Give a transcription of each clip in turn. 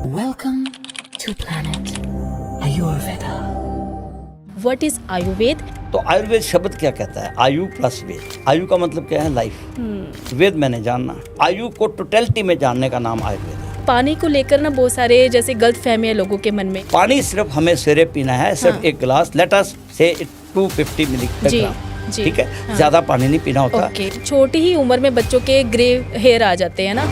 Welcome to planet Ayurveda. What is Ayurveda? तो आयुर्वेद शब्द क्या कहता है? आयु प्लस वेद। आयु का मतलब क्या है? लाइफ। वेद मैंने जानना। आयु को टोटलिटी में जानने का नाम आयुर्वेद है। पानी को लेकर ना बहुत सारे जैसे गलत फहमी है लोगों के मन में। पानी सिर्फ हमें सवेरे पीना है, सिर्फ एक गिलास, लेट अस से 250 मिलीग्राम, ठीक है? हाँ। ज्यादा पानी नहीं पीना होता। ओके। छोटी ही उम्र में बच्चों के ग्रे हेयर आ जाते हैं ना।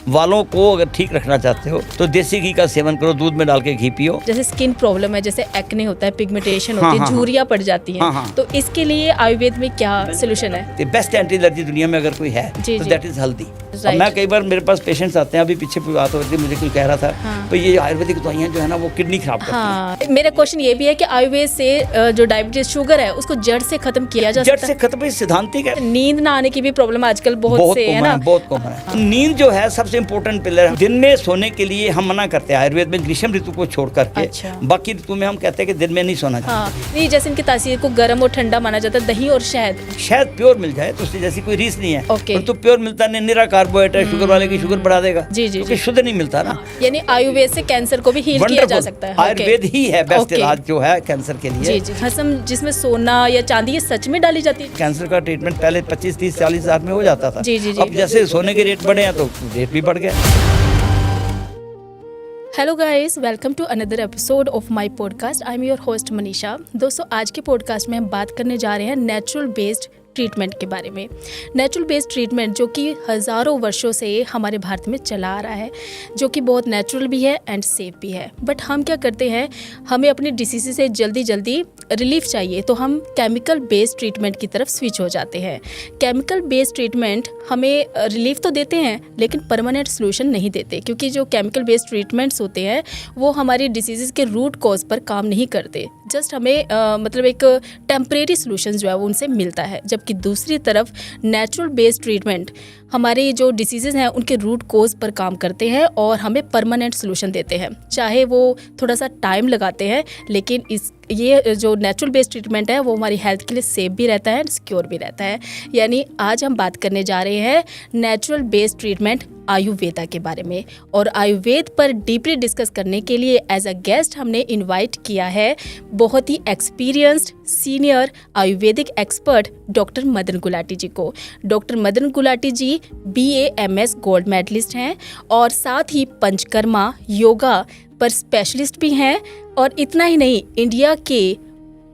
वालों को अगर ठीक रखना चाहते हो तो देसी घी का सेवन करो, दूध में डाल के घी पियो। जैसे स्किन प्रॉब्लम है, जैसे एक्ने होता है, पिगमेंटेशन हाँ, होती है, हाँ, झुर्रियाँ पड़ जाती हैं, हाँ। तो इसके लिए आयुर्वेद में क्या सोल्यूशन है? बेस्ट एंटी एलर्जी दुनिया में अगर कोई है जी, तो जी। दैट इज हल्दी। Right. मैं कई बार मेरे पास पेशेंट्स आते हैं, अभी पीछे बात हो रही थी, मुझे कोई कह रहा था हाँ। तो ये आयुर्वेदिक दवाइयाँ जो है ना वो किडनी खराब करती हैं। हाँ, मेरा क्वेश्चन ये भी है कि आयुर्वेद से जो डायबिटीज शुगर है उसको जड़ से खत्म किया जा जड़ सकता से खत्म है, सिद्धांतिक है। है? नींद ना आने की भी प्रॉब्लम आजकल बहुत से है ना। बहुत कॉमन है। नींद जो है सबसे इम्पोर्टेंट पिलर है। दिन में सोने के लिए हम मना करते हैं आयुर्वेद में, ग्रीष्म ऋतु को छोड़ करके। अच्छा। बाकी ऋतु में हम कहते हैं कि दिन में नहीं सोना चाहिए। हाँ, नहीं जैसे इनकी तासीर को गर्म और ठंडा माना जाता है, दही और शहद। शायद प्योर मिल जाए तो उससे जैसी कोई रीस नहीं है। ओके। तो प्योर मिलता नहीं, निरा कार्बोहाइड्रेट, शुगर वाले की शुगर बढ़ा देगा। जी, जी, क्योंकि जी। शुद्ध नहीं मिलता ना। यानी आयुर्वेद से कैंसर को भी हील किया जा Wonderful। सकता है। आयुर्वेद ही है बेस्ट ओके। इलाज जो है कैंसर के लिए। जी जी। हसम जिसमें सोना या चांदी ये सच में डाली जाती है? कैंसर का ट्रीटमेंट पहले 25, 30, 40 हज़ार में हो जाता था। जी, जी, जी। अब जैसे सोने के रेट बढ़े हैं तो रेट भी बढ़ गया। Hello guys, welcome to another episode of my podcast. I am your host Manisha. दोस्तों, आज के पॉडकास्ट में हम बात करने जा रहे हैं नेचुरल बेस्ड ट्रीटमेंट के बारे में। नेचुरल बेस्ड ट्रीटमेंट जो कि हज़ारों वर्षों से हमारे भारत में चला आ रहा है, जो कि बहुत नेचुरल भी है एंड सेफ भी है। बट हम क्या करते हैं, हमें अपनी डिसीज़ से जल्दी रिलीफ चाहिए तो हम केमिकल बेस्ड ट्रीटमेंट की तरफ स्विच हो जाते हैं। केमिकल बेस्ड ट्रीटमेंट हमें रिलीफ तो देते हैं लेकिन परमानेंट सोल्यूशन नहीं देते, क्योंकि जो केमिकल बेस्ड ट्रीटमेंट्स होते हैं वो हमारी डिसीज़ के रूट कॉज पर काम नहीं करते। जस्ट हमें मतलब एक टेम्परेरी सोल्यूशन जो है वो उनसे मिलता है, जबकि दूसरी तरफ नेचुरल बेस्ड ट्रीटमेंट हमारी जो डिसीज़ हैं उनके रूट कोज पर काम करते हैं और हमें परमानेंट सोल्यूशन देते हैं। चाहे वो थोड़ा सा टाइम लगाते हैं, लेकिन ये जो नेचुरल बेस्ड ट्रीटमेंट है वो हमारी हेल्थ के लिए सेफ भी रहता है, सिक्योर भी रहता है। यानी आज हम बात करने जा रहे हैं नेचुरल बेस्ड ट्रीटमेंट आयुर्वेदा के बारे में। और आयुर्वेद पर डीपली डिस्कस करने के लिए एज अ गेस्ट हमने इनवाइट किया है बहुत ही experienced senior Ayurvedic expert doctor Madan Gulati ji को। Doctor Madan Gulati ji BAMS gold medalist हैं और साथ ही पंचकर्मा योगा पर स्पेशलिस्ट भी हैं। और इतना ही नहीं, इंडिया के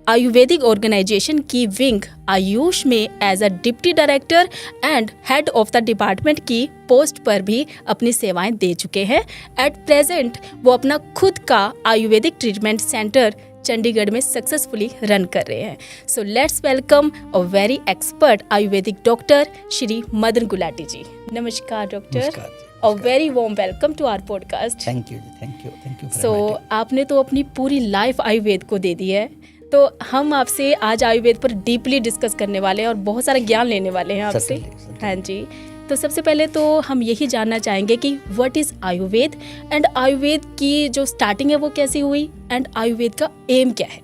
आयुर्वेदिक ऑर्गेनाइजेशन की विंग आयुष में as a deputy director and head of the department की पोस्ट पर भी अपनी सेवाएं दे चुके हैं। एट प्रेजेंट वो अपना खुद का आयुर्वेदिक ट्रीटमेंट सेंटर चंडीगढ़ में सक्सेसफुली रन कर रहे हैं। So let's welcome a very expert Ayurvedic doctor Shri Madan Gulati ji. नमस्कार डॉक्टर। नमस्कार जी। A very warm welcome to our podcast. Thank you जी, थैंक यू। सो आपने तो अपनी पूरी लाइफ आयुर्वेद को दे दी है, तो हम आपसे आज आयुर्वेद पर डीपली डिस्कस करने वाले हैं और बहुत सारा ज्ञान लेने वाले हैं आपसे। Certainly। हाँ जी। तो सबसे पहले तो हम यही जानना चाहेंगे कि what is Ayurveda and Ayurveda की जो स्टार्टिंग है वो कैसी हुई एंड आयुर्वेद का एम क्या है?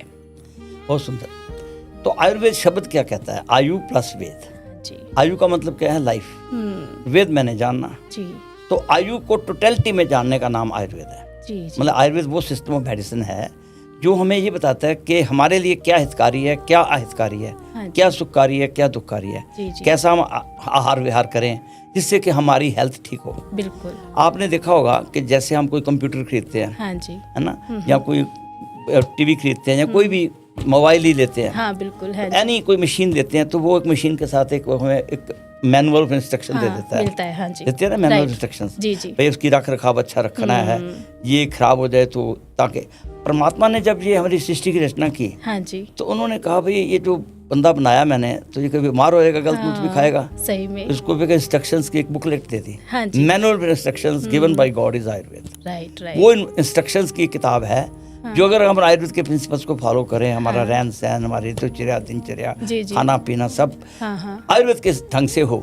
बहुत सुंदर। तो आयुर्वेद शब्द क्या कहता है? आयु प्लस वेद। जी आयु का मतलब क्या है? लाइफ। वेद मैंने जानना। जी तो आयु को टोटलिटी में जानने का नाम आयुर्वेद है। जी जी। मतलब आयुर्वेद वो सिस्टम ऑफ मेडिसिन है जो हमें ये बताता है कि हमारे लिए क्या हितकारी है, क्या अहितकारी है, हाँ जी। क्या सुखकारी है, क्या दुखकारी है, जी जी। कैसा हम आहार विहार करें जिससे कि हमारी हेल्थ ठीक हो। बिल्कुल। आपने देखा होगा कि जैसे हम कोई कंप्यूटर खरीदते हैं, हाँ जी। है ना, या कोई टीवी खरीदते हैं या कोई भी मोबाइल ही लेते हैं, हाँ बिल्कुल है जी। एनी कोई मशीन लेते हैं, तो वो एक मशीन के साथ हमें एक मैनुअल ऑफ इंस्ट्रक्शन दे हाँ, देता है। मिलता है। हाँ जी। देते हैं ना मैनुअल Right। इंस्ट्रक्शंस। जी जी। भाई उसकी रख रखाव अच्छा रखना है, ये खराब हो जाए तो, ताकि परमात्मा ने जब ये हमारी सृष्टि की रचना की हाँ जी। तो उन्होंने कहा भाई ये जो बंदा बनाया मैंने, तो ये कभी बीमार होएगा, गलत मुल्क भी खाएगा, सही में। इसको भी इंस्ट्रक्शंस की एक बुकलेट दे दी। हाँ जी। Manual instructions given by God is Ayurveda. Right right. वो इंस्ट्रक्शंस की किताब है जो अगर हम आयुर्वेद के प्रिंसिपल्स को फॉलो करें, हमारा रहन सहन, हमारी दिनचर्या, जी, जी। खाना पीना सब आयुर्वेद के ढंग से हो,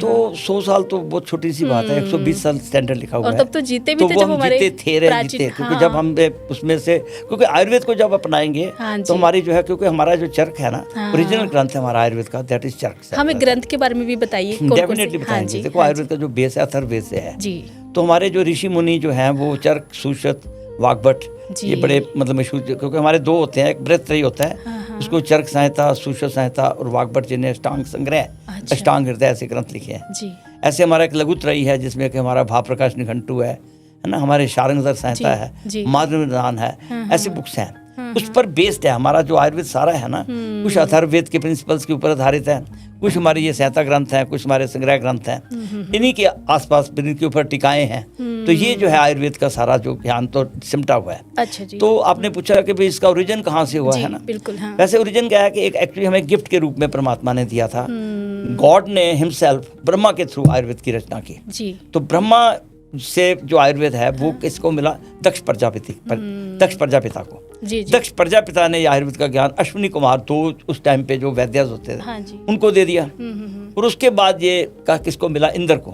तो 100 साल तो बहुत छोटी सी बात है। 120 साल स्टैंडर्ड लिखा हुआ और है। तब तो जीते भी तो थे वो जब हम हमारे जीते थे, क्योंकि जब हम उसमें से, क्योंकि आयुर्वेद को जब अपनाएंगे तो हमारी जो है, क्योंकि हमारा जो चरक है ना, ओरिजिनल ग्रंथ है हमारा आयुर्वेद का, दैट इज चरक। हमें ग्रंथ के बारे में भी बताइए। डेफिनेटली बताएंगे। देखो आयुर्वेद का जो बेस है अथर्ववेद से है जी। तो हमारे जो ऋषि मुनि जो हैं वो चरक, सुश्रुत, वाग्भट, ये बड़े मतलब मशहूर, क्योंकि हमारे दो होते हैं, एक बृहत्रयी होता है, उसको चरक संहिता, सुश्रुत संहिता, और वाग्भट जिन्हें अष्टांग संग्रह, अष्टांग हृदय ऐसे ग्रंथ लिखे हैं जी। ऐसे हमारा एक लघुत्रयी है जिसमें कि हमारा भाव प्रकाश निघंटु है ना, हमारे शारंगधर संहिता है, माधवनिदान है, ऐसी बुक्स हैं। उस पर बेस्ड है हमारा जो आयुर्वेद सारा है ना। कुछ अथर्ववेद के प्रिंसिपल्स के ऊपर आधारित है, कुछ हमारे ये संहिता ग्रंथ हैं, कुछ हमारे संग्रह ग्रंथ हैं, इन्हीं के आसपास इनके ऊपर टिकाए हैं। तो ये जो है आयुर्वेद का सारा जो ज्ञान तो सिमटा हुआ है। अच्छा जी। तो आपने पूछा कि भाई इसका ओरिजिन कहाँ से हुआ है ना। बिल्कुल, हाँ। वैसे ओरिजिन क्या है कि एक एक्चुअली हमें गिफ्ट के रूप में परमात्मा ने दिया था। गॉड ने हिमसेल्फ ब्रह्मा के थ्रू आयुर्वेद की रचना की जी। तो ब्रह्मा से जो आयुर्वेद है वो किसको मिला? दक्ष प्रजापिता को। जी, जी। दक्ष प्रजापिता ने आयुर्वेद का ज्ञान अश्विनी कुमार, तो उस टाइम पे जो वैद्यज होते थे, हाँ जी। उनको दे दिया। और उसके बाद ये का किसको मिला? इंद्र को।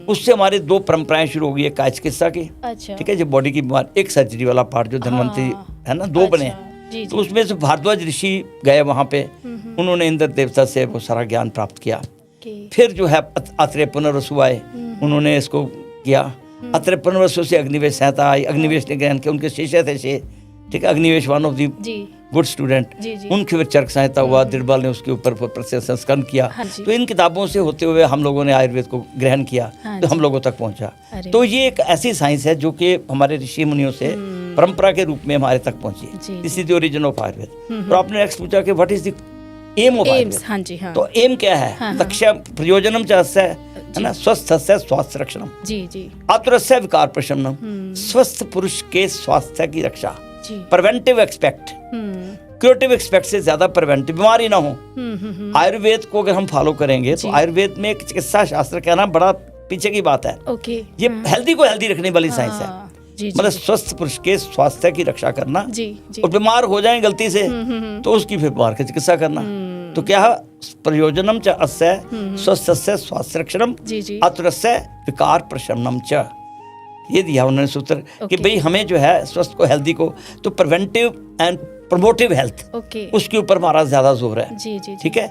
उससे हमारे दो परंपराएं शुरू हो गई, एक काया चिकित्सा की, अच्छा। ठीक है, जो बॉडी की बीमारी, एक सर्जरी वाला पार्ट जो धन्वंतरी है ना, दो बने हैं। तो उसमें से भारद्वाज ऋषि गए वहां पे, उन्होंने इंद्र देवता से वो सारा ज्ञान प्राप्त किया। फिर जो है अत्रेय पुनर्वसु आए, उन्होंने इसको किया। अत्रेय पुनर्वसु से अग्निवेश संहिता आई, अग्निवेश ने ज्ञान किया, उनके शिष्य थे से, ठीक है, Agnivesh one of the good student, उनके फिर चरक संहिता हुआ, दिरबल ने उसके ऊपर संस्करण किया। तो इन किताबों से होते हुए हम लोगों ने आयुर्वेद को ग्रहण किया, तो हम लोगों तक पहुंचा। तो ये एक ऐसी साइंस है जो कि हमारे ऋषि मुनियों से परंपरा के रूप में हमारे तक पहुंची। This is the origin of Ayurveda. और आपने नेक्स्ट पूछा कि what is the aim of Ayurveda. हाँ जी, हाँ। तो एम क्या है? लक्ष्य प्रयोजनम च अस्य है ना, स्वस्थ स्वास्थ्य रक्षणम, जी जी, आतुरस्य विकार प्रशमनम, स्वस्थ पुरुष के स्वास्थ्य की रक्षा, प्रिवेंटिव एक्सपेक्ट, क्यूरेटिव एक्सपेक्ट से ज्यादा प्रिवेंटिव, बीमारी ना हो। आयुर्वेद को अगर हम फॉलो करेंगे तो आयुर्वेद में एक चिकित्सा शास्त्र कहना बड़ा पीछे की बात है। ओके। ये हेल्दी को हेल्दी रखने वाली साइंस है। मतलब स्वस्थ पुरुष के स्वास्थ्य की रक्षा करना, और बीमार हो जाए गलती से तो उसकी फिर बीमार की चिकित्सा करना। तो क्या प्रयोजनम च अस्य स्वस्थस्य स्वास्थ्य रक्षणम, आतुरस्य विकार प्रशमनम च, ये दिया उन्होंने सूत्र कि भाई हमें जो है स्वस्थ को, हेल्दी को, तो प्रिवेंटिव एंड प्रमोटिव हेल्थ, उसके ऊपर हमारा ज्यादा जोर है। ठीक है,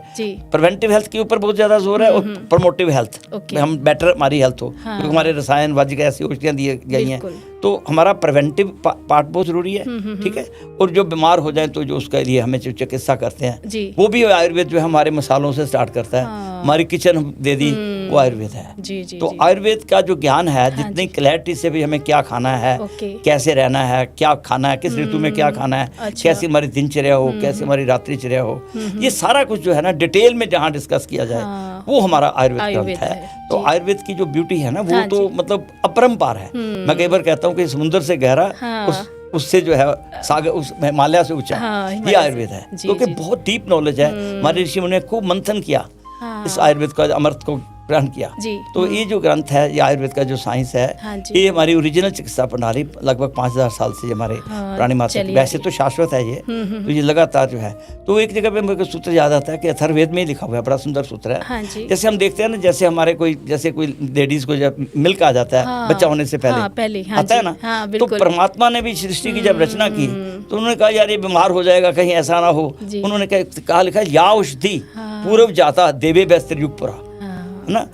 प्रिवेंटिव हेल्थ के ऊपर बहुत ज्यादा जोर है, और प्रमोटिव हेल्थ में हम बेटर हमारी हेल्थ हो, क्योंकि हमारे रसायन वाजिक ऐसी औषधियां दी गई हैं, तो हमारा प्रिवेंटिव पार्ट बहुत जरूरी है। ठीक है, और जो बीमार हो जाए तो जो उसके लिए हमें जो चिकित्सा करते हैं वो भी आयुर्वेद जो है हमारे मसालों से स्टार्ट करता है। हमारी किचन दे दी वो आयुर्वेद है। तो आयुर्वेद का जो ज्ञान है, जितनी क्लैरिटी से भी हमें क्या खाना है, कैसे रहना है, क्या खाना है, किस ऋतु में क्या खाना है, कैसी हमारी दिनचर्या हो, कैसी हमारी रात्रिचर्या हो, ये सारा कुछ जो है ना डिटेल में जहाँ डिस्कस किया जाए वो हमारा आयुर्वेद ग्रंथ है। तो आयुर्वेद की जो ब्यूटी है ना वो तो मतलब अपरंपार है। मैं कई बार कहता हूँ कि समुद्र से गहरा, उससे जो है सागर, उस हिमालय से ऊंचा, ये आयुर्वेद है, क्योंकि बहुत डीप नॉलेज है। हमारे ऋषि मुनि ने खूब मंथन किया, इस आयुर्वेद का अमृत को ग्रहण किया। तो ये जो ग्रंथ है, ये आयुर्वेद का जो साइंस है, ये हमारी ओरिजिनल चिकित्सा प्रणाली लगभग 5000 साल से हमारे पुरानी मात्रा, वैसे तो शाश्वत है ये, तो ये लगातार जो है। तो एक जगह पे मेरे को सूत्र याद आता है कि अथर्ववेद में ही लिखा हुआ है, बड़ा सुंदर सूत्र है। जैसे हम देखते हैं ना, जैसे हमारे कोई लेडीज को जब मिल्क आ जाता है बच्चा होने से पहले आता है ना, तो परमात्मा ने भी सृष्टि की जब रचना की तो उन्होंने कहा यार ये बीमार हो जाएगा, कहीं ऐसा ना हो। उन्होंने कहा लिखा या औषधि पूर्व जाता देवे व्यस्त्र युग पुरा, है ना।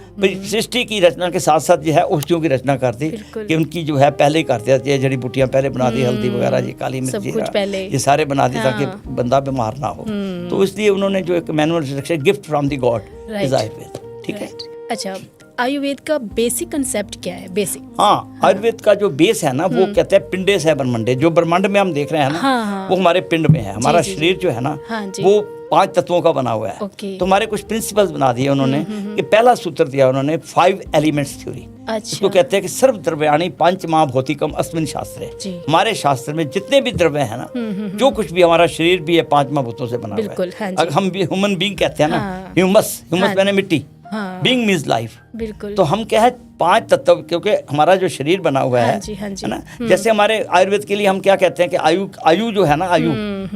सृष्टि की रचना के साथ साथ जो है औषधियों की रचना करती, कि उनकी जो है पहले ही करते थे, जड़ी बूटियां पहले बना दी, हल्दी वगैरह, ये काली मिर्च, ये सारे बना दी ताकि बंदा बीमार ना हो। तो इसलिए उन्होंने जो एक manual gift from the God is Ayurveda. ठीक है। अच्छा, आयुर्वेद का बेसिक कंसेप्ट क्या है? बेसिक, हाँ, आयुर्वेद का जो बेस है ना वो कहते हैं पिंडे से ब्रह्मंडे। जो ब्रह्मांड में हम देख रहे हैं ना, वो हमारे पिंड में है। हमारा शरीर जो है ना वो 5 तत्वों का बना हुआ है। तो हमारे कुछ प्रिंसिपल्स बना दिए उन्होंने, कि पहला सूत्र दिया उन्होंने 5 एलिमेंट्स थ्योरी। इसको कहते हैं कि सर्व द्रव्याणि पंच महाभौतिकम अस्मिन् शास्त्रे। हमारे शास्त्र में जितने भी द्रव्य है ना, जो कुछ भी, हमारा शरीर भी है 5 महाभूतों से बना हुआ है। हम भी ह्यूमन बीइंग कहते हैं ना, ह्यूमस मैंने मिट्टी, हाँ, बीइंग मीन्स लाइफ। बिल्कुल। तो हम क्या है 5 तत्व, क्योंकि हमारा जो शरीर बना हुआ है, हाँ जी, हाँ जी, है ना, जैसे हमारे आयुर्वेद के लिए हम क्या कहते हैं कि आयु जो है ना, आयु,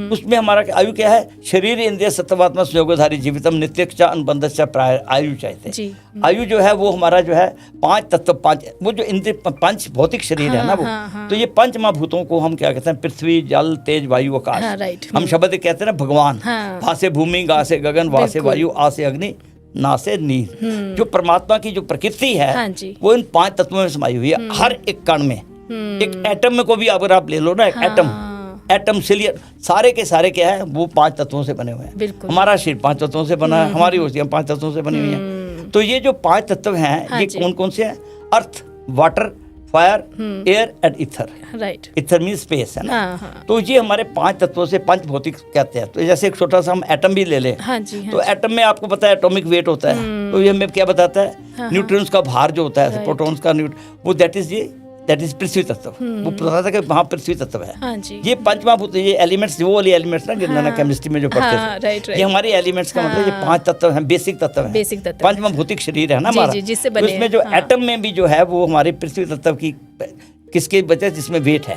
उसमें हमारा आयु क्या है, शरीर इंद्रिय सत्वात्मा संयोगधारी जीवितम नित्यक्ष अनुबंधस्य प्राय आयु चाहते। आयु जो है वो हमारा जो है 5 तत्व, 5 वो जो इंद्रिय 5 भौतिक शरीर है ना वो, तो ये 5 महाभूतों को हम क्या कहते हैं, पृथ्वी जल तेज वायु आकाश। हम शब्द कहते हैं ना भगवान, भा से भूमि, गा से गगन, वा से वायु, आ से अग्नि, ना से नीर। जो परमात्मा की जो प्रकृति है, हाँ, वो इन 5 तत्वों में समाई हुई है। हर एक कण में, एक एटम में को भी अगर आप ले लो ना, एक एटम से लिए सारे के सारे क्या है, वो 5 तत्वों से बने हुए हैं। हमारा शरीर 5 तत्वों से बना है, हमारी औषधियाँ 5 तत्वों से बनी हुई हैं। तो ये जो 5 तत्व हैं, ये कौन कौन से हैं? Earth, water, fire, air and ether. Right. Ether mean space है ना। तो ये हमारे 5 तत्वों से पंच भौतिक कहते हैं। तो जैसे एक छोटा सा हम एटम भी ले लें, तो एटम में आपको पता है एटॉमिक वेट होता है, तो ये हमें क्या बताता है, न्यूट्रॉन्स का भार जो होता है, प्रोटॉन्स का वो दैट इज पृथ्वी तत्व। वो पता था कि वहाँ पृथ्वी तत्व है। हाँ जी। ये पंचमहाभूत, ये एलिमेंट्स, वो वाली एलिमेंट्स ना गिरना केमिस्ट्री में जो पढ़ते थे, ये हमारे एलिमेंट्स का मतलब ये 5 तत्व हैं, बेसिक तत्व हैं। पंचमहाभूतिक शरीर है ना हमारा, उसमें जो एटम में भी जो है वो हमारी पृथ्वी तत्व की किसके वजह, जिसमें वेट है।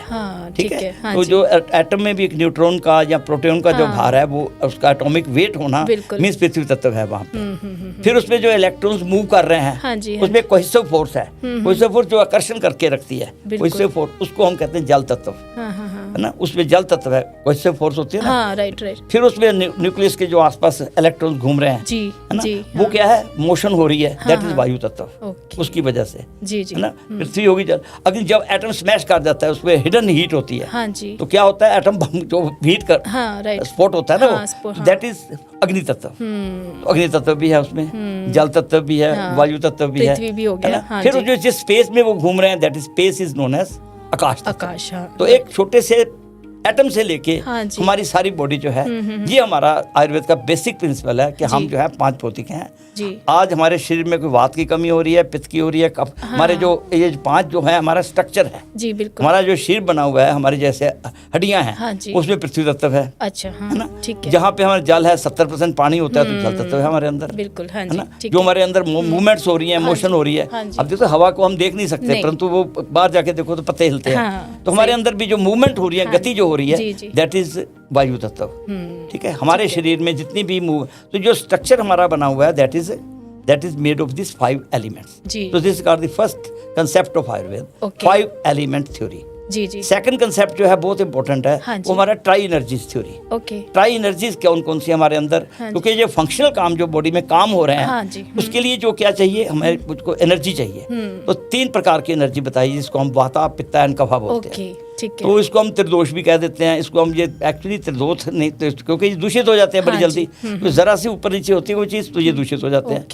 ठीक है। तो जो एटम में भी एक न्यूट्रॉन का या प्रोटॉन का जो भार है, वो उसका एटॉमिक वेट होना मींस पृथ्वी तत्व है वहाँ पे। फिर उसमें जो इलेक्ट्रॉन्स मूव कर रहे हैं, उसमें कोहेसिव फोर्स है। कोहेसिव फोर्स जो आकर्षण करके रखती है, कोहेसिव फोर्स, उसको हम कहते हैं जल तत्व, है ना। उसमें जल तत्व है, कोहेसिव फोर्स होती है ना। राइट। फिर उसमें न्यूक्लियस के जो आसपास इलेक्ट्रॉन्स घूम रहे हैं, है ना, वो क्या है, मोशन हो रही है, दैट इज वायु तत्व, उसकी वजह से, है ना। पृथ्वी होगी जल। अगर जब एटम स्मैश कर जाता है, उसमें हिडन हीट होती है, तो क्या होता है, एटम जो हीट कर स्फोट होता है ना, वो दैट इज अग्नि तत्व। अग्नि तत्व भी है उसमें, जल तत्व भी है, वायु तत्व भी है, फिर जो जिस स्पेस में वो घूम रहे हैं, that is space is known as akash. तो एक छोटे से एटम से लेके हमारी सारी बॉडी जो है, ये हमारा आयुर्वेद का बेसिक प्रिंसिपल है कि हम जो है 5 भौतिक हैं। आज हमारे शरीर में कोई वात की कमी हो रही है, पित्त की हो रही है, हमारे जो ये 5 जो है हमारा स्ट्रक्चर है, हमारा जो शरीर बना हुआ है, हमारी जैसे हड्डियां हैं, उसमें पृथ्वी तत्व है। अच्छा, है ना। जहाँ पे हमारा जल है, 70% पानी होता है, तो जल तत्व है हमारे अंदर, बिल्कुल, है ना। जो हमारे अंदर मूवमेंट्स हो रही है, मोशन हो रही है, अब देखो हवा को हम देख नहीं सकते, परंतु वो बाहर जाके देखो तो पत्ते हिलते हैं। तो हमारे अंदर भी जो मूवमेंट हो रही है, गति जो हो रही है, दैट इज वायु तत्व। ठीक है। हमारे शरीर में जितनी भी तो जो स्ट्रक्चर हमारा बना हुआ है, that is made of this 5 elements. तो this are the first concept of Ayurveda, 5 element theory. Second concept जो है बहुत इंपॉर्टेंट है, वो हमारा tri energies theory. Tri energies कौन से हमारे अंदर, क्योंकि जो फंक्शनल काम जो बॉडी में काम हो रहे हैं, उसके लिए जो क्या चाहिए, हमें मुझको एनर्जी चाहिए। तो 3 प्रकार की एनर्जी बताइए, जिसको हम वाता, पित्ता एंड कफा बोलते हैं। तो इसको हम त्रिदोष भी कह देते हैं। इसको हम ये एक्चुअली त्रिदोष नहीं, क्योंकि ये दूषित हो जाते हैं बड़ी जल्दी, तो जरा सी ऊपर नीचे होती है वो चीज़, तो ये दूषित हो जाते हैं।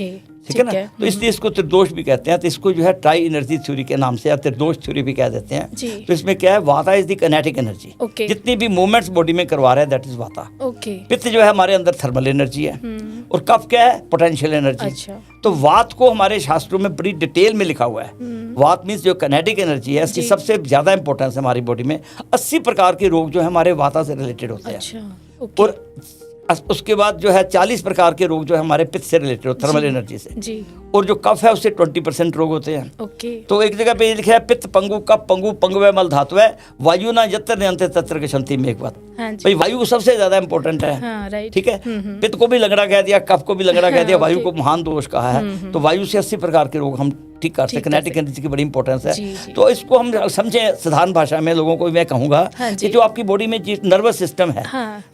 ठीक है ना। तो इसलिए इसको त्रिदोष भी कहते हैं। तो इसको जो है ट्राई एनर्जी थ्योरी के नाम से या त्रिदोष थ्योरी भी कह देते हैं। तो इसमें क्या है, वाता इज द काइनेटिक एनर्जी, जितनी भी मूवमेंट्स बॉडी में करवा रहे हैं, दैट इज वाता। पित्त जो है हमारे अंदर थर्मल एनर्जी है, और कफ क्या है, पोटेंशियल एनर्जी। तो वात को हमारे शास्त्रों में बड़ी डिटेल में लिखा हुआ है। वात मीन्स जो काइनेटिक एनर्जी है, इसकी सबसे ज्यादा इंपॉर्टेंस है हमारी बॉडी में। 80 प्रकार के रोग जो है हमारे वाता से रिलेटेड होते हैं, और उसके बाद जो है 40 प्रकार के रोग जो है हमारे पित्त से रिलेटेड होते हैं, थर्मल एनर्जी से। और जो कफ है उससे 20% रोग होते हैं। तो एक जगह पे लिखा है, पित्त पंगु कफ पंगु पंगवे मल धातु है, वायु ना यत्र नियंत्रित तत्र गच्छन्ति में। एक बात भाई, वायु सबसे ज्यादा इंपॉर्टेंट है। ठीक है। पित्त को भी लंगड़ा कह दिया, कफ को भी लंगड़ा कह दिया, वायु को महान दोष कहा है। तो वायु से 80 प्रकार के रोग हम ठीक करते हैं। काइनेटिक एनर्जी की बड़ी इंपॉर्टेंस है। तो इसको हम समझे साधारण भाषा में, लोगों को मैं कहूँगा कि जो आपकी बॉडी में नर्वस सिस्टम है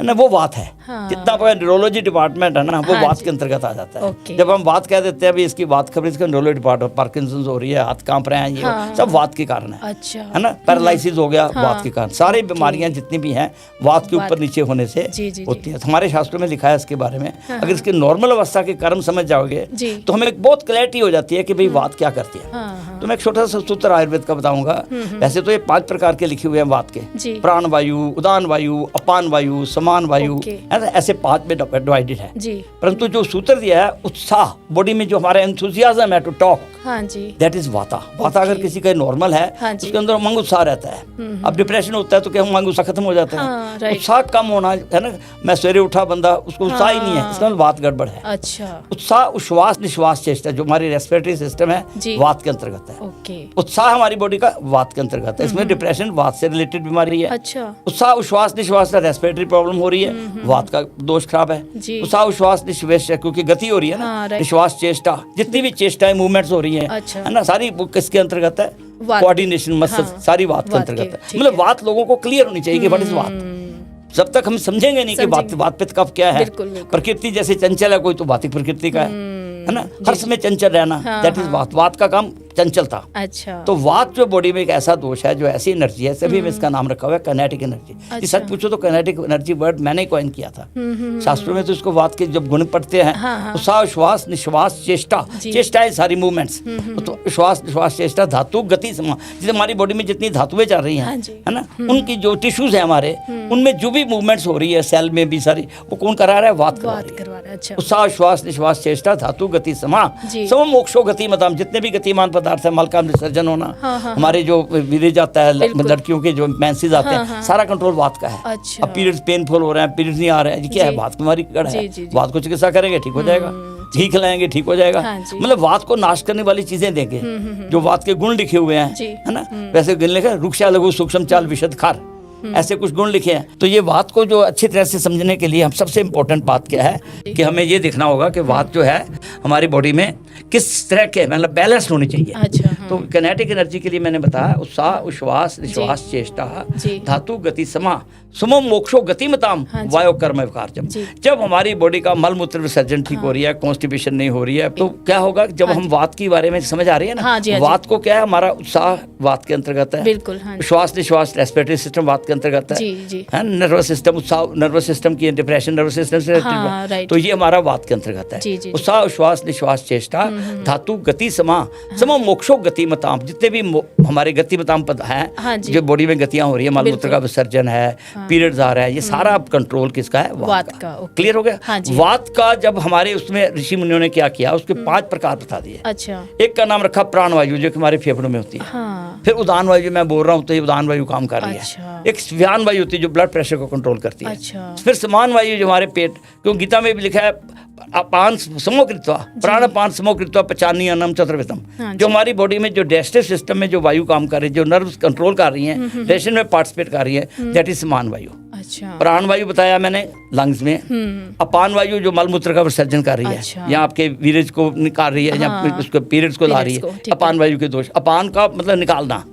ना, वो वात है। जितना न्यूरोलॉजी डिपार्टमेंट है ना, वो वात के अंतर्गत आ जाता है। जब हम वात कह देते हैं, इसकी वात खबर, इसका न्यूरोलॉजी डिपार्टमेंट, पार्किंसंस हो रही है, हाथ कांप रहे हैं, ये सब वात के कारण है। है ना। पैरालिसिस हो गया, वात के कारण। सारी बीमारियां जितनी भी हैं, वात के ऊपर नीचे होने से होती है। हमारे शास्त्रों में लिखा है इसके बारे में। अगर इसके नॉर्मल अवस्था के कर्म समझ जाओगे, तो हमें बहुत क्लैरिटी हो जाती है कि भाई वात क्या करती है। तो मैं एक छोटा सा सूत्र आयुर्वेद का बताऊंगा। वैसे तो ये 5 प्रकार के लिखे हुए हैं वात के, प्राण वायु, उदान वायु, अपान वायु, समान वायु, ऐसे 5 में डिवाइडेड है। परंतु जो सूत्र दिया है उत्साह, बॉडी में जो हमारा एंथुसियाज्म है टू टॉक, दैट इज वाता। वाता अगर किसी का नॉर्मल है उसके अंदर उमंग उत्साह रहता है। अब डिप्रेशन होता है तो क्या उमंग उत्साह खत्म हो जाता है। उत्साह कम होना है ना, मैं सवेरे उठा बंदा उसको उत्साह ही नहीं है, इसका वात गड़बड़ है। अच्छा। उत्साह उश्वास निश्वास चेष्टा जो हमारी रेस्पिरेटरी सिस्टम है वात के अंतर्गत है। उत्साह हमारी बॉडी का वात के अंतर्गत है। इसमें डिप्रेशन वात से रिलेटेड बीमारी है। अच्छा। उत्साह उश्वास निश्वास का रेस्पिरेटरी प्रॉब्लम हो रही है, वात का दोष खराब है। उत्साह उश्वास निश्वास क्योंकि गति हो रही है ना, निश्वास चेष्टा, जितनी भी चेष्टाएं मूवमेंट्स हो रही है ना, सारी किसके अंतर्गत है, कोऑर्डिनेशन मसल, सारी वात के अंतर्गत है। मतलब वात लोगों को क्लियर होनी चाहिए कि व्हाट इज वात। जब तक हम समझेंगे नहीं कि वात पित्त कफ क्या है, प्रकृति जैसे चंचल है कोई तो वातिक प्रकृति का है ना, हर समय चंचल रहना, दैट इज वात। वात का काम चंचलता। अच्छा। तो वात जो बॉडी में एक ऐसा दोष है, जो ऐसी एनर्जी है, सभी में इसका नाम रखा हुआ है काइनेटिक एनर्जी। अच्छा। सच पूछो तो काइनेटिक एनर्जी वर्ड मैंने कॉइन किया था। शास्त्रों में तो इसको वात के जब गुण पढ़ते हैं, उत्साह श्वास निश्वास चेष्टा, चेष्टा है सारी मूवमेंट्स, तो श्वास निश्वास चेष्टा धातु गति समा, जैसे हमारी बॉडी में जितनी धातुएं चल रही हैं है ना, उनकी जो टिश्यूज है हमारे, उनमें जो भी मूवमेंट्स हो रही है सेल में भी सारी, वो कौन करा रहा है, वात करवा रहा है। उत्साह श्वास निश्वास चेष्टा धातु गति समा सम मोक्षो गति मतम, जितने भी गतिमान पदार्थ है, मल का विसर्जन होना, हमारे जो वीरेज आता है, लड़कियों के जो मेंसेस आते हैं, सारा कंट्रोल वात का है। अब पीरियड्स पेनफुल हो रहे हैं, पीरियड्स नहीं आ रहे हैं, ये क्या है, वात की हमारी कड़ है। वात को चिकित्सा करेंगे ठीक हो जाएगा, घी खिलाएंगे ठीक हो जाएगा। मतलब वात को नाश करने वाली चीजें देंगे, जो वात के गुण लिखे हुए हैं है ना, वैसे गुण लिखे रुक्षा लघु सूक्ष्म चाल विशद खार, ऐसे कुछ गुण लिखे हैं। तो ये वात को जो अच्छी तरह से समझने के लिए हम सबसे इम्पोर्टेंट बात क्या है कि हमें ये देखना होगा कि वात जो है हमारी बॉडी में किस तरह के मतलब बैलेंस होनी चाहिए। अच्छा, तो काइनेटिक एनर्जी के लिए मैंने बताया उत्साह उश्वास निश्वास चेष्टा धातु गति समा सुमो मोक्षो गतिमताम वायो कर्म विकारजम। जब हमारी बॉडी का मल मूत्र विसर्जन ठीक हो रही है, कॉन्स्टिपेशन नहीं हो रही है, तो क्या होगा, जब हम वात के बारे में समझ आ रही है ना, वात को क्या है, हमारा उत्साह वात के अंतर्गत है, बिल्कुल श्वास निश्वास रेस्पिरेटरी सिस्टम वात के अंतर्गत है, नर्वस सिस्टम उत्साह नर्वस सिस्टम की डिप्रेशन नर्वस सिस्टम से, तो ये हमारा वात के अंतर्गत है। उत्साह उश्वास निश्वास चेष्टा धातु गति समा समो मोक्षो गतिमताम, जितने भी हमारे गतिमताम पद हैं, जो बॉडी में गतियां हो रही है, मल मूत्र का विसर्जन है, पीरियड्स आ रहा है, ये सारा कंट्रोल किसका है, वात का। क्लियर हो गया। वात का जब हमारे उसमें ऋषि मुनियों ने क्या किया, उसके 5 प्रकार बता दिए। अच्छा। एक का नाम रखा प्राण वायु, जो कि हमारे फेफड़ों में होती है। फिर उदान वायु, मैं बोल रहा हूँ तो ये उदान वायु काम कर रही है। एक व्यान वायु होती है जो ब्लड प्रेशर को कंट्रोल करती है। फिर समान वायु जो हमारे पेट, क्योंकि गीता में भी लिखा है अपान समोकृत्वा प्राण अपान समोकृत्वा पचानी अन्नम चतुर्विधम, जो हमारी बॉडी में जो डाइजेस्टिव सिस्टम में जो वायु काम कर रही है, जो नर्व्स कंट्रोल कर रही हैं, डाइजेशन में पार्टिसिपेट कर रही है, दैट इज समान वायु। अच्छा। प्राण वायु बताया मैंने लंग्स में, अपान वायु जो मल मूत्र का विसर्जन कर रही है, या आपके वीरेज को निकाल रही है, या उसको पीरियड्स को ला रही है, अपान वायु के दोष, अपान का मतलब निकालना।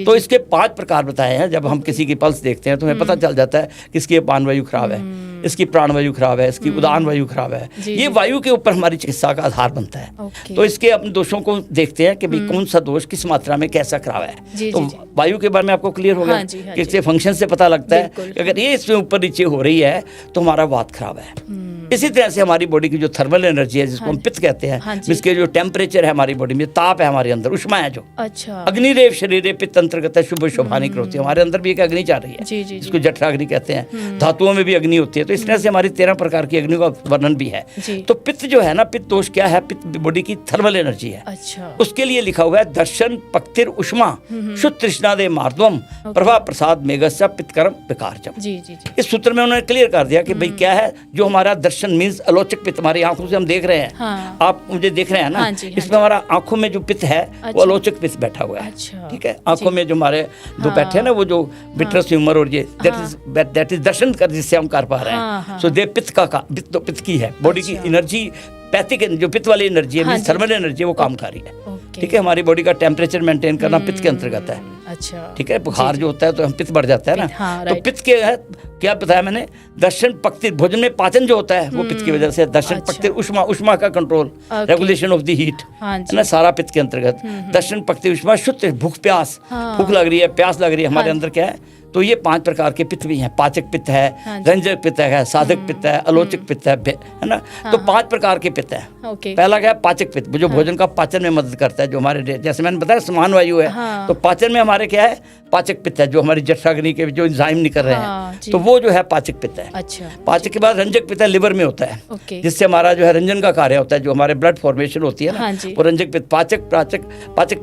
तो इसके 5 प्रकार बताए हैं। जब हम किसी की पल्स देखते हैं तो हमें पता चल जाता है कि इसकी अपान वायु खराब है, इसकी प्राण वायु खराब है, इसकी उदान वायु खराब है। ये वायु के ऊपर हमारी चिकित्सा का आधार बनता है। तो इसके अपने दोषों को देखते हैं कि भाई कौन सा दोष किस मात्रा में कैसा खराब है। तो वायु के बारे में आपको क्लियर हो गया कि इसके फंक्शन से पता लगता है कि अगर ये इसमें ऊपर नीचे हो रही है तो हमारा वात खराब है। इसी तरह से हमारी बॉडी की जो थर्मल एनर्जी है, जिसको हम पित्त कहते हैं, जिसके जो टेम्परेचर है हमारी बॉडी में, ताप है हमारे अंदर, उष्मा है जो, अच्छा, अग्निदेव शरीर पित्त अंतर्गत है, शुभ शोभानी होती है, हमारे अंदर भी एक अग्नि चल रही है, जिसको जठराग्नि कहते हैं। धातुओं में भी अग्नि होती है। तो इस तरह से हमारी 13 प्रकार की अग्नि का वर्णन भी है। तो पित्त जो है ना, पित्त दोष क्या है, पित्त बॉडी की थर्मल एनर्जी है। अच्छा। उसके लिए लिखा हुआ है दर्शन पक्तिर उष्मा शुद्ध तृष्णा दे मार्दवम प्रभा प्रसाद मेघस्य पित्तकर्म विकारजम। इस सूत्र में उन्होंने क्लियर कर दिया कि भाई क्या है, जो हमारा दर्शन मींस अलोचक पित्त, हमारी आंखों से हम देख रहे हैं, आप मुझे देख रहे हैं ना, इसमें हमारा आंखों में जो पित्त है वो अलोचक पित्त बैठा हुआ है। ठीक है, आंखों में जो हमारे दो बैठे हैं ना, वो जो विट्रस ह्यूमर और ये दैट इज दर्शन कर जिससे हम कर पा रहे हैं। सो दे पित्त का पित्त की है, बॉडी की एनर्जी, पैथिक जो पित्त वाली एनर्जी है, थर्मल एनर्जी, वो काम कर रही है। ठीक है, हमारी बॉडी का टेम्परेचर मेंटेन करना पित्त के अंतर्गत है। अच्छा। ठीक है, बुखार जो होता है तो हम पित्त बढ़ जाता है ना, तो पित्त के है क्या बताया मैंने, दर्शन पक्तिर, भोजन में पाचन जो होता है वो पित्त की वजह से, दर्शन पक्तिर उष्मा, उष्मा का control, regulation of the heat है ना, सारा पित्त के अंतर्गत। दर्शन पक्तिर उष्मा शुद्ध, भूख प्यास, भूख लग रही है, प्यास लग रही है, हमारे अंदर क्या है, तो ये 5 प्रकार के पित्त भी हैं। पाचक पित्त है, रंजक पित्त है, साधक पित्त है, आलोचक पित्त है ना। तो 5 प्रकार के पित्त हैं। पहला क्या है? पाचक पित्त, जो भोजन का पाचन में मदद करता है, जो हमारे जैसे मैंने बताया समान वायु है, तो पाचन में हमारे क्या है? पाचक पित्त है, जो हमारी जठराग्नि के जो एंजाइम निकल रहे हैं, तो वो जो है पाचक पित्त है। अच्छा। पाचक के बाद रंजक पित्त है, लिवर में होता है, जिससे हमारा जो है रंजन का कार्य होता है, जो हमारे ब्लड फॉर्मेशन होती है ना, वो रंजक पित्त। पाचक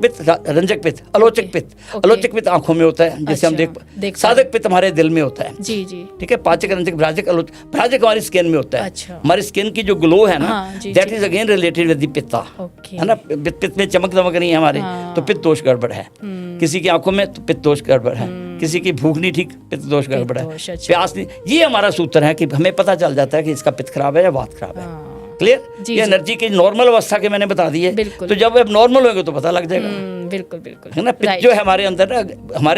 पित्त, रंजक पित्त, आलोचक पित्त। आलोचक पित्त आंखों में होता है, जिससे हम देख। साधक पित्त हमारे दिल में होता है। जी जी, ठीक है। पाचक, रंजक, भ्राजक, आलोचक। भ्राजक हमारी स्किन में होता है। हमारी स्किन की जो ग्लो है ना, that is again related with the pitta, है ना। पित्त में चमक दमक नहीं है हमारे, तो पित्त दोष गड़बड़ है। किसी की आंखों में तो पित्त दोष गड़बड़ है, किसी की भूख नहीं ठीक, पित्त दोष गड़बड़ है, प्यास नहीं। ये हमारा सूत्र है कि हमें पता चल जाता है कि इसका पित्त खराब है या वात खराब है। क्लियर? ये एनर्जी की नॉर्मल अवस्था के मैंने बता दी है। तो जब अब नॉर्मल होगा तो पता लग जाएगा। बिल्कुल बिल्कुल, है ना। पित्त जो है हमारे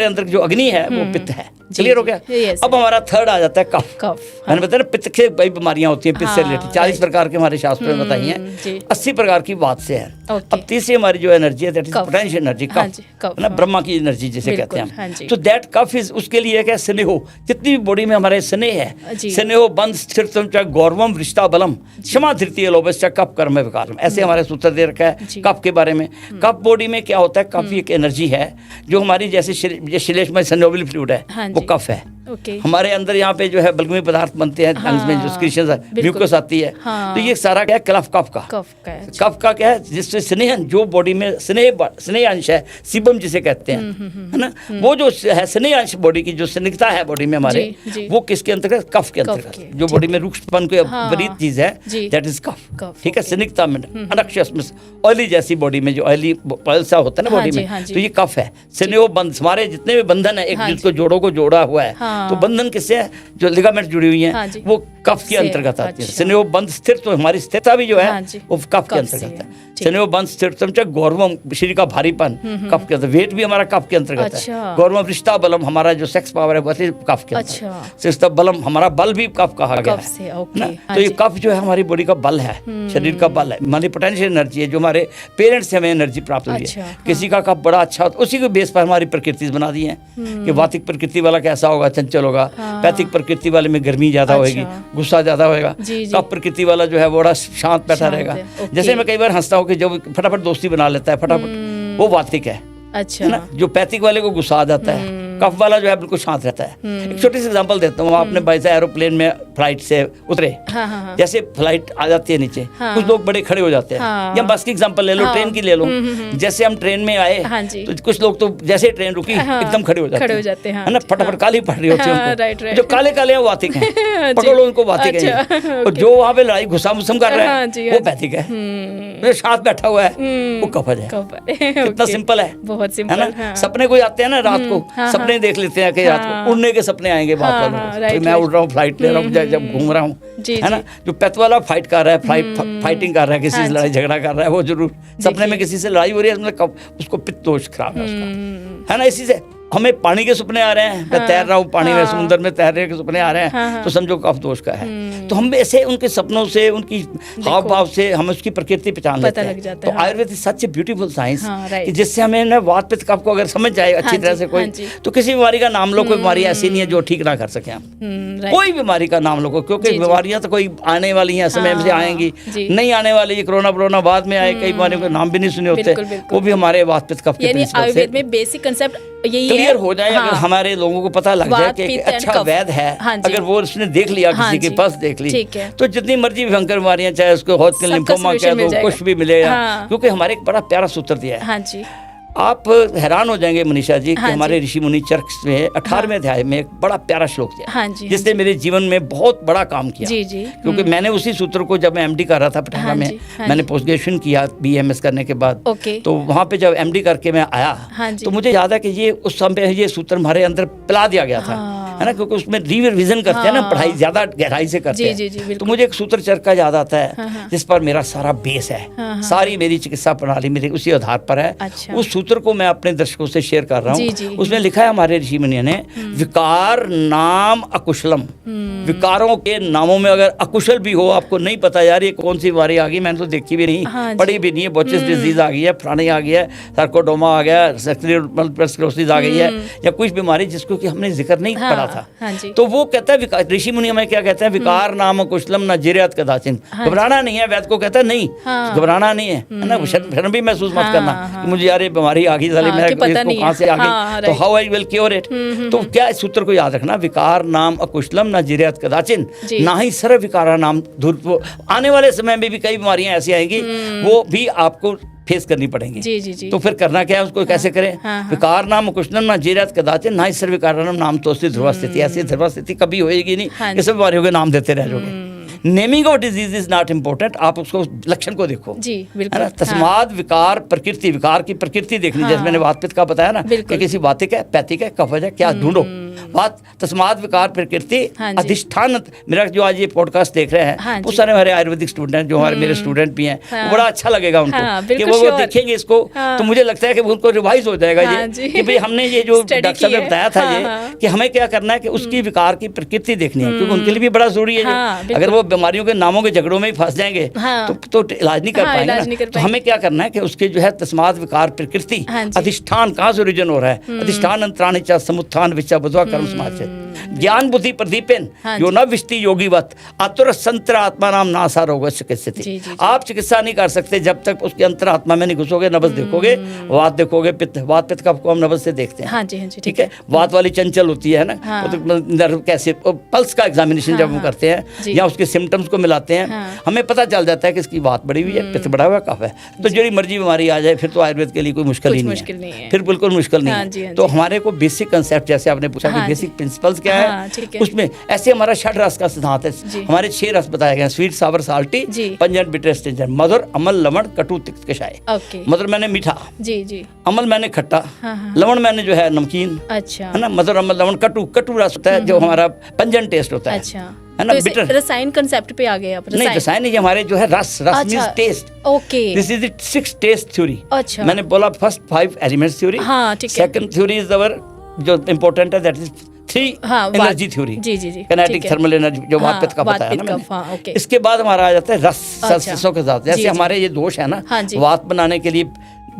अंदर जो अग्नि है वो पित्त है। क्लियर हो गया? अब हमारा थर्ड आ जाता है कफ। मैंने बताया ना, पित्त से कई बीमारियां होती हैं, पित्त से रिलेटेड 40 प्रकार के हमारे शास्त्रों में बताई हैं, 80 प्रकार की वात से है। अब तीसरी हमारी जो एनर्जी है, दैट इज पोटेंशियल एनर्जी, कफ, है ना, ब्रह्मा की एनर्जी जिसे कहते हैं हम। तो दैट कफ इज, उसके लिए क्या? स्नेह। जितनी भी बॉडी में हमारे स्नेह है, स्नेह बंध स्थिरतम च गौरवम वृष्टा बलम क्षमा धृतीय लोभश्च कफ कर्म विकारम, ऐसे हमारे सूत्र दे रखा है कफ के बारे में। कफ बॉडी में क्या होता है? कफ एक एनर्जी है जो हमारी जैसे श्लेष्मय सनोबल फ्लूइड है, वो कफ है। हमारे अंदर यहाँ पे जो है बलगमी पदार्थ बनते हैं, लंग्स में जो स्क्रीशंस है, म्यूकस आती है। तो ये सारा क्या है? कफ का क्या है? जिससे स्नेह, जो बॉडी में स्नेह अंश है, सीबम जिसे कहते हैं, है ना, वो जो है स्नेह अंश बॉडी की, जो स्निग्धता है बॉडी में हमारे, वो किसके अंतर्गत? कफ के अंतर्गत। जो बॉडी में रुक्षपन को विपरीत चीज है, दैट इज कफ। ठीक है। स्निग्धता में अनक्शस ऑयली जैसी बॉडी में जो ऑयली पल्सा होता है ना बॉडी में, तो ये कफ है। स्नेह बंध, हमारे जितने भी बंधन है, एक जिसको जोड़ों को जोड़ा हुआ है, तो बंधन किससे है? जो लिगामेंट जुड़ी हुई हैं, वो कफ के अंतर्गत आती है। स्नेह बंध स्थिर, तो हमारी स्थिरता भी जो है वो कफ के अंतर्गत है। स्नेह बंध स्थिर गौरवम, शरीर का भारीपन कफ के अंतर्गत, वेट भी हमारा कफ के अंतर्गत है। गौरवम वृष्टा बलम, हमारा जो सेक्स पावर है वो कफ के अंतर्गत। बलम, हमारा बल भी कफ कहा गया है। तो ये कफ जो है हमारी बॉडी का बल है, शरीर का बल है, हमारी पोटेंशियल एनर्जी है, जो हमारे पेरेंट्स से हमें एनर्जी प्राप्त हुई है। किसी का कफ बड़ा अच्छा होता है, उसी के बेस पर हमारी प्रकृति बना दी है कि वातिक प्रकृति वाला कैसा होगा? चंचल होगा। पैथिक प्रकृति वाले में गर्मी ज्यादा होगी, गुस्सा ज्यादा होगा। कफ प्रकृति वाला जो है वो बड़ा शांत बैठा रहेगा। जैसे मैं कई बार हंसता हूँ कि जब फटाफट दोस्ती बना लेता है फटाफट, वो वातिक है। अच्छा, ना। जो पैथिक वाले को गुस्सा आ जाता है, कफ वाला जो है बिल्कुल शांत रहता है। एक छोटी सी एग्जांपल देता हूँ। आपने बाइसा एरोप्लेन में फ्लाइट से उतरे, जैसे फ्लाइट आ जाती है नीचे, कुछ लोग बड़े खड़े हो जाते हैं। या बस की एग्जांपल ले लो, ट्रेन की ले लो। जैसे हम ट्रेन में आए, तो कुछ लोग तो जैसे ट्रेन रुकी एकदम खड़े हो जाते हैं, है ना। फटाफट काली पड़ रही होती है। जो काले काले हैं वो वातिक हैं, पकड़ लो उनको, वातिक है। और जो वहाँ पे लड़ाई घुसामुसम कर रहा है वो पैथिक है, शांत बैठा हुआ है, वो कफज है। कितना सिंपल है, बहुत सिंपल है ना। सपने को आते हैं ना रात को, सपने देख लेते हैं कि रात को उड़ने के सपने आएंगे बात वालों, मैं उड़ रहा हूँ, फ्लाइट ले रहा हूँ, जब घूम रहा हूँ, है ना। जो पैथ वाला फाइट कर रहा है, फाइटिंग कर रहा है, किसी से लड़ाई झगड़ा कर रहा है, वो जरूर सपने में किसी से लड़ाई हो रही है, मतलब उसको पित्त दोष खराब है उसका, है ना। इसी से हमें पानी के सपने आ रहे हैं, मैं तैर रहा हूँ पानी में, समुद्र में तैरने के सपने आ रहे हैं, तो समझो कफ दोष का है। तो हम ऐसे उनके सपनों से, उनकी हाव भाव से हम उसकी प्रकृति पहचान लेते हैं। तो Ayurveda is such a beautiful science, जिससे हमें ना वात पित्त कफ को अगर समझ जाए अच्छी तरह से कोई, तो किसी बीमारी का नाम लो, कोई बीमारी ऐसी नहीं है जो ठीक ना कर सके हम। कोई बीमारी का नाम लो, क्योंकि बीमारियां तो कोई आने वाली हैं, समय से आएंगी, नहीं आने वाली। कोरोना बाद में आए, कई बीमारियों के नाम भी नहीं सुने होते, वो भी हमारे वात पित्त कफ के प्रिंसिपल से में बेसिक कंसेप्ट यही क्लियर हो जाए। अगर हमारे लोगों को पता लग जाए कि अच्छा वैद है, अगर वो उसने देख लिया, किसी की पल्स देख ली, तो जितनी मर्जी भयंकर बीमारियां, चाहे उसको हॉटकिल लिम्फोमा कह दो, कुछ भी मिलेगा। क्योंकि हमारे एक बड़ा प्यारा सूत्र दिया है, आप हैरान हो जाएंगे मनीषा जी, कि हमारे ऋषि मुनि चरक में 18वें अध्याय में एक बड़ा प्यारा श्लोक दिया, जिसने मेरे जीवन में बहुत बड़ा काम किया। क्योंकि मैंने उसी सूत्र को, जब मैं एमडी कर रहा था पटना में, मैंने पोस्ट ग्रेजुएशन किया बीएमएस करने के बाद, तो वहाँ पे जब एमडी करके मैं आया, तो मुझे याद है कि ये उस समय ये सूत्र हमारे अंदर पिला दिया गया था है ना, क्योंकि उसमें रिविजन करते हैं ना, पढ़ाई ज्यादा गहराई से करते हैं। तो मुझे एक सूत्र चरका याद आता है जिस पर मेरा सारा बेस है, सारी मेरी चिकित्सा प्रणाली मेरे उसी आधार पर है। उस सूत्र को मैं अपने दर्शकों से शेयर कर रहा हूँ। उसमें लिखा है हमारे ऋषि मुनियों ने, विकार नाम अकुशलम, विकारों के नामों में अगर अकुशल भी हो, आपको नहीं पता यार ये कौन सी बीमारी आ गई, मैंने तो देखी भी नहीं, पढ़ी भी नहीं है, बोचिस डिजीज आ गई है, फलानी आ गई है, सार्कोडोमा आ गया, मल्टीपल स्क्लेरोसिस आ गई है, या कुछ बीमारी जिसको कि हमने जिक्र नहीं पढ़ा था। तो वो कहता है, ऋषि मुनि हमें क्या कहते हैं, विकार नाम कुशलम न जिरयत कदाचिन, घबराना नहीं है। वैद्य को कहता है नहीं, घबराना नहीं है, है ना, शर्म भी महसूस मत करना कि मुझे यार ये बीमारी आ गई, मैं इसको कहाँ से आ गई, तो how I will cure it. तो क्या इस सूत्र को याद रखना, विकार नाम अकुशलम न जिरयत कदाचिन, ना ही सर्व विकारा नाम धूर्त। आने वाले समय में भी कई बीमारियां ऐसी आएंगी, वो भी आपको फेस करनी पड़ेंगी। जी। तो फिर करना क्या है, उसको कैसे करें। विकार नाम कुशलम ना जीरत कदाचिन, ना ही सर्व विकारानाम नाम तो ध्रुव स्थिति। ऐसी ध्रुव स्थिति कभी होएगी नहीं, ये सब बीमारियों के नाम देते रह जाओगे। Naming of disease is not important, आप उसको लक्षण को देखो, है ना। तस्माद विकार प्रकृति, विकार की प्रकृति देखनी, जैसे मैंने वात पित्त का बताया ना, कि किसी वातिक है, पैथिक है, कफ है, क्या ढूंढो। बात तस्माद विकार प्रकृति अधिष्ठान। मेरा जो आज ये पॉडकास्ट देख रहे हैं, बहुत सारे हमारे आयुर्वेदिक स्टूडेंट, जो हमारे मेरे स्टूडेंट भी हैं, वो बड़ा अच्छा लगेगा उनको कि वो देखेंगे इसको। तो मुझे लगता है कि उनको रिवाइज हो जाएगा ये, कि भाई हमने ये जो डॉक्टर साहब ने बताया था ये, कि हमें क्या करना है कि उसकी विकार की प्रकृति देखनी है, क्योंकि उनके लिए भी बड़ा जरूरी है। अगर वो बीमारियों के नामों के झगड़ों में ही फंस जाएंगे तो इलाज नहीं कर पाएंगे। तो हमें क्या करना है कि उसके जो है तस्माद विकार प्रकृति अधिष्ठान कहाँ से ओरिजिन हो रहा है, अधिष्ठान अंतराणी चा समुत्थान विचा बुधवा कर्म समाज से ज्ञान बुद्धि प्रदीपेन यो न विष्टि योगीवत आतुर संतर आत्मा नाम नासा रोग स्थिति। आप चिकित्सा नहीं कर सकते जब तक उसके अंतर आत्मा में नहीं घुसोगे, नब्ज देखोगे, वात देखोगे, पित्त, वात पित्त का आपको हम नब्ज से देखते हैं, ठीक है। वात वाली चंचल होती है ना, नर्व कैसे, पल्स का एग्जामिनेशन जब हम करते हैं या उसके सिम्टम्स को मिलाते हैं, हमें पता चल जाता है कि इसकी वात बढ़ी हुई है, पित्त बढ़ा हुआ है, कफ है। तो जो मर्जी बीमारी आ जाए फिर तो आयुर्वेद के लिए कोई मुश्किल ही नहीं है, फिर बिल्कुल मुश्किल नहीं है। तो हमारे को बेसिक कंसेप्ट, जैसे आपने पूछा कि बेसिक प्रिंसिपल्स क्या है, उसमें ऐसे हमारा 6 रस का सिद्धांत है। हमारे 6 रस बताए गए, स्वीट, सावर, साल्टी, पंजेंट, बिटर, स्टिंजेंट, मधुर, अम्ल, लवण, कटु, तिक्त, कषाय। मधुर मैंने मीठा, अम्ल मैंने खट्टा, लवण मैंने जो है नमकीन, है ना, मधुर, अम्ल, लवण, कटु, कटु रस होता है जो हमारा पंजेंट टेस्ट होता है, है ना। तो बिटर रसायन कंसेप्ट पे आ गए आप। नहीं, रसायन नहीं, हमारे जो है rasa means taste. Okay, this is the 6 taste theory. मैंने बोला first 5 elements theory, second theory is our जो इम्पोर्टेंट है, that is 3 energy theory, kinetic, thermal energy, जो वात पित्त का बताया ना मैंने। इसके बाद हमारा आ जाता है रसों के साथ। जैसे हमारे ये दोष है ना, वात बनाने के लिए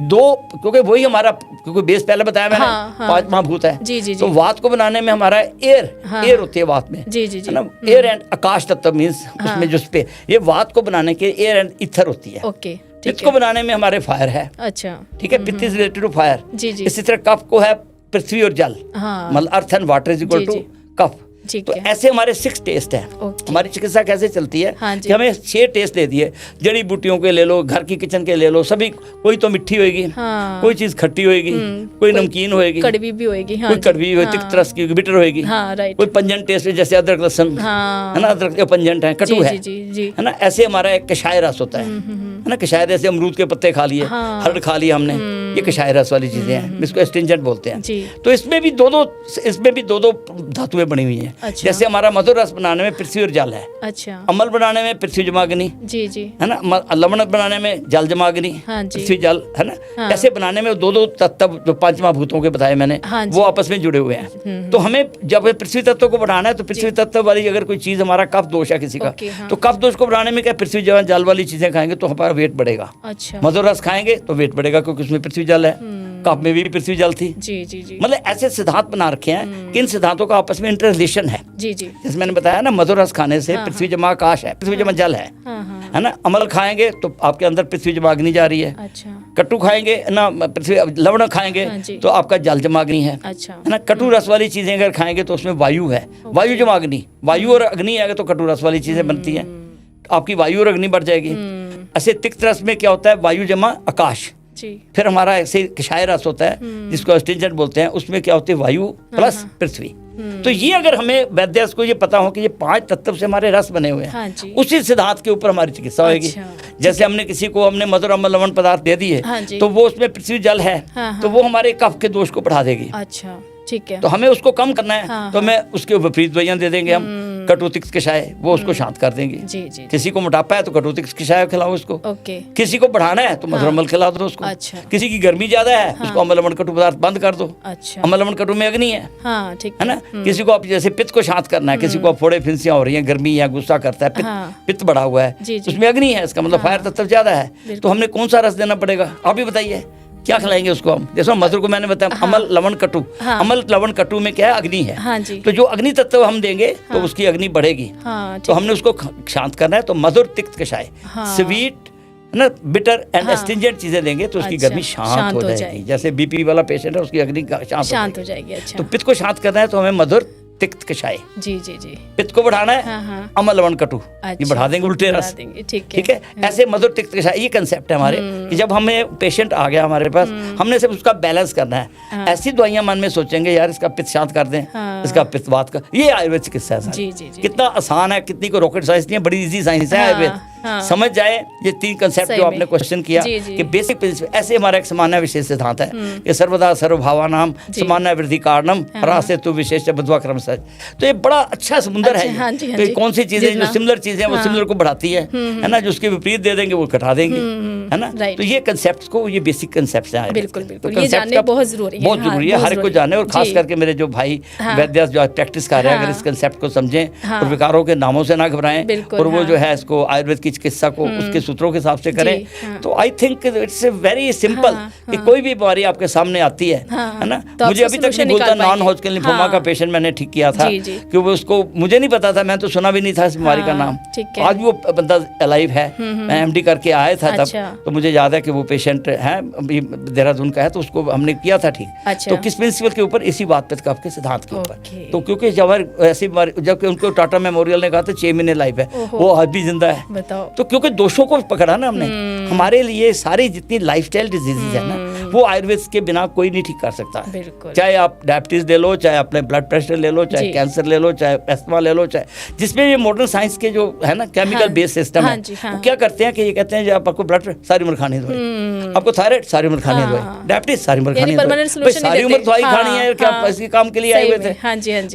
2, क्योंकि वही हमारा, क्योंकि बेस पहले बताया मैंने 5 महाभूत है, तो वात को बनाने में हमारा एयर होती है वात में, है ना। एयर एंड आकाश तत्व मीन्स उसमें जो स्पेस, ये वात को बनाने के एयर एंड ईथर होती है। पित्त को बनाने में हमारे फायर है, अच्छा, ठीक है, पित्त इज रिलेटेड टू फायर। इसी तरह कफ को है पृथ्वी और जल, मतलब earth and water is equal to kapha. तो ऐसे हमारे 6 टेस्ट है। हमारी चिकित्सा कैसे चलती है कि हमें 6 टेस्ट दे दिए, जड़ी बूटियों के ले लो, घर की किचन के ले लो, सभी, कोई तो मिट्टी होएगी, कोई चीज खट्टी होएगी, कोई नमकीन होएगी, कड़वी भी होएगी, कोई कड़वी होगी, तिक्त रस की, बिटर होएगी, कोई पंजेंट टेस्ट है, जैसे अदरक लहसुन, है ना, अदरक पंजेंट है, कटु है ना। ऐसे हमारा एक कषाय रस होता है ना। कषाय रस, अमरूद के पत्ते खा लिए, हर्ड खा लिया हमने, ये कषाय रस वाली चीजें हैं, इसको एस्ट्रिंजेंट बोलते हैं। तो इसमें भी दो धातुएं बनी हुई हैं। जैसे हमारा मधुर रस बनाने में पृथ्वी और जल है, अच्छा, अम्ल बनाने में पृथ्वी जमाग्नि, है ना, लवण बनाने में जल जमाग्नि, पृथ्वी जल, है ना। ऐसे बनाने में 2 तत्व जो 5 महाभूतों के बताए मैंने, वो आपस में जुड़े हुए हैं। तो हमें जब पृथ्वी तत्व को बढ़ाना है, तो पृथ्वी तत्व वाली अगर कोई चीज, हमारा कफ दोष है किसी का, तो कफ दोष को बढ़ाने में क्या, पृथ्वी जल वाली चीजें खाएंगे तो हमारा वेट बढ़ेगा। मधुर रस खाएंगे तो वेट बढ़ेगा, क्योंकि उसमें पृथ्वी जल है, कफ में भी पृथ्वी जल थी। मतलब ऐसे सिद्धांत बना रखे हैं कि इन सिद्धांतों का आपस में इंटर रिलेशन है। जैसे मैंने बताया ना, मधुर रस खाने से पृथ्वी जमा आकाश है, पृथ्वी जमा जल है ना। अमल खाएंगे तो आपके अंदर पृथ्वी जमा अग्नि जा रही है। कटु खाएंगे ना, पृथ्वी, लवण खाएंगे तो आपका जल जमा अग्नि है ना। कटु रस वाली चीजें अगर खाएंगे तो उसमें वायु है, वायु जमा अग्नि, वायु और अग्नि आएगा तो कटु रस वाली चीजें बनती हैं, आपकी वायु और अग्नि बढ़ जाएगी। ऐसे तिक्त रस में क्या होता है, वायु जमा आकाश। फिर हमारा ऐसे कषाय रस होता है जिसको एस्ट्रिंजेंट बोलते हैं, उसमें क्या होती है, वायु प्लस पृथ्वी। तो ये अगर हमें वैद्य को ये पता हो कि ये 5 तत्व से हमारे रस बने हुए हैं, उसी सिद्धांत के ऊपर हमारी चिकित्सा होगी। जैसे हमने किसी को हमने मधुर, अम्ल, लवण पदार्थ दे दिए, तो वो उसमें पृथ्वी जल है, तो वो हमारे कफ के दोष को बढ़ा देगी। ठीक है। तो हमें उसको कम करना है, हाँ, तो हमें उसके विपरीत दवाइयाँ दे देंगे हम, कटु तिक्त कषाय, वो उसको शांत कर देंगे। जी जी। किसी को मोटापा है तो कटु तिक्त कषाय खिलाओ उसको। ओके। किसी को बढ़ाना है तो मधुर अमल खिला दो उसको। अच्छा। किसी की गर्मी ज्यादा है उसको अम्ल लवण कटु पदार्थ बंद कर दो। अच्छा। अम्ल लवण कटु में अग्नि है। हाँ, ठीक है ना। किसी को आप जैसे पित्त को शांत करना है, किसी को आप फोड़े फिंसियां हो रही हैं, गर्मी या गुस्सा करता है, पित्त बढ़ा हुआ है, उसमें अग्नि है, इसका मतलब फायर तत्व ज्यादा है, तो हमने कौन सा रस देना पड़ेगा, आप ही बताइए क्या खिलाएंगे उसको हम। जैसे मधुर को मैंने बताया अमल लवण कटु, अमल लवण कटु में क्या है, अग्नि है। हाँ जी। तो जो अग्नि तत्व हम देंगे तो उसकी अग्नि बढ़ेगी। तो हमने उसको शांत करना है, तो मधुर तिक्त कषाय, स्वीट ना, बिटर एंड एस्टिंजेंट चीजें देंगे तो उसकी गर्मी शांत हो जाएगी। जैसे बीपी वाला पेशेंट है उसकी अग्नि शांत हो जाएगी। अच्छा। तो पित्त को शांत करना है तो हमें मधुर तिक्त कषाय। जी जी जी। पित्त को बढ़ाना है अमल लवण कटु, ये बढ़ा देंगे उल्टे रस। ठीक है। ऐसे मधुर तिक्त कषाय, ये कंसेप्ट है हमारे कि जब हमें पेशेंट आ गया हमारे पास, हमने सिर्फ उसका बैलेंस करना है। ऐसी दवाइयां मन में सोचेंगे यार इसका पित्त शांत कर दें, इसका पित्त वात का, ये आयुर्वेद चिकित्सा है। कितना आसान है, कितनी को रॉकेट साइंस नहीं है, बड़ी इजी साइंस है आयुर्वेद। समझ जाए ये तीन कंसेप्ट जो आपने क्वेश्चन किया कि बेसिक प्रिंसिपल, ऐसे हमारा एक सामान्य विशेष सिद्धांत है कि सर्वदा सर्वभावानाम सामान्य वृद्धि कारणम रासे तु विशेष बद्वा क्रम सच। तो ये बड़ा अच्छा समुंदर है। तो कौन सी चीजें जो सिमिलर चीजें वो सिमिलर को बढ़ाती है ना, जो उसके विपरीत दे देंगे वो घटा देंगे, है ना। तो ये कंसेप्ट को, ये बेसिक कंसेप्ट है। बिल्कुल बिल्कुल, ये जानना बहुत जरूरी है, बहुत जरूरी है हर एक को जानने, और खास करके मेरे जो भाई वैद्य जो प्रैक्टिस कर रहे हैं, अगर इस कंसेप्ट को समझें और विकारों के नामों से ना घबराएं, और वो जो है इसको आयुर्वेद की चिकित्सा को उसके सूत्रों के हिसाब से करें, तो I think it's very simple कि कोई भी बीमारी आपके सामने आती है ना। मुझे अभी तक नहीं बोलता, नॉन हॉजकिन लिम्फोमा का पेशेंट मैंने ठीक किया था कि वो उसको मुझे नहीं पता था, मैं तो सुना भी नहीं था इस बीमारी का नाम। आज वो बंदा अलाइव है, मैं एमडी करके आया था तब, तो मुझे याद है कि वो पेशेंट है देहरादून का है, तो उसको हमने किया था ठीक। तो किस प्रिंसिपल के ऊपर, इसी बात पे आपके सिद्धांत के ऊपर। तो क्योंकि जब ऐसी बीमारी, जबकि उनको टाटा मेमोरियल ने कहा था 6 महीने लाइफ है, वो आज भी जिंदा है। तो क्योंकि दोषों को पकड़ा ना हमने। हमारे लिए सारी जितनी लाइफस्टाइल डिजीजेज है ना, वो आयुर्वेद के बिना कोई नहीं ठीक कर सकता। चाहे आप डायबिटीज ले लो, चाहे अपने ब्लड प्रेशर ले लो, चाहे कैंसर ले लो, चाहे एस्थमा ले लो, चाहे जिसमें ये मॉडर्न साइंस के जो है ना केमिकल बेस्ड सिस्टम है, वो क्या करते हैं कि ये कहते हैं आपको ब्लड सारी उम्र खानी दवाई, आपको थायराइड सारी उम्र खानी दवाई, डायबिटीज सारी उम्र खानी दवाई, सारी उम्र दवाई खानी है, क्या इसी काम के लिए आयुर्वेद है।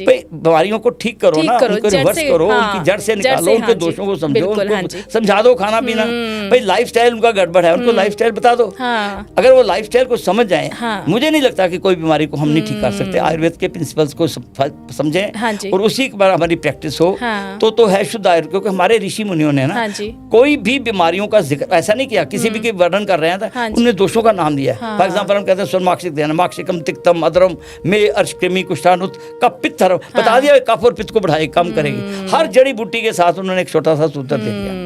भाई बीमारियों को ठीक करो ना, उनको रिवर्स करो, उनकी जड़ से निकालो, उनके दोषों को समझो, उनको समझा दो खाना पीना। भाई लाइफस्टाइल उनका गड़बड़ है, उनको लाइफस्टाइल बता दो। अगर वो लाइफस्टाइल को समझ जाए, मुझे नहीं लगता कि कोई बीमारी को हम नहीं ठीक कर सकते। आयुर्वेद के प्रिंसिपल्स को समझें और उसी के बाद हमारी प्रैक्टिस हो तो है शुद्ध आयुर्वेद। क्योंकि हमारे ऋषि मुनियों ने ना कोई भी बीमारियों का जिक्र ऐसा नहीं किया, किसी भी के वर्णन कर रहे हैं उन्होंने दोषों का नाम दिया है। फॉर एग्जाम्पल हम कहते हैं स्वरमाक्षिक देना, माक्षिकम तिक्तम अधरम में अर्शकृमि कुष्ठानुत कप पित्त बता दिया, कफ और पित्त को बढ़ाए कम करेगी। हर जड़ी बूटी के साथ उन्होंने एक छोटा सा सूत्र दे दिया,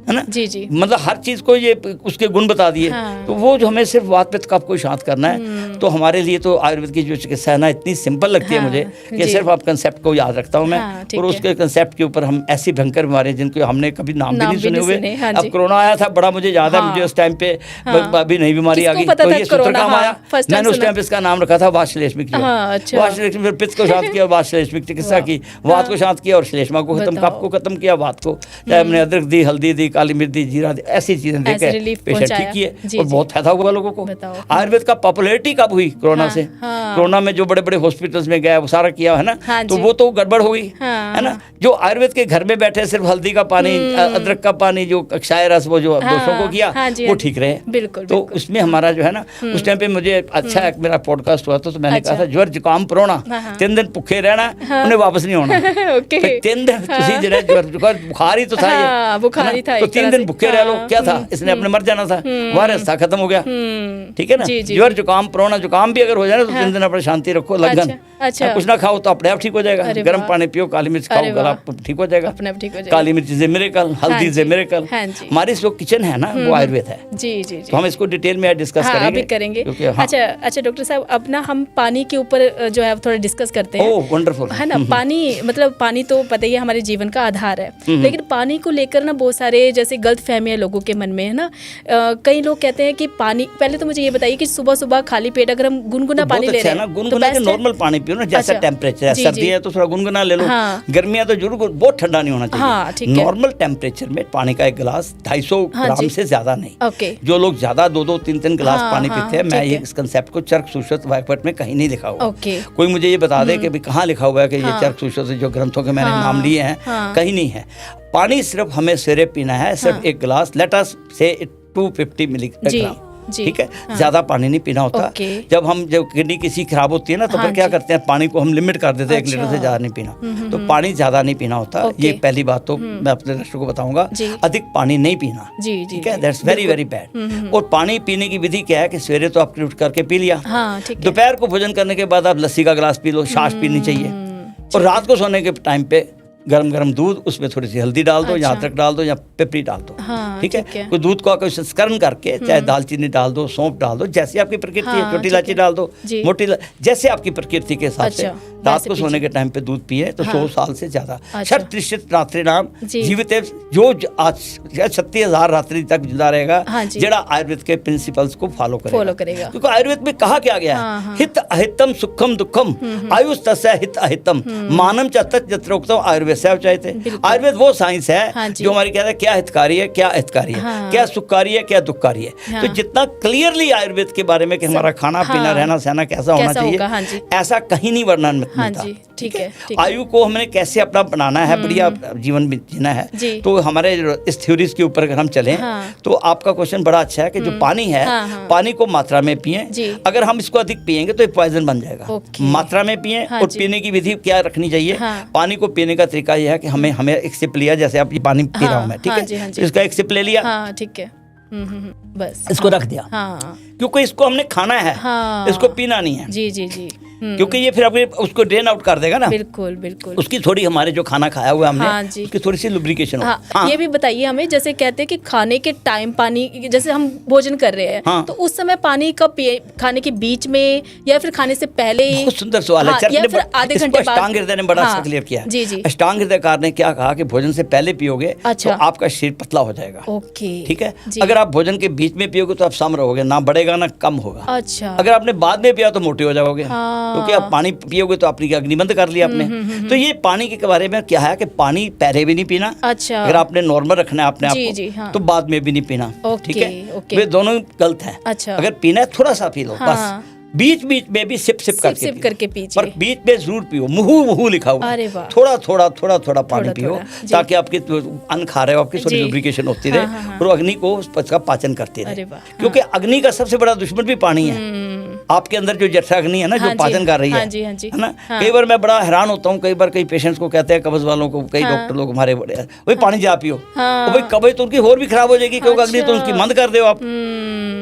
है ना। जी जी। मतलब हर चीज को ये उसके गुण बता दिए। तो वो जो हमें सिर्फ वात पित्त कफ को शांत करना है, तो हमारे लिए तो आयुर्वेद की जो चिकित्सा है ना इतनी सिंपल लगती है मुझे कि सिर्फ आप कंसेप्ट को याद रखता हूँ मैं, और उसके कंसेप्ट के ऊपर हम ऐसी भयंकर बीमारी जिनको हमने कभी नाम भी नहीं सुने हुए। अब कोरोना आया था, बड़ा मुझे याद है, मुझे उस टाइम पे अभी नई बीमारी आ गई, तो ये सूत्र काम आया, मैंने उस टाइम पे इसका नाम रखा था वातश्लेष्मिक। वातश्लेष्मिक, फिर पित्त को शांत किया, वातश्लेष्मिक चिकित्सा की, वात को शांत किया और श्लेष्मा को खत्म, कफ को खत्म किया, वात को, चाहे हमने अदरक दी, हल्दी दी, काली मिर्च दी, जीरा दी, ऐसी चीजें देकर पेशेंट ठीक किए और बहुत फायदा हुआ लोगों को। आयुर्वेद का पॉपुलैरिटी कब हुई? कोरोना से। कोरोना में जो बड़े बड़े हॉस्पिटल्स में गया वो सारा किया है ना, तो वो तो गड़बड़ हो गई, है ना। जो आयुर्वेद के घर में बैठे सिर्फ हल्दी का पानी, अदरक का पानी, जो कक्षाय रस, वो जो दोषों को किया वो ठीक रहे। बिल्कुल। तो उसमें हमारा जो है ना, उस टाइम पे मुझे अच्छा एक मेरा पॉडकास्ट हुआ था, तो मैंने कहा था ज्वर जुकाम परोना 3 दिन भुखे रहना, उन्हें वापस नहीं होना। 3 दिन बुखार ही तो था, तो 3 दिन भुखे रह लो, क्या था, इसने अपने मर जाना था, वायरस था, खत्म हो गया। ठीक है ना। ज्वर जुकाम परोना, जुकाम भी अगर हो जाए तो 3 दिन अपने शांति रखो, लगन कुछ ना खाओ तो अपने आप ठीक हो जाएगा, गर्म पानी पियो, काली मिर्च खाओ, गला ठीक हो जाएगा, काली मिर्च से मिरेकल, हल्दी से मिरेकल। हमारी जो किचन है ना वो आयुर्वेद है। जी जी। तो हम इसको डिटेल में डिस्कस करेंगे। अच्छा डॉक्टर साहब, अब ना हम पानी के ऊपर जो है थोड़ा डिस्कस करते हैं। ओह वंडरफुल, है ना। पानी मतलब पानी तो पता ही है हमारे जीवन का आधार है, लेकिन पानी को लेकर ना बहुत सारे जैसे गलत फहमियां लोगों के मन में है ना। कई लोग कहते हैं कि पानी, पहले तो मुझे ये बताइए कि सुबह सुबह खाली पेट अगर हम गुनगुना पानी ले रहे हैं, गुनगुना के नॉर्मल पानी पियो, पीओ ना, जैसा टेम्परेचर है। सर्दी है तो थोड़ा गुनगुना ले लो, गर्मियाँ तो जरूर, बहुत ठंडा नहीं होना चाहिए। नॉर्मल टेम्परेचर में पानी का एक गिलास 250 ग्राम से ज्यादा नहीं। जो लोग ज्यादा 2-2, 3-3 गिलास पानी पीते हैं, मैं ये इस कंसेप्ट को चर्क सूचक वायपट में कहीं नहीं लिखा हुआ। कोई मुझे ये बता दे कि कहाँ लिखा हुआ है कि ये चर्क सूचक जो ग्रंथों के मैंने नाम लिए हैं, कहीं नहीं है। पानी सिर्फ हमें सवेरे पीना है, सिर्फ एक गिलास, लेट अस से 250 मिलीग्राम, ठीक है। ज्यादा पानी नहीं पीना होता। जब किडनी किसी खराब होती है ना, तो फिर क्या करते हैं, पानी को हम लिमिट कर देते हैं, 1 लीटर से ज्यादा नहीं पीना। तो पानी ज्यादा नहीं पीना होता, ये पहली बात तो मैं अपने दर्शकों को बताऊंगा। अधिक पानी नहीं पीना, ठीक है, दैट्स वेरी वेरी बैड। और पानी पीने की विधि क्या है कि सवेरे तो आपने उठ करके पी लिया, दोपहर को भोजन करने के बाद आप लस्सी का गिलास पी लो, छाछ पीनी चाहिए। और रात को सोने के टाइम पे गरम गरम दूध, उसमें थोड़ी सी हल्दी डाल दो, या अदरक डाल दो, या पिपरी डाल दो, ठीक है। कोई दूध को कोई संस्करण करके, चाहे दालचीनी डाल दो, सौंफ डाल दो, जैसे आपकी प्रकृति है, छोटी इलायची डाल दो, मोटी, जैसे आपकी प्रकृति के हिसाब से। रात को सोने के टाइम पे दूध पिए तो 100 साल से ज्यादा। शत निश्चित रात्रि नाम जीवित, जो आज 36,000 रात्रि तक जिंदा रहेगा, जड़ा आयुर्वेद के प्रिंसिपल्स को फॉलो करेगा। क्योंकि आयुर्वेद में कहा क्या गया है, हित अहितम सुखम दुखम आयुष तस्य हित अहितम मानम च तत् यत्र उक्तम आयुर्वेद से चाहते। आयुर्वेद वो साइंस है जो हमारी कहता है क्या हितकारी है, क्या अहितकारी है, क्या सुखकारी है, क्या दुखकारी है। तो जितना क्लियरली आयुर्वेद के बारे में कि हमारा खाना पीना, रहना सहना कैसा होना चाहिए, ऐसा कहीं नहीं वर्णन मिलता। ठीक है। आयु को हमने कैसे अपना बनाना है, बढ़िया जीवन जीना है, तो हमारे इस थ्योरीज के ऊपर अगर हम चलें, तो आपका क्वेश्चन बड़ा अच्छा है कि जो पानी है, पानी को मात्रा में पिए। अगर हम इसको अधिक पिएंगे तो ये पॉइजन बन जाएगा। मात्रा में पिए। और पीने की विधि क्या रखनी चाहिए, पानी को पीने का तरीका यह है कि हमें एक सिप लिया, जैसे आप ये पानी पी रहा हूं मैं, ठीक है, इसका एक सिप ले लिया, ठीक है, बस इसको रख दिया, क्योंकि इसको हमने खाना है, इसको पीना नहीं है। जी। क्योंकि ये फिर अपने उसको ड्रेन आउट कर देगा ना। बिल्कुल। उसकी थोड़ी, हमारे जो खाना खाया हुआ हमने, उसकी थोड़ी सी लुब्रिकेशन हो। ये भी बताइए हमें, जैसे कहते हैं कि खाने के टाइम पानी, जैसे हम भोजन कर रहे हैं, तो उस समय पानी कब पिए, खाने के बीच में या फिर खाने से पहले? बहुत सुंदर सवाल है। या फिर आधे घंटे बाद? अष्टांग हृदय ने बड़ा क्लियर किया। जी। अष्टांग हृदयकार ने क्या कहा कि भोजन से पहले पियोगे तो आपका शरीर पतला हो जाएगा, ठीक है। अगर आप भोजन के बीच में पियोगे तो आप सम रहोगे, ना बढ़ेगा ना कम होगा। अच्छा। अगर आपने बाद में पिया तो मोटे हो जाओगे, क्योंकि आप पानी पियोगे तो आपने अग्नि बंद कर लिया आपने। तो ये पानी के बारे में क्या है कि पानी पहले भी नहीं पीना। अच्छा। अगर आपने नॉर्मल रखना है अपने आप को, तो बाद में भी नहीं पीना, ठीक है। वे दोनों गलत है। अच्छा। अगर पीना है थोड़ा सा पी लो, बस। बीच बीच में भी सिप करके पीजिए, पर बीच में जरूर पियो। मुहू लिखा हुआ, थोड़ा पानी पियो, ताकि आपके अन्न खा रहे हो, आपकी थोड़ी लुब्रिकेशन होती रहे और अग्नि को उसका पाचन करती रहे। क्योंकि अग्नि का सबसे बड़ा दुश्मन भी पानी है। आपके अंदर जो जठर अग्नि है ना, जो पाचन कर रही है ना। कई बार मैं बड़ा हैरान होता हूँ, कई बार कई पेशेंट्स को कहते हैं, कब्ज वालों को, कई डॉक्टर लोग हमारे बड़े, भाई पानी जा पियो, भाई कब्ज तो उनकी और भी खराब हो जाएगी, क्योंकि अग्नि तो उसकी मंद कर दो आप।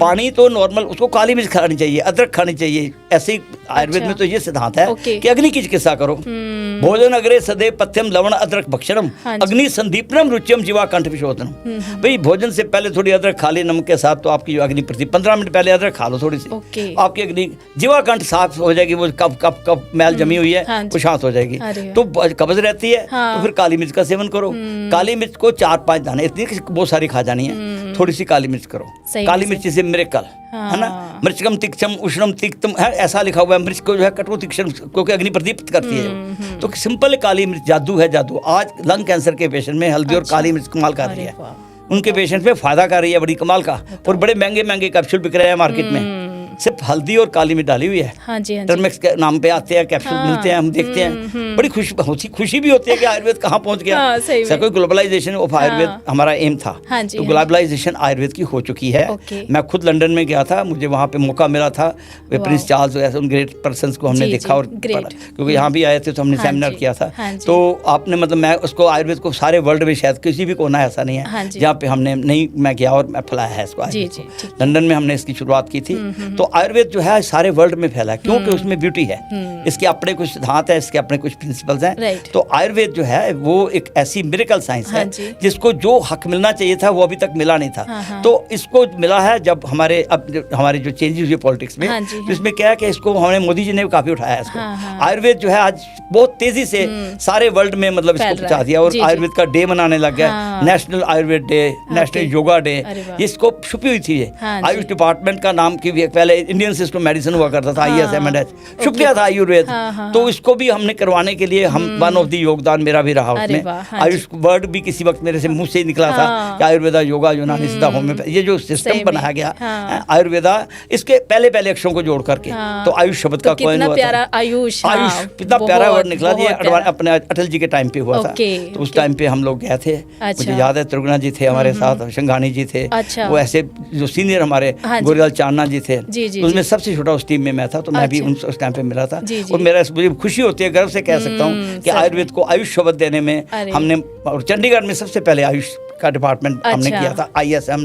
पानी तो नॉर्मल, उसको काली मिर्च खानी चाहिए, अदरक खानी चाहिए। ऐसे ही आयुर्वेद में तो ये सिद्धांत है कि अग्नि की चिकित्सा करो। भोजन अग्रे सदैव पथ्यम लवण अदरक भक्षणम अग्नि संदीपनम रुच्यम जीवा कंठ विशोधनम। भाई भोजन से पहले थोड़ी अदरक खा ली नमक के साथ, तो आपकी जो अग्नि प्रति 15 मिनट पहले अदरक खा लो थोड़ी सी, आपकी अग्नि जीवा कंठ साफ हो जाएगी। वो कब मैल जमी हुई है वो शांत हो जाएगी। तो कब्ज रहती है तो फिर काली मिर्च का सेवन करो। काली मिर्च को 4-5 दाने, इतनी बहुत सारी खा जानी है, थोड़ी सी काली मिर्च करो। काली मिर्च से मिरेकल है ना, मृचकम तिक्तम उष्णम तिक्तम है, ऐसा लिखा हुआ है। मिर्च को जो है कटु तीक्ष्ण, क्योंकि अग्नि प्रदीप्त करती है। तो सिंपल काली मिर्च जादू है, जादू। आज लंग कैंसर के पेशेंट में हल्दी और काली मिर्च कमाल कर रही है, उनके पेशेंट में फायदा कर रही है, बड़ी कमाल का। और बड़े महंगे कैप्सूल बिक रहे हैं मार्केट में, सिर्फ हल्दी और काली मिर्च डाली हुई है। टर्मेक्स के नाम पे आते हैं कैप्सूल, मिलते हैं, हम देखते हैं, बड़ी खुशी भी होती है कि आयुर्वेद कहाँ पहुंच गया। कोई ग्लोबलाइजेशन ऑफ आयुर्वेद हमारा एम था, तो ग्लोबलाइजेशन आयुर्वेद की हो चुकी है। मैं खुद लंदन में गया था, मुझे वहाँ पे मौका मिला था, प्रिंस चार्ल्स ऐसे उन ग्रेट पर्सन्स को हमने देखा, और क्योंकि यहाँ भी आए थे तो हमने सेमिनार किया था। तो आपने मतलब मैं उसको आयुर्वेद को सारे वर्ल्ड में शायद किसी भी कोना ऐसा नहीं है जहाँ पे हमने नहीं मैं गया और मैं फैलाया है इसको। लंदन में हमने इसकी शुरुआत की थी। तो आयुर्वेद जो है सारे वर्ल्ड में फैला है, क्योंकि उसमें ब्यूटी है, इसके अपने कुछ सिद्धांत है, इसके अपने कुछ प्रिंसिपल्स हैं। तो आयुर्वेद जो है वो एक ऐसी मिरेकल साइंस है जिसको जो हक मिलना चाहिए था वो अभी तक मिला नहीं था। तो इसको मिला है जब हमारे जो चेंजेस हुए पॉलिटिक्स में, तो इसमें क्या है कि इसको हमारे मोदी जी ने काफी उठाया है इसको। आयुर्वेद जो है आज बहुत तेजी से सारे वर्ल्ड में मतलब इसको पहुंचा दिया, और आयुर्वेद का डे मनाने लग गया, national Ayurveda day, national yoga day. इसको छुपी हुई थी, आयुष डिपार्टमेंट का नाम की पहले पहले इंडियन सिस्टम मेडिसिन हुआ करता था, ISMNH, शुक्रिया था आयुर्वेद। तो इसको भी हमने करवाने के लिए हम वन ऑफ द योगदान मेरा भी रहा उसमें। आयुष वर्ड भी किसी वक्त मेरे से मुंह से निकला था कि आयुर्वेदा, योगा, यूनानी, सिद्धा, होम्योपैथी, ये जो सिस्टम बनाया गया आयुर्वेदा, इसके पहले पहले अक्षरों को जोड़ करके तो आयुष शब्द का कॉइन हुआ था। आयुष कितना प्यारा वर्ड निकला जी, अपने अटल जी के टाइम पे हुआ था। तो उस टाइम पे हम लोग गए थे, मुझे याद है त्रिगुणा जी थे हमारे साथ, शंघानी जी थे, वो ऐसे जो सीनियर हमारे गोरीलाल चांदना जी थे, उसमें सबसे छोटा उस टीम में मैं था। तो मैं भी उस टाइम पे मिला था और मेरा मुझे खुशी होती है, गर्व से कह सकता हूँ कि आयुर्वेद को आयुष शब्द देने में हमने, और चंडीगढ़ में सबसे पहले आयुष का डिपार्टमेंट हमने किया था, ISM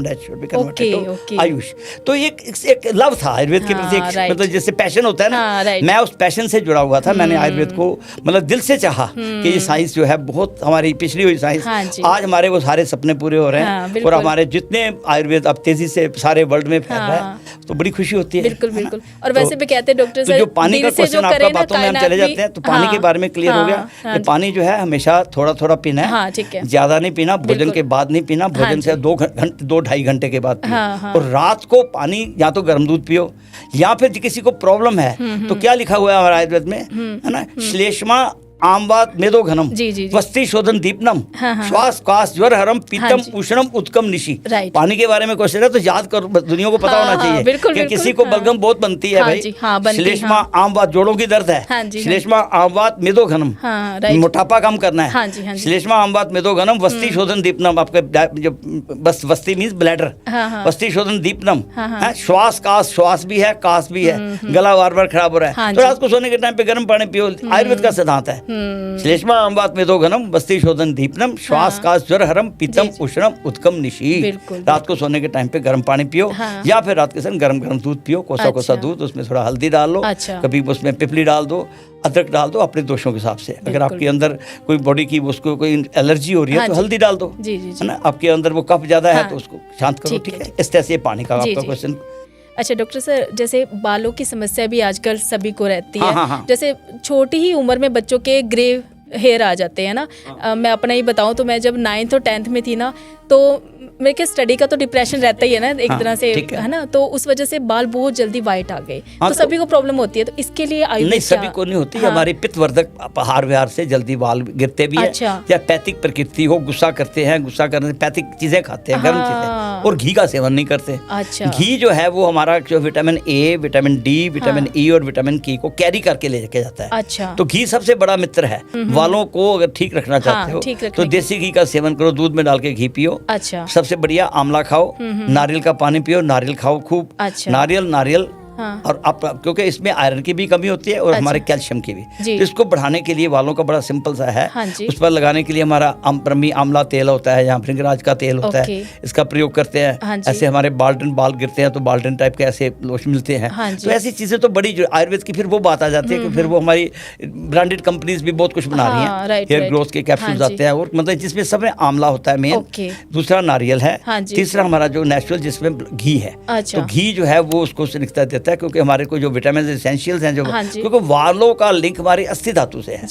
आयुष। तो एक लव था आयुर्वेद के प्रति, मतलब जैसे पैशन होता है ना, मैं उस पैशन से जुड़ा हुआ था। मैंने आयुर्वेद को मतलब दिल से चाहा कि ये साइंस जो है बहुत हमारी पिछड़ी हुई साइंस, आज हमारे वो सारे सपने पूरे हो रहे हैं और हमारे जितने आयुर्वेद अब तेजी से सारे वर्ल्ड में फैल रहा है, तो बड़ी खुशी होती है। बिल्कुल बिल्कुल। और वैसे भी कहते हैं डॉक्टर साहब, जो पानी का क्वेश्चन आपका बातों में हम चले जाते हैं, तो पानी के बारे में क्लियर हो गया कि पानी जो है हमेशा थोड़ा थोड़ा पीना है, ज्यादा नहीं पीना, भोजन के बाद नहीं पीना, भोजन से 2-2.5 घंटे के बाद पियो। और रात को पानी या तो गर्म दूध पियो, या फिर किसी को प्रॉब्लम है तो क्या लिखा हुआ है हमारे आयुर्वेद में, है ना, श्लेष्मा आमवात मेदो घनम वस्ति शोधन दीपनम श्वास कास ज्वर हरम पीतम उष्णम उत्कम निशि। पानी के बारे में क्वेश्चन है तो याद करो, दुनिया को पता होना चाहिए कि किसी को बलगम बहुत बनती है भाई। श्लेष्मा आमवात जोड़ों की दर्द है, श्लेष्मा आमवात मेदो घनम मोटापा कम करना है, श्लेष्मा आमवात मेदो घनम वस्ति शोधन दीपनम, आपके बस वस्ती मीन्स ब्लैडर, वस्ति शोधन दीपनम, श्वास कास, श्वास भी है कास भी है, गला बार बार खराब हो रहा है तो रात को सोने के टाइम पे गर्म पानी पियो, आयुर्वेद का सिद्धांत है। श्लेष्मा आमवात मेदो घनम वस्ति शोधन दीपनम श्वास कास ज्वर हरम पीतम उष्णम उत्कम निशि। रात को सोने के टाइम पे गर्म पानी पियो, या फिर रात के समय गर्म गर्म दूध पियो, कोसा कोसा दूध, उसमें थोड़ा हल्दी डाल लो, कभी उसमें पिपली डाल दो, अदरक डाल दो, अपने दोषों के हिसाब से। अगर आपके अंदर कोई बॉडी की उसको कोई एलर्जी हो रही है तो हल्दी डाल दो, है ना, आपके अंदर वो कफ ज्यादा है तो उसको शांत करो, ठीक है। इस तरह से पानी का आपका क्वेश्चन। अच्छा डॉक्टर सर, जैसे बालों की समस्या भी आजकल सभी को रहती है, जैसे छोटी ही उम्र में बच्चों के ग्रे हेयर आ जाते हैं ना। मैं अपना ही बताऊं तो मैं जब 9th और 10th में थी ना, तो मेरे के स्टडी का तो डिप्रेशन रहता ही है ना एक तरह से, है ना, तो उस वजह से बाल बहुत जल्दी वाइट आ गए। तो सभी को प्रॉब्लम होती है, तो इसके लिए आयुर्वेद नहीं, सभी को नहीं होती। हमारे पित्तवर्धक आहार विहार से जल्दी बाल गिरते भी है, या पैथिक प्रकृति हो, गुस्सा करते हैं, गुस्सा करने से पैथिक चीजें खाते हैं, गर्म चीजें, और घी का सेवन नहीं करते। घी जो है वो हमारा जो vitamin A, vitamin D, vitamin E और विटामिन के को कैरी करके ले जाके जाता है। तो घी सबसे बड़ा मित्र है बालों को, अगर ठीक रखना चाहते हो तो देसी घी का सेवन करो, दूध में डाल के घी पियो। सबसे बढ़िया आंवला खाओ, नारियल का पानी पियो, नारियल खाओ खूब, नारियल और आप, क्योंकि इसमें आयरन की भी कमी होती है और हमारे कैल्शियम की भी, तो इसको बढ़ाने के लिए वालों का बड़ा सिंपल सा है। उस पर लगाने के लिए हमारा ब्रह्मी आंवला तेल होता है या भृंगराज का तेल होता है, इसका प्रयोग करते हैं। ऐसे हमारे बाल गिरते हैं तो बाल्टन टाइप के ऐसे लोशन मिलते हैं। तो ऐसी चीजें तो बड़ी जो आयुर्वेद की फिर वो बात आ जाती है कि फिर वो हमारी ब्रांडेड कंपनीज भी बहुत कुछ बना रही हैं, हेयर ग्रोथ के कैप्सूल्स आते हैं, और मतलब जिसमें सब में आंवला होता है मेन, दूसरा नारियल है, तीसरा हमारा जो नेचुरल जिसमें घी है। तो घी जो है वो उसको निकता देता है, क्योंकि हमारे को जो विटामिन एसेंशियल्स हैं जो, क्योंकि वालों का लिंक हमारी अस्थि धातु से है।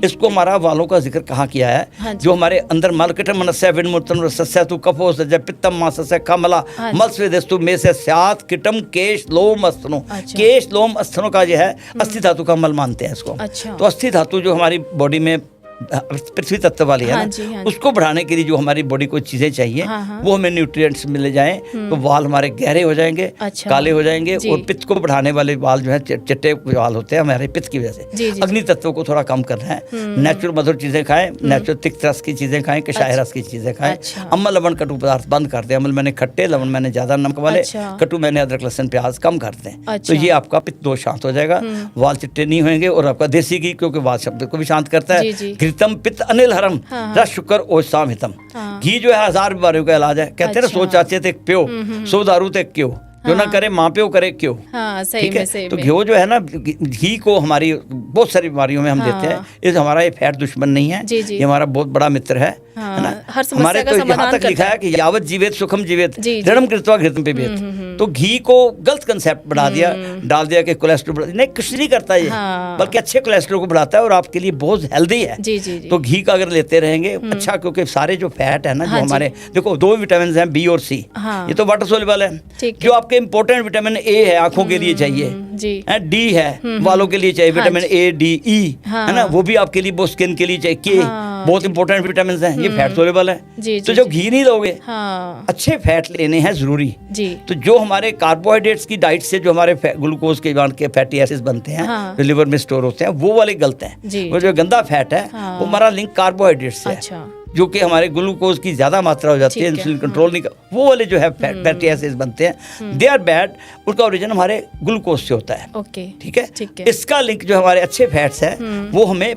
इसको हमारा वालों का जिक्र कहाँ किया है, जो हमारे अंदर मलकटम मनस्य विनमूर्तम रसस्य तु कफो सज्ज पित्तम मासस्य कमला मत्स्वेदस्तु में से स्यात् किटम केश लोम अस्थनो। केश लोम अस्थनों का जो है अस्थि धातु का मल मानते हैं इसको। तो अस्थि धातु जो हमारी बॉडी में पृथ्वी तत्व वाली है ना, उसको बढ़ाने के लिए जो हमारी बॉडी को चीजें चाहिए वो हमें न्यूट्रिएंट्स मिल जाएं तो बाल हमारे गहरे हो जाएंगे, काले हो जाएंगे, और पित्त को बढ़ाने वाले बाल जो है चिट्टे बाल होते हैं हमारे पित्त की वजह से। अग्नि तत्व को थोड़ा कम करना है, नेचुरल मधुर चीजें खाएं, नेचुरल तिक्त रस की चीजें खाएं, कषाय रस की चीजें खाएं, अम्ल लवण कटु पदार्थ बंद कर दें। अम्ल मैंने खट्टे, लवण मैंने ज्यादा नमक वाले, कटु मैंने अदरक लहसुन प्याज कम कर दें। तो ये आपका पित्त दोष शांत हो जाएगा, बाल चिट्टे नहीं होंगे, और आपका देसी घी क्योंकि बाल शब्द को भी शांत करता है। घृतम पित्त अनिल हरम रस शुक्र ओसाम हितम। घी जो है 1000 बीमारियों का इलाज है। कहते हैं ना, 100 चाचे थे प्यो, 100 दारू थे क्यों, जो ना करे माँ प्यो करे क्यों। ठीक है, तो घी जो है ना, घी को हमारी बहुत सारी बीमारियों में हम देते हैं। ये हमारा ये फैट दुश्मन नहीं है, ये हमारा बहुत बड़ा मित्र है। हाँ, है ना। हर समस्या हमारे का तो समाधान यहाँ तक करता लिखा है कि यावत जीवेत सुखम जीवेत जी, जी। ऋणम कृत्वा घृतम पिबेत। तो घी को गलत कंसेप्ट बना दिया, डाल दिया कि कोलेस्ट्रॉल बढ़ा, नहीं कुछ नहीं करता ये, हाँ। बल्कि अच्छे कोलेस्ट्रॉल को बढ़ाता है और आपके लिए बहुत हेल्दी है। जी, जी, जी। तो घी का अगर लेते रहेंगे अच्छा, क्योंकि सारे जो फैट है ना, हाँ जो जी। हमारे देखो 2 विटामिन हैं, बी और सी, हाँ। ये तो वाटर सोल्यूबल है। ठीक है। जो आपके इंपॉर्टेंट विटामिन ए है, आंखों के लिए चाहिए, जी। डी है वालों के लिए चाहिए, हाँ विटामिन जी। ए डी ई, हाँ। है ना, वो भी आपके लिए, वो स्किन के लिए चाहिए, के हाँ, बहुत इंपॉर्टेंट विटामिन हैं, ये फैट सोल्यूबल है। जी, तो जी, जब जी। घी नहीं लोगे, हाँ अच्छे फैट लेने हैं जरूरी। जी। तो जो हमारे कार्बोहाइड्रेट्स की डाइट से जो हमारे ग्लूकोज के फैटी एसिड्स बनते हैं, हाँ। जो लिवर में स्टोर होते हैं, वो वाले गलत हैं। जी, वो जो गंदा फैट है, हाँ। वो हमारा लिंक कार्बोहाइड्रेट्स से है, अच्छा। जो कि हमारे ग्लूकोज की ज्यादा मात्रा हो जाती है, ठीक है, इंसुलिन कंट्रोल नहीं कर, वो वाले जो है फैटी एसिड्स बनते हैं, दे आर बैड। उनका ओरिजिन हमारे ग्लूकोज से होता है। ओके। ठीक है। ठीक है। इसका लिंक जो हमारे अच्छे फैट्स है, वो हमें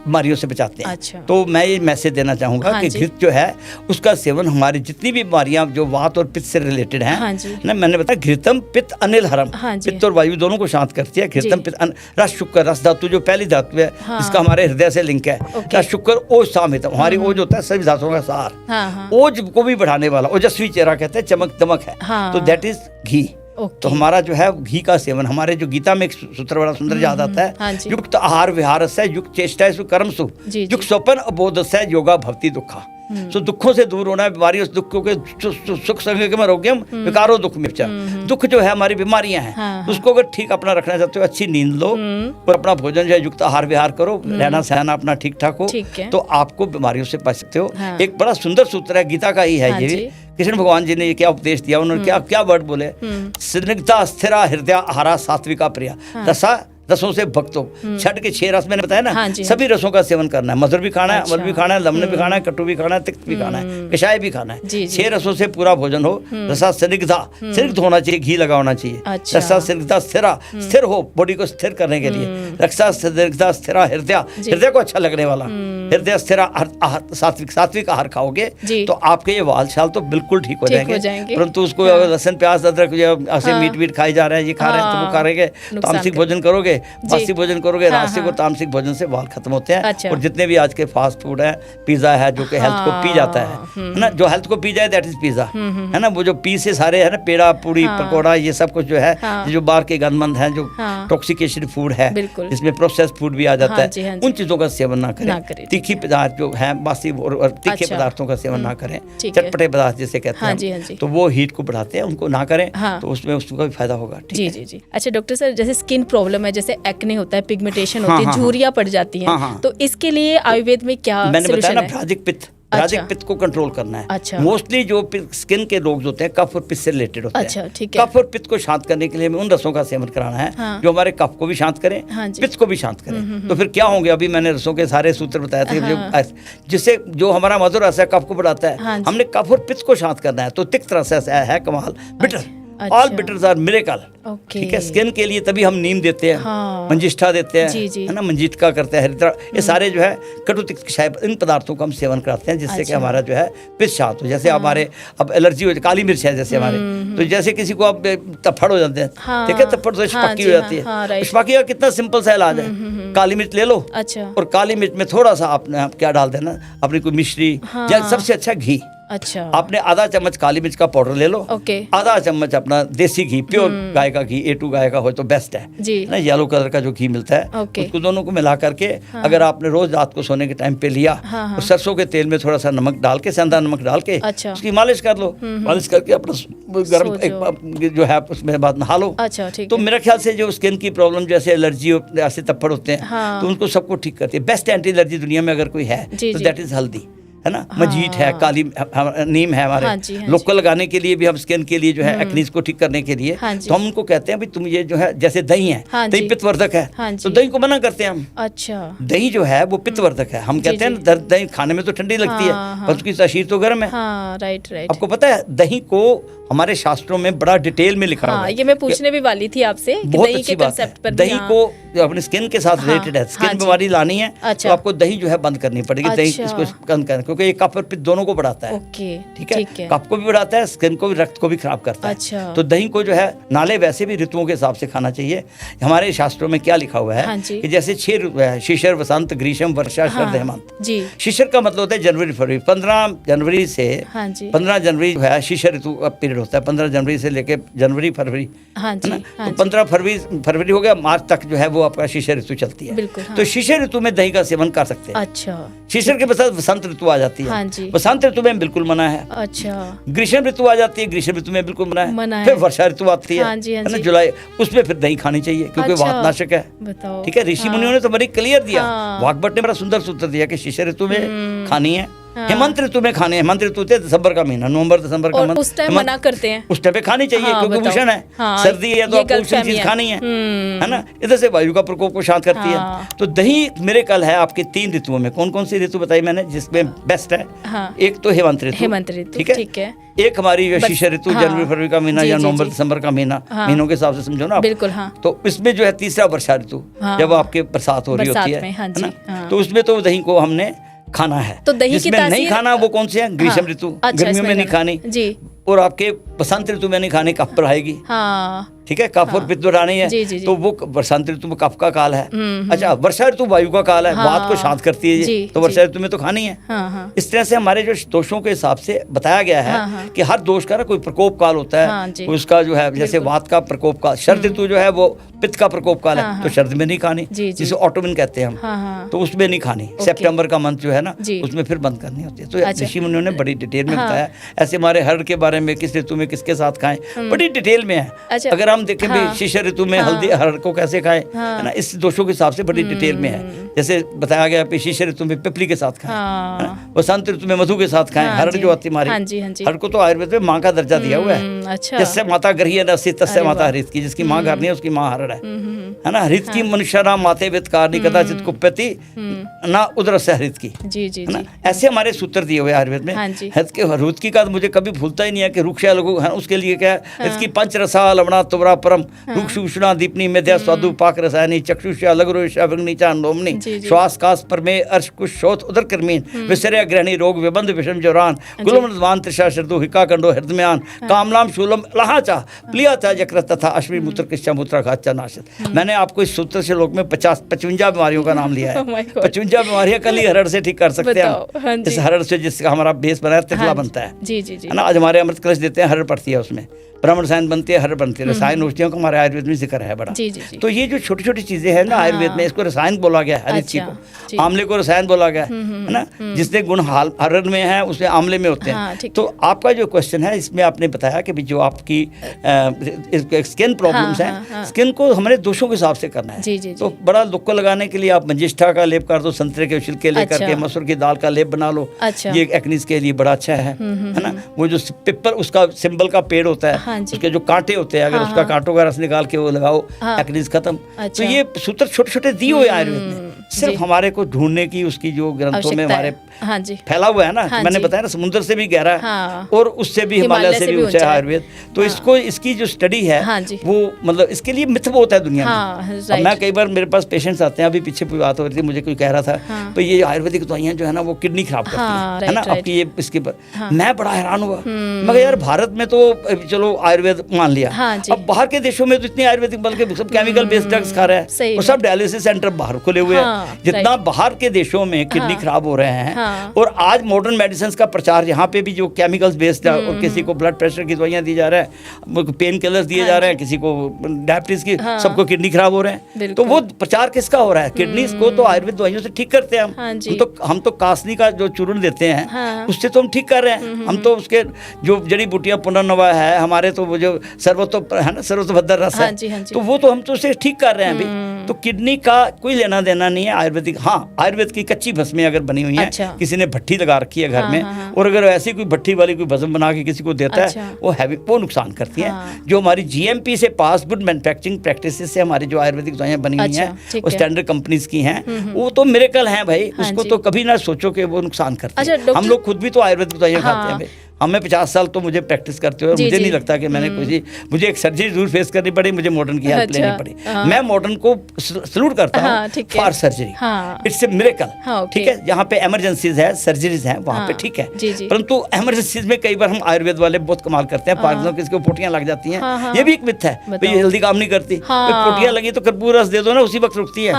बीमारियों से बचाते हैं। अच्छा। तो मैं ये मैसेज देना चाहूँगा हाँ कि जी। घृत जो है उसका सेवन हमारी जितनी भी बीमारियां जो वात और पित्त से रिलेटेड हैं, हाँ जी। ना, मैंने बताया घृतम पित्त अनिल हरम, हाँ जी। पित्त और वायु दोनों को शांत करती है। घृतम जी। पित्त रस शुक्र, रस धातु जो पहली धातु है, हाँ। जिसका हमारे हृदय से लिंक है। ओके। रस शुक्र ओज सामितम, हमारी ओज होता है सभी धातुओं का सार, हाँ हाँ। ओज को भी बढ़ाने वाला, ओजस्वी चेहरा कहते हैं, चमक दमक है। हाँ। तो दैट इज घी। ओके। तो हमारा जो है घी का सेवन, हमारे जो गीता में एक सूत्र बड़ा सुंदर याद आता हाँ है, जी। युक्त आहार विहार से युक्त चेष्टा सु कर्म सु जी, जी। युक्त स्वपन अबोध से योगा भक्ति दुखा। सो दुखों से दूर होना है, बीमारियों से, दुखों के सुख संग में रोग्यम विकारो दुख में उपचार। दुख जो है हमारी बीमारियां हैं, हाँ, उसको अगर ठीक अपना रखना चाहते हो, अच्छी नींद लो और अपना भोजन जो है युक्त आहार विहार करो, रहना सहना अपना ठीक ठाक हो, ठीक है। तो आपको बीमारियों से बच सकते हो। हाँ। एक बड़ा सुंदर सूत्र है, गीता का ही है हाँ ये जी। भी। कृष्ण भगवान जी ने ये क्या उपदेश दिया, उन्होंने क्या क्या वर्ड बोले, स्निग्धा स्थिरा हृदय आहारा सात्विका प्रिया रसा, रसों से भक्त हो। छठ के 6 रस मैंने बताया ना, हाँ जी। सभी रसों का सेवन करना है। मधुर भी खाना है, अच्छा। अमल भी खाना है, लवण भी खाना है, कटु भी खाना है, तिक्त भी खाना है, कषाय भी खाना है। जी, जी। 6 रसों से पूरा भोजन हो। रसा स्निग्धा, स्निग्ध होना चाहिए, घी लगा होना चाहिए। अच्छा। रसा स्निग्धा स्थिरा, स्थिर हो, बॉडी को स्थिर करने के लिए। रक्षा स्निग्धा स्थिरा हृदय, हृदय को अच्छा लगने वाला। हृदय स्थिरा सात्विक, सात्विक आहार खाओगे जी। तो आपके ये वाल छाल तो बिल्कुल ठीक हो जाएंगे। परंतु उसको अगर लहसुन प्याज अदरक ऐसे मीट वीट खाई जा रहे हैं, ये खा रहे हैं, तो वो करेंगे, तामसिक भोजन करोगे, बासी भोजन करोगे, हाँ, राजसिक और तामसिक भोजन से वाल खत्म होते हैं। अच्छा। और जितने भी आज के फास्ट फूड है, पिज्जा है जो कि हेल्थ को पी जाता है ना, जो हेल्थ को पी जाए दैट इज पिज्जा, है ना। वो जो पी से सारे है ना, पेड़ा पूड़ी पकौड़ा ये सब कुछ जो है, जो बाहर के गंदमंद है, जो टॉक्सिकेशन फूड है, जिसमें प्रोसेस फूड भी आ जाता है, उन चीजों का सेवन ना करें। तीखी पदार्थ जो है, बासी और तीखे पदार्थों का सेवन ना करें। चटपटे पदार्थ जिसे कहते हैं, तो वो हीट को बढ़ाते हैं, उनको ना करें, तो उसमें उसका भी फायदा होगा। जी जी जी। अच्छा डॉक्टर सर, जैसे स्किन प्रॉब्लम है, जैसे एक्ने होता है, पिगमेंटेशन होती है, झुर्रियां पड़ जाती हैं, तो इसके लिए आयुर्वेद में क्या मैंने बताया ना, है? भ्राजिक पित्त, भ्राजिक पित्त को कंट्रोल करना है। अच्छा। मोस्टली जो स्किन के रोग होते हैं कफ और पित्त से रिलेटेड होते हैं। अच्छा, ठीक है। कफ और पित्त को शांत करने के लिए हमें उन रसों का सेवन कराना है, हाँ। जो हमारे कफ को भी शांत करें, हाँ जी। पित्त को भी शांत करें। तो फिर क्या होंगे, अभी मैंने रसों के सारे सूत्र बताए थे, जिससे जो हमारा मधुर रस है कफ को बढ़ाता है। हाँ जी। हमने कफ और पित्त को शांत करना है, तो तिक्त रस है कमाल, bitter, all bitters are miracle. ठीक है। स्किन के लिए तभी हम नीम देते हैं, हाँ। मंजिष्ठा देते हैं, जी, जी। है ना, मंजिष्ठा करते हैं, हरिद्रा, ये सारे जो है कटु तिक्त कषाय, इन पदार्थों को हम सेवन कराते हैं, जिससे कि हमारा जो है पित्त शांत हो। जैसे हमारे अब एलर्जी हो, काली मिर्च है जैसे हमारे, तो जैसे किसी को अब तफड़ हो जाते हैं, ठीक है, तफड़ से शपाकी हो जाती है। शपाकी का कितना सिंपल सा इलाज है, काली मिर्च ले लो, अच्छा, और काली मिर्च में थोड़ा सा आपने क्या डाल देना, अपनी कोई मिश्री, या सबसे अच्छा घी। अच्छा। आपने आधा चम्मच काली मिर्च का पाउडर ले लो, ओके। आधा चम्मच अपना देसी घी, प्योर गाय का घी, A2 गाय का हो तो बेस्ट है जी। ना, येलो कलर का जो घी मिलता है, उसको दोनों को मिला करके अगर आपने रोज रात को सोने के टाइम पे लिया, और सरसों के तेल में थोड़ा सा नमक डाल के, सेंधा नमक डाल के, अच्छा, उसकी मालिश कर लो, मालिश करके अपना गर्म जो है उसमें बाद नहा लो। अच्छा, ठीक। तो मेरे ख्याल से जो स्किन की प्रॉब्लम जैसे एलर्जी ऐसे तप्पड़ होते हैं, तो उनको सबको ठीक करती है। बेस्ट एंटी एलर्जी दुनिया में अगर कोई है तो दैट इज हल्दी, है ना, मजीठ है, काली नीम है हमारे। हाँ जी, हाँ लोकल लगाने के लिए भी हम स्किन के लिए जो है एक्नीज को ठीक करने के लिए, तो हम उनको कहते हैं भाई तुम ये जो है, जैसे दही है, दही पित्तवर्धक है, तो दही को मना करते हैं हम। अच्छा। दही जो है वो पित्तवर्धक है, हम कहते हैं दही खाने में तो ठंडी लगती है, पर उसकी तासीर तो गर्म है। Right right. आपको पता है दही को हमारे शास्त्रों में बड़ा डिटेल में लिखा हुआ है। ये मैं पूछने भी वाली थी आपसे, बहुत अच्छी बात है। दही को अपने स्किन के साथ रिलेटेड है, स्किन बीमारी लानी है तो आपको दही जो है बंद करनी पड़ेगी। दही इसको बंद करने, क्योंकि ये कफ और पित्त दोनों को बढ़ाता है। ओके, ठीक है, कफ को भी बढ़ाता है, स्किन को भी, रक्त को भी खराब करता है। अच्छा। तो दही को जो है नाले वैसे भी ऋतुओं के हिसाब से खाना चाहिए। हमारे शास्त्रों में क्या लिखा हुआ है, हाँ कि जैसे 6 ऋतु है, शिशिर, वसंत, ग्रीष्म, वर्षा, शरद, हेमंत जी। शिशिर का मतलब होता है जनवरी फरवरी। 15 जनवरी से 15 जनवरी जो है शिशिर ऋतु का पीरियड होता है, 15 जनवरी से लेके जनवरी फरवरी, है ना। तो 15 फरवरी हो गया, मार्च तक जो है वो आपका शिशिर ऋतु चलती है। तो शिशिर ऋतु में दही का सेवन कर सकते हैं। अच्छा। शिशिर के पश्चात वसंत ऋतु आ जाती है, वसंत ऋतु में बिल्कुल मना है। अच्छा। ग्रीष्म ऋतु आ जाती है, ग्रीष्म ऋतु में बिल्कुल मना है। फिर वर्षा ऋतु आती है ना, जुलाई, उसमें फिर दही खानी चाहिए क्योंकि वातनाशक है। ठीक है, ऋषि मुनियों ने तो बड़ी क्लियर दिया, वाग्भट ने बड़ा सुंदर सूत्र दिया कि शिशिर ऋतु में खानी है, हेमंत ऋतु में खाने। हेमंत ऋतु होते दिसंबर का महीना, नवंबर दिसंबर का मंथ, उस टाइम मना करते हैं, उस टाइम पे खानी चाहिए क्योंकि उष्ण है। सर्दी है तो आपको उष्ण चीज खानी है ना, इधर से वायु का प्रकोप को शांत करती है। तो दही मेरे कल है आपके 3 ऋतुओं में। कौन कौन सी ऋतु बताई मैंने जिसमें बेस्ट है? एक तो हेमंत ऋतु, ठीक है। एक हमारी जो शिशिर ऋतु, जनवरी फरवरी का महीना या नवंबर दिसंबर का महीना, महीनों के हिसाब से समझो ना। बिल्कुल। तो इसमें जो है तीसरा वर्षा ऋतु, जब आपके बरसात हो रही होती है ना, तो उसमें तो दही को हमने खाना है। तो दही जिसमें नहीं खाना वो कौन सी है? ग्रीष्म ऋतु, गर्मियों में नहीं खानी जी, और आपके बसंत ऋतु में नहीं खाने, कफ पर आएगी। ठीक है, कफ और पित्त बढ़ानी है। तो वो बसंत ऋतु में कफ का काल है। अच्छा, वर्षा ऋतु वायु का काल है, वात को शांत करती है ये, तो वर्षा ऋतु में तो खानी है। इस तरह से हमारे जो दोषों के हिसाब से बताया गया है कि हर दोष का ना कोई प्रकोप काल होता है। उसका जो है जैसे वात का प्रकोप काल, शरद ऋतु जो है वो पित्त का प्रकोप काल है, तो शरद में नहीं खानी, जिसे ऑटोमिन कहते हैं हम, तो उसमें नहीं खानी। सितंबर का मंथ जो है ना, उसमें फिर बंद करनी होती है। तो ऋषि मुनियों ने बड़ी डिटेल में बताया। ऐसे हमारे हर के बारे में, किस ऋतु में किसके साथ खाएं, बड़ी डिटेल में है। अगर हम देखें भी शिशिर ऋतु में हल्दी हरड़ को कैसे खाएं, है ना, इस दोषों के हिसाब से बड़ी डिटेल में है। जैसे बताया गया कि शिशिर ऋतु में पिपली के साथ खाएं, वसंत ऋतु में मधु के साथ खाएं। हरड़ जो आती हमारी, हरड़ को तो आयुर्वेद में माँ का दर्जा दिया हुआ है। जिससे माता गृह नसी तस्य माता हरित की, जिसकी माँ घर नहीं है उसकी माँ हरड़ है ना। हरित की मनुष्य नाम माते विद कारणी कदाचित कुप्यति ना उदर से हरित की, है ना। ऐसे हमारे सूत्र दिए हुए आयुर्वेद में। हरित के हरुत की का मुझे कभी भूलता ही नहीं है कि रुक्ष लघु है, उसके लिए क्या है, इसकी पंच रसा लवणा तुवरा परम रुक्ष उष्णा दीपनी मेध्या स्वादु पाक रसायनी चक्षुषा लघुरुषा अग्निचा नोमनी श्वास कास परमे अर्श कुश शोथ उदर कर्मीन विसर्य ग्रहणी रोग विबंध विषम जौरान गुलम त्रिषा शर्दु हिका कंडो हृदम्यान कामलाम शूलम लहाचा प्लियाचा जक्रत तथा अश्वी मूत्र किश्चा मूत्र खाचा नाशत। मैंने आपको इस सूत्र से लोग में 55 बीमारियों का नाम लिया है। 55 बीमारियां कल ही हरड़ से ठीक कर सकते हैं। इस हरड़ से जिसका हमारा बेस बना है, तिफला बनता है ना। आज हमारे अमृत कलश देते हैं, हरड़ पड़ती है उसमें, ब्रह्म रसायन बनती है, हरड़ बनती है। रसायन औषधियों का हमारे आयुर्वेद में जिक्र है बड़ा। तो ये जो छोटी छोटी चीजें हैं ना आयुर्वेद में, इसको रसायन बोला गया है। हर चीज को, आंवले को रसायन बोला गया है ना, जिसने गुण हरड़ में है उसमें आंवले में होते हैं। तो आपका जो क्वेश्चन है इसमें आपने बताया कि जो आपकी स्किन प्रॉब्लम्स हैं, स्किन को हमारे दोषों के हिसाब से करना है। तो बड़ा लुक को लगाने के लिए आप मंजिष्ठा का लेप कर दो, संतरे के छिलके लेकर के, मसूर की दाल का लेप बना लो। ये एक्नीज के लिए बड़ा अच्छा है ना। वो जो पिपल उसका सिंबल का पेड़ होता है, उसके जो कांटे होते हैं, अगर उसका कांटों का रस निकाल के वो लगाओ, एक्नीज खत्म। तो ये सूत्र छोटे छोटे दिए हुए आयुर्वेद में, सिर्फ हमारे को ढूंढने की उसकी जो ग्रंथों में हमारे फैला हुआ है ना। मैंने बताया ना, समुद्र से भी गहरा है और उससे भी हिमालय से भी ऊंचा है आयुर्वेद। तो इसको इसकी जो स्टडी है वो मतलब इसके लिए मिथ बहुत है दुनिया में। मैं कई बार मेरे पास पेशेंट्स आते हैं, अभी पीछे कोई बात हो रही थी, मुझे कोई कह रहा था तो ये आयुर्वेदिक दवाइयां जो है ना वो किडनी खराब करती है ना आपकी, ये इसके पर मैं बड़ा हैरान हुआ। मगर यार भारत में तो चलो आयुर्वेद मान लिया, अब बाहर के देशों में तो इतनी आयुर्वेदिक बल्कि सब केमिकल बेस्ड ड्रग्स खा रहे हैं, वो सब डायलिसिस सेंटर बाहर खुले हुए हैं। जितना बाहर के देशों में किडनी खराब हो रहे हैं, और आज मॉडर्न मेडिसिन का प्रचार, यहाँ पे भी जो केमिकल्स बेस्ड है, और किसी को ब्लड प्रेशर की दवाइयाँ दी जा रहा है, पेन किलर्स दिए जा रहे हैं, किसी को डायबिटीज की, सबको किडनी खराब हो रहे हैं। तो वो प्रचार किसका हो रहा है? किडनी को तो आयुर्वेद दवाइयों से ठीक करते हैं हम तो कासनी का जो चूर्ण देते हैं उससे तो हम ठीक कर रहे हैं। हम तो उसके जो जड़ी बूटियां पुनर्नवा है हमारे, तो वो जो सर्वतो है ना, सर्वतोभद्र रस है, तो वो तो हम तो उसे ठीक कर रहे हैं अभी। तो किडनी का कोई लेना देना नहीं है आयुर्वेदिक। हाँ, आयुर्वेद की कच्ची भस्में अगर बनी हुई हैं, किसी ने भट्ठी लगा रखी है घर में, और अगर ऐसी कोई भट्ठी वाली कोई भस्म बना के किसी को देता है, वो नुकसान करती है। जो हमारी जीएमपी से पास, गुड मैन्युफैक्चरिंग प्रैक्टिसेस से हमारी जो आयुर्वेदिक दवाइयां बनी हुई हैं, वो स्टैंडर्ड कंपनीज की हैं, वो तो मिरेकल हैं भाई। उसको तो कभी ना सोचो कि वो नुकसान करती है। हम लोग खुद भी तो आयुर्वेदिक दवाइयां खाते हैं भाई, हाँ मैं 50 साल तो मुझे प्रैक्टिस करते हुए मुझे नहीं लगता कि मैंने मुझे एक सर्जरी जरूर फेस करनी पड़ी, मुझे मॉडर्न की हेल्प लेनी पड़ी। मैं मॉडर्न को सल्यूट करता हूँ for surgery, it's a miracle. ठीक है, जहाँ पे इमरजेंसीज है, सर्जरीज हैं, वहाँ पे ठीक है, परंतु इमरजेंसीज में कई बार हम आयुर्वेद वाले बहुत कमाल करते हैं। फॉर एग्जाम्पल किसी को पोटियां लग जाती हैं, ये भी एक मिथ है, ये जल्दी काम नहीं करती, पोटियां लगी तो कर्पूर रस दे दो ना, उसी वक्त रुकती है।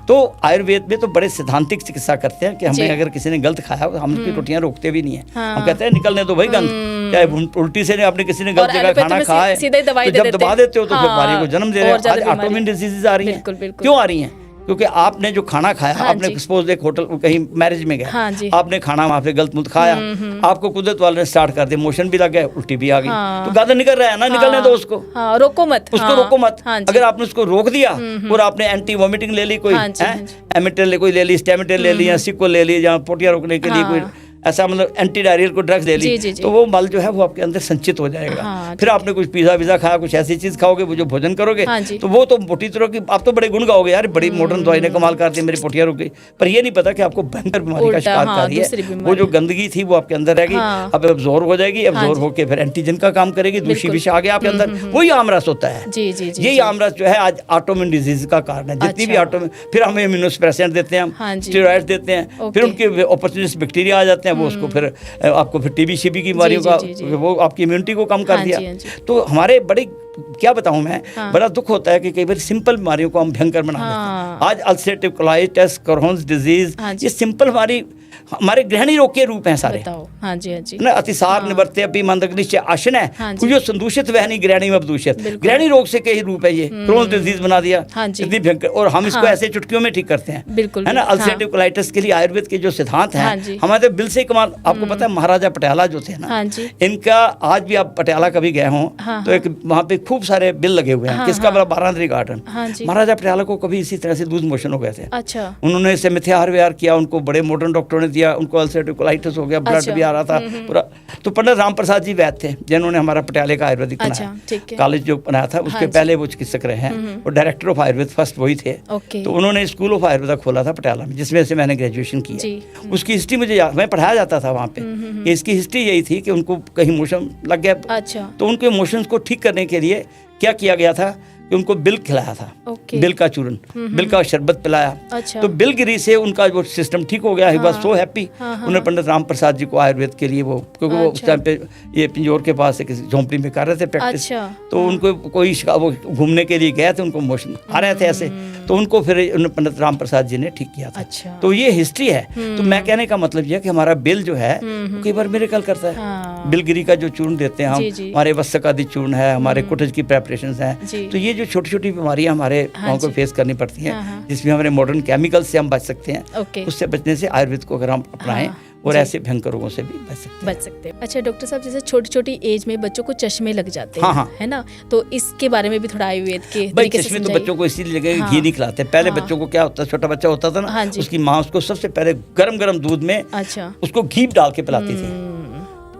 तो आयुर्वेद में तो बड़े सिद्धांतिक चिकित्सा करते हैं कि हमें अगर किसी ने गलत खाया हम उसकी टोटियां रोकते भी नहीं है। हम कहते हैं निकलने दो भाई गंद, चाहे उल्टी से आपने किसी ने गलत जगह खाना खाया है तो जब दबा देते हो तो फिर बीमारी को जन्म दे रहे हो। आज ऑटोइम्यून डिजीजेस आ रही हैं, क्यों आ रही हैं? क्योंकि आपने जो खाना खाया, आपने सपोज एक होटल कहीं मैरिज में गए, आपने खाना वहाँ पे गलत मुल्त खाया, आपको कुदरत वाले ने स्टार्ट कर दिया, मोशन भी लग गया, उल्टी भी आ गई, तो गंद निकल रहा है ना, निकलने दो उसको, रोको मत, उसको रोको मत। अगर आपने उसको रोक दिया और आपने एंटी वॉमिटिंग ले ली, कोई एमिटेल कोई ले ली, स्टेमिटेल ले ली, या सिको ले ली, जहाँ पोटियां रोकने के लिए कोई ऐसा मतलब एंटी डायरियल को ड्रग्स ले ली, तो वो मल जो है वो आपके अंदर संचित हो जाएगा। फिर आपने कुछ पिज़्ज़ा विज़ा खाया, कुछ ऐसी चीज़ खाओगे, वो जो भोजन करोगे तो वो तो मोटी तरह की आप तो बड़े गुण गाओगे, यार बड़ी मॉडर्न दवाई ने कमाल कर दी, मेरी पोटियां रुक गई, पर ये नहीं पता कि आपको भयंकर बीमारी का शिकार कर रही है। वो जो गंदगी थी वो आपके अंदर रहेगी, अब एब्जॉर्ब हो जाएगी, एब्जॉर्ब होकर फिर एंटीजन का काम करेगी, दूषित विष आ गया आपके अंदर, वही आमरस होता है। यही आमरस जो है आज ऑटोइम्यून डिजीज का कारण है। जितनी भी ऑटोइम्यून, फिर हमें इम्यूनोसप्रेसेंट देते हैं, हम स्टेरॉइड्स देते हैं, फिर उनके अपॉर्चुनिस्ट बैक्टीरिया आ जाते हैं, वो उसको फिर आपको फिर टीबी शीबी की बीमारियों का वो आपकी इम्यूनिटी को कम कर दिया। तो हमारे बड़े क्या बताऊं मैं, बड़ा दुख होता है कि कई बार सिंपल बीमारियों को हम भयंकर बना देते हैं। आज अल्सरेटिव कोलाइटिस, क्रोन्स डिजीज, ये सिंपल हमारे गृहिणी रोग के रूप हैं सारे। ना अतिसार निवर्ते अभी मंदग्निश्चय आशन है, जो संदूषित वह नहीं गृहिणी में दूषित, गृहिणी रोग से कई रूप है ये, क्रोन्स डिजीज बना दिया इतनी भयंकर, और हम इसको ऐसे चुटकियों में ठीक करते हैं, है ना। अल्सरेटिव कोलाइटिस के लिए आयुर्वेद के जो सिद्धांत हैं हमारे बिल से कमाल। आपको पता है महाराजा पटियाला जो थे ना, इनका आज भी आप पटियाला कभी गए हों तो एक वहाँ पे खूब सारे बिल लगे हुए हैं, किसका बड़ा बारांदरी गार्डन। महाराजा पटियाला को कभी इसी तरह से लूज मोशन हो गए थे, उन्होंने इससे मिथ्याहार विहार किया, उनको बड़े मॉडर्न डॉक्टरों ने दिया, उनको अल्सरेटिव कोलाइटिस हो गया, ब्लड भी आ रहा था पूरा। तो पंडित राम प्रसाद जी वैद्य थे जिन्होंने हमारा पटियाले का आयुर्वेदिक बनाया, कॉलेज जो बनाया था उसके पहले वो चिकित्सक रहे हैं, और डायरेक्टर ऑफ आयुर्वेद फर्स्ट वही थे। तो उन्होंने स्कूल ऑफ आयुर्वेद खोला था पटियाला में, जिसमें से मैंने ग्रेजुएशन किया। उसकी हिस्ट्री मुझे मैं पढ़ाया जाता था वहाँ पे, इसकी हिस्ट्री यही थी कि उनको कहीं मोशन लग गया, तो उनके इमोशंस को ठीक करने के लिए क्या किया गया था कि उनको बिल खिलाया था, बिल का चूरन, बिल का शरबत पिलाया। तो बिल गिरी से उनका वो सिस्टम ठीक हो गया। He was so happy. उन्होंने पंडित राम प्रसाद जी को आयुर्वेद के लिए वो, क्योंकि वो उस टाइम पे ये पिंजौर के पास एक झोंपड़ी में कर रहे थे प्रैक्टिस, तो उनको कोई वो घूमने के लिए गए थे, उनको मोशन आ रहे थे ऐसे, तो उनको फिर पंडित राम प्रसाद जी ने ठीक किया था। तो ये हिस्ट्री है। तो मैं कहने का मतलब यह कि हमारा बिल जो है कई बार मिरेकल करता है। बिलगिरी का जो चूर्ण देते हैं हम, हमारे वस्सक आदि चूर्ण है, हमारे कुटज की प्रेपरेशंस हैं, तो ये जो छोटी छोटी बीमारियां हमारे गाँव को फेस करनी पड़ती हैं, जिसमें हमारे मॉडर्न केमिकल से हम बच सकते हैं, उससे बचने से आयुर्वेद को अगर हम अपनाएं और ऐसे भयंकर रोगों से भी बच सकते हैं। अच्छा डॉक्टर साहब, जैसे छोटी छोटी एज में बच्चों को चश्मे लग जाते हैं, है ना, तो इसके बारे में भी थोड़ा आयुर्वेद के तरीके से चश्मे तो बच्चों को इसीलिए लगे घी नहीं खिलाते। पहले बच्चों को क्या होता है, छोटा बच्चा होता था ना, उसकी माँ उसको सबसे पहले गरम गरम दूध में उसको घी डाल के पिलाती थी,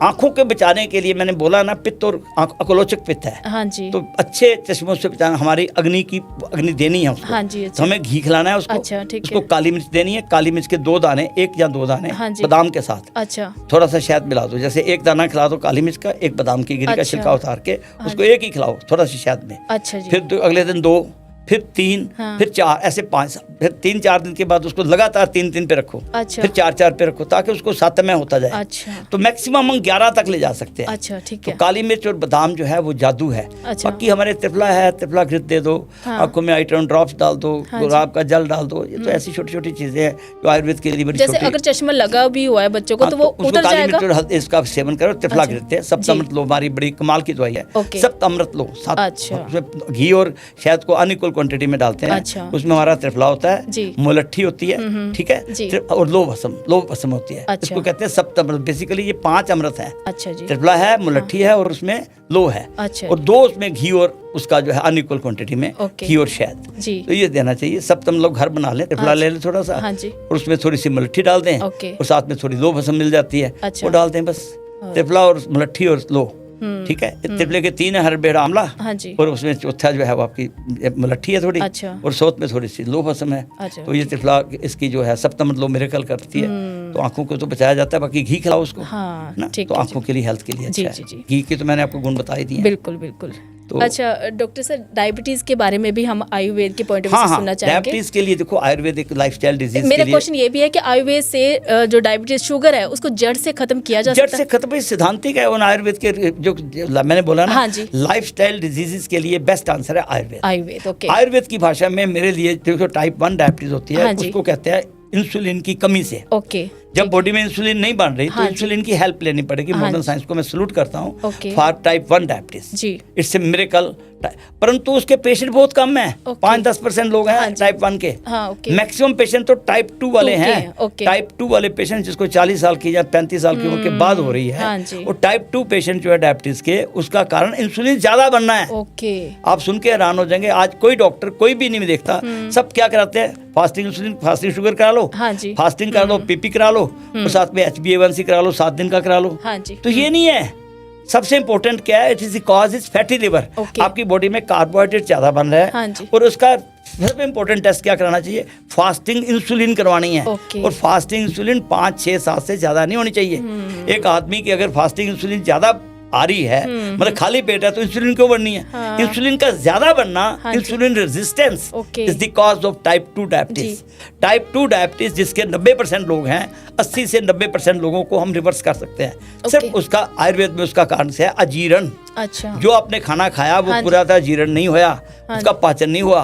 आंखों के बचाने के लिए। मैंने बोला ना, पित्त और अकुलोचक पित्त है, हाँ जी, तो अच्छे चश्मों से बचाना, हमारी अग्नि देनी है उसको, हाँ जी, अच्छा। तो हमें घी खिलाना है उसको, अच्छा, उसको काली मिर्च देनी है, काली मिर्च के 2 दाने, 1 या 2 दाने, हाँ बादाम के साथ, अच्छा, थोड़ा सा शहद मिला दो, जैसे 1 दाना खिला दो काली मिर्च का, 1 बादाम की गिरी का छिलका उतार के उसको एक ही खिलाओ थोड़ा सा शहद में, अच्छा, फिर अगले दिन 2, फिर 3, फिर 4, ऐसे 5, फिर 3-4 दिन के बाद उसको लगातार 3 पे रखो, अच्छा, फिर 4 पे रखो, ताकि उसको सातम्य होता जाए, अच्छा, तो मैक्सिमम हम 11 तक ले जा सकते हैं, अच्छा, ठीक है। तो काली मिर्च और बादाम जो है वो जादू है, अच्छा। बाकी हमारे त्रिफला है, त्रिफला घृत दे दो, आंखों में आइटन ड्रॉप्स डाल दो, गुलाब का जल डाल दो, ये तो ऐसी छोटी छोटी चीजें हैं जो आयुर्वेद के लिए बड़ी छोटी। जैसे अगर चश्मा लगा भी हुआ है बच्चों को, तो वो उतर जाएगा। काली मिर्च और इसका सेवन करो, त्रिफला घृत है, सप्तामृत लो, हमारी बड़ी कमाल की दवाई है, सप्तामृत लो, घी और शहद को अनइक्वल क्वांटिटी में डालते हैं, अच्छा। उसमें हमारा त्रिफला होता है, मुलट्ठी होती है, ठीक है, और लोह भस्म होती है, अच्छा। इसको कहते हैं सप्तामृत। बेसिकली ये 5 अमृत है, अच्छा जी। त्रिफला है, मुलट्ठी है, और उसमें लोह है, अच्छा। और 2 उसमें घी और उसका जो है अनइक्वल क्वांटिटी में घी और शहद, तो ये देना चाहिए। सप्तम लोग घर बना लें, त्रिफला ले लें थोड़ा सा, और उसमें थोड़ी सी मुलट्ठी डाल दें, और साथ में थोड़ी लोह भस्म मिल जाती है, वो डाल दें बस। त्रिफला और मुलट्ठी और लोह, ठीक है। त्रिफले के 3 है, हर बेड़ा आंवला, और उसमें चौथा जो है वो आपकी मुलट्ठी है थोड़ी, अच्छा। और सौत में थोड़ी सी लोह भस्म है, अच्छा। तो ये त्रिफला इसकी जो है सप्तम लोह मिरेकल करती है। तो आंखों को तो बचाया जाता है, बाकी घी खिलाओ उसको, हाँ, ना, ठीक तो है आंखों के लिए, हेल्थ के लिए जी, अच्छा जी, है। जी। घी की तो मैंने आपको गुण बता ही दिए। बिल्कुल बिल्कुल। तो अच्छा डॉक्टर सर, डायबिटीज के बारे में भी हम आयुर्वेद के पॉइंट ऑफ व्यू हाँ से हाँ, सुनना चाहेंगे। डायबिटीज के लिए देखो, आयुर्वेद एक लाइफस्टाइल डिजीज मेरा के लिए, क्वेश्चन ये भी है कि आयुर्वेद से जो डायबिटीज शुगर है उसको जड़ से खत्म किया जा जड़ सकता से है? खत्म, सिद्धांतिक है उन आयुर्वेद के, जो मैंने बोला ना, हाँ जी। लाइफस्टाइल डिजीजेस के लिए बेस्ट आंसर है आयुर्वेद। आयुर्वेद, ओके। आयुर्वेद की भाषा में मेरे लिए देखो, टाइप 1 डायबिटीज होती है, हाँ जी। उसको कहते हैं इंसुलिन की कमी से। ओके। जब बॉडी में इंसुलिन नहीं बन रही, हाँ तो इंसुलिन की हेल्प लेनी पड़ेगी। हाँ मॉडर्न जी। साइंस को मैं सलूट करता हूँ ओके। For type 1 diabetes. जी। It's a miracle. परंतु उसके पेशेंट बहुत कम हैं, ओके। 5-10% लोग हैं हाँ जी। टाइप 1 के। हाँ, ओके। मैक्सिमम पेशेंट तो टाइप 2 वाले 2 के, हैं। ओके। टाइप 2 वाले पेशेंट जिसको 40 साल की या 35 साल की उम्र के बाद हो रही हाँ है, जी। वो टाइप 2 पेशेंट जो है डायबिटीज के, उसका कारण इंसुलिन ज्यादा बनना है। ओके। आप सुन के हैरान हो जाएंगे, आज कोई डॉक्टर कोई भी नहीं देखता, सब क्या कराते हैं, फास्टिंग इंसुलिन, फास्टिंग शुगर करा लो, हाँ जी। फास्टिंग करा लो, पीपी करा लो, और साथ में HbA1c करा लो, 7 दिन का करा लो। हाँ जी। तो ये नहीं है। सबसे इंपॉर्टेंट क्या है, it is cause is fatty liver. Okay. आपकी बॉडी में कार्बोहाइड्रेट ज्यादा बन रहा है, हाँ जी। और उसका सबसे इंपॉर्टेंट टेस्ट क्या कराना चाहिए, फास्टिंग इंसुलिन करवानी है। ओके। और फास्टिंग इंसुलिन 5, 6, 7 से ज्यादा नहीं होनी चाहिए। एक आदमी की अगर फास्टिंग इंसुलिन ज्यादा आ रही है, मतलब खाली पेट है, तो इंसुलिन क्यों बढ़नी है? हाँ। इंसुलिन का ज्यादा बनना, हाँ जी। Insulin resistance okay. Is the cause of type 2 diabetes. Type 2 diabetes जिसके 90% लोग हैं, 80 से 90% लोगों को हम रिवर्स कर सकते हैं। सिर्फ उसका आयुर्वेद में उसका कारण से है अजीर्ण। अच्छा। जो आपने खाना खाया वो हाँ जी। पूरा था जीर्ण नहीं होया, हाँ उसका पाचन नहीं हुआ।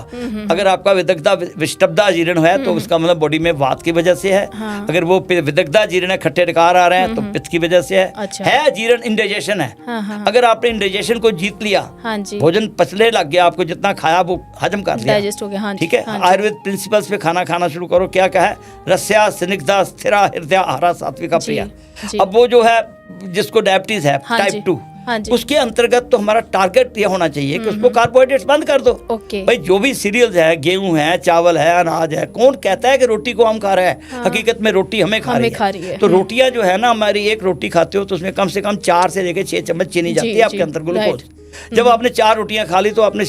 अगर आपका विदग्धा विष्टब्धा जीर्ण है, तो उसका मतलब बॉडी में वात की वजह से है। हाँ। अगर वो विदग्धा जीर्ण है, खट्टे डकार आ रहे हैं, तो पित्त की वजह से है। अच्छा। है जीर्ण, इंडाइजेशन है। हाँ, हाँ। अगर आपने इंडाइजेशन को जीत लिया, हाँ जी। भोजन पचने लग गया, आपको जितना खाया वो हजम कर लिया, डाइजेस्ट हो गया। हाँ जी। ठीक है। हाँ जी। आयुर्वेद प्रिंसिपल्स पे खाना खाना शुरू करो। क्या कहा है, रस्या स्निग्धा स्थिरा हृदय आहारा सात्विका जी, प्रिया। जी। अब वो जो है, जिसको डायबिटीज है हाँ टाइप जी। 2, हाँ जी। उसके अंतर्गत तो हमारा टारगेट ये होना चाहिए कि उसको कार्बोहाइड्रेट्स बंद कर दो। ओके। भाई जो भी सीरियल्स है, गेहूं है, चावल है, अनाज है, कौन कहता है कि रोटी को हम खा रहे हैं? हाँ। हकीकत में रोटी हमें खा रही है। तो रोटियां जो है ना, हमारी एक रोटी खाते हो तो उसमें कम से कम 4 से लेकर 6 चम्मच चीनी जाती है आपके अंदर, ग्लूकोज। जब आपने 4 रोटियां खा ली, तो आपने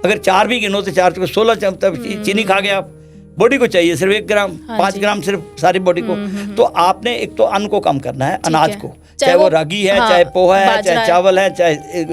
अगर 4 भी गिनो तो 4 16 चम्मच चीनी खा गए आप। बॉडी को चाहिए सिर्फ 1 ग्राम, 5 ग्राम सिर्फ सारी बॉडी को। तो आपने एक तो अन्न को कम करना है, अनाज को, चाहे वो रागी है, चाहे पोहा है, चाहे चावल है, चाहे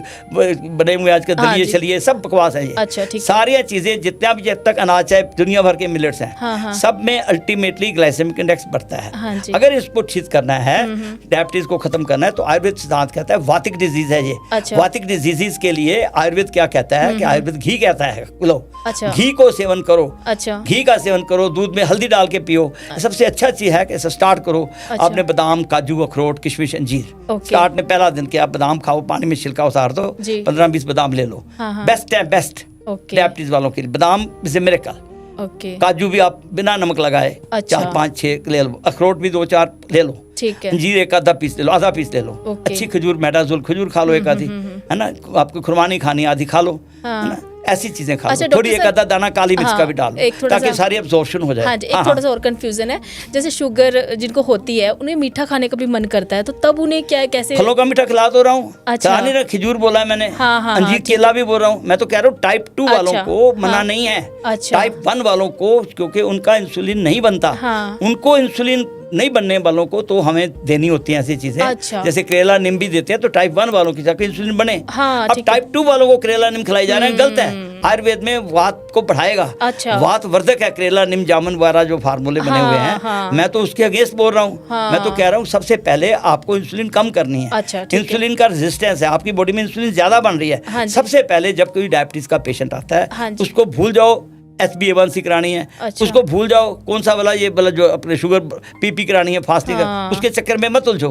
बने हुए आज के दलिए चलिए, सब बकवास है ये। अच्छा, ठीक। सारी चीजें जितना भी जब तक अनाज, चाहे दुनिया भर के मिलेट्स हैं, हाँ, हाँ। सब में अल्टीमेटली ग्लाइसेमिक इंडेक्स बढ़ता है। हाँ जी। अगर इसको ठीक करना है, डायबिटीज को खत्म करना है, तो आयुर्वेद सिद्धांत कहता है वातिक डिजीज है ये। अच्छा। वातिक डिजीज के लिए आयुर्वेद क्या कहता है कि आयुर्वेद घी कहता है, लो अच्छा। घी को सेवन करो। अच्छा। घी का सेवन करो, दूध में हल्दी डाल के पियो। सबसे अच्छा चीज है कि स्टार्ट करो। अच्छा। आपने बादाम, काजू, अखरोट, किशमिश, अंजीर, ओके। स्टार्ट में पहला दिन के आप बादाम खाओ, पानी में छिलका उतार दो, 15-20 बादाम ले लो। हाँ, हाँ। बेस्ट है, बेस्ट ओके। डायबिटीज वालों के लिए बादाम इज ए मिरेकल। ओके। काजू भी आप बिना नमक लगाए अच्छा। 4-5-6 ले लो, अखरोट भी 2-4 ले लो, ठीक है। अंजीर एक आधा पीस ले लो, आधा पीस ले लो। ओके। अच्छी खजूर, मेडाजोल खजूर खा लो एक आधी, है ना। आपको खुरमानी खानी आधी खा लो, हाँ। है ना। ऐसी चीजें खा अच्छा, लो, थोड़ी डॉक्टर एक आधा दाना काली मिर्च हाँ, का भी डाल एक लो, थोड़ा ताकि सा- सारी एब्जॉर्प्शन हो जाए। हाँ जी, एक थोड़ा सा और कंफ्यूजन है, जैसे शुगर जिनको होती है उन्हें मीठा खाने का भी मन करता है, तो तब उन्हें क्या कैसे? फलों का मीठा खिला तो रहा हूँ। अच्छा। कहा नहीं रहा, खजूर बोला है मैंने, हाँ, हाँ, अंजीर, हाँ, केला भी बोल रहा हूँ। मैं तो कह रहा हूँ टाइप 2 वालों अच्छा, को मना हाँ, नहीं है। अच्छा। टाइप 1 वालों को, क्योंकि उनका इंसुलिन नहीं बनता, हाँ। उनको इंसुलिन नहीं बनने वालों को तो हमें देनी होती हैं ऐसी चीजें। अच्छा। जैसे करेला नीम भी देते हैं, तो टाइप 1 वालों की जाकर इंसुलिन बने। हाँ, अब ठीक है। टाइप 2 वालों को करेला नीम खिलाई जा रहे हैं, गलत है। आयुर्वेद में वात को बढ़ाएगा, अच्छा। वात वर्धक है करेला नीम जामुन वगैरह जो फार्मूले बने हाँ, हुए हैं। हाँ। मैं तो उसके अगेंस्ट बोल रहा हूँ। हाँ। मैं तो कह रहा हूँ सबसे पहले आपको इंसुलिन कम करनी है। अच्छा, ठीक है। इंसुलिन का रेजिस्टेंस है, आपकी बॉडी में इंसुलिन ज्यादा बन रही है। हाँ जी। सबसे पहले जब कोई डायबिटीज का पेशेंट आता है, हाँ जी। उसको भूल जाओ HbA1c करानी है। अच्छा। उसको भूल जाओ कौन सा वाला ये वाला जो अपने शुगर पीपी करानी है, फास्टिंग हाँ। उसके चक्कर में मत उलझो।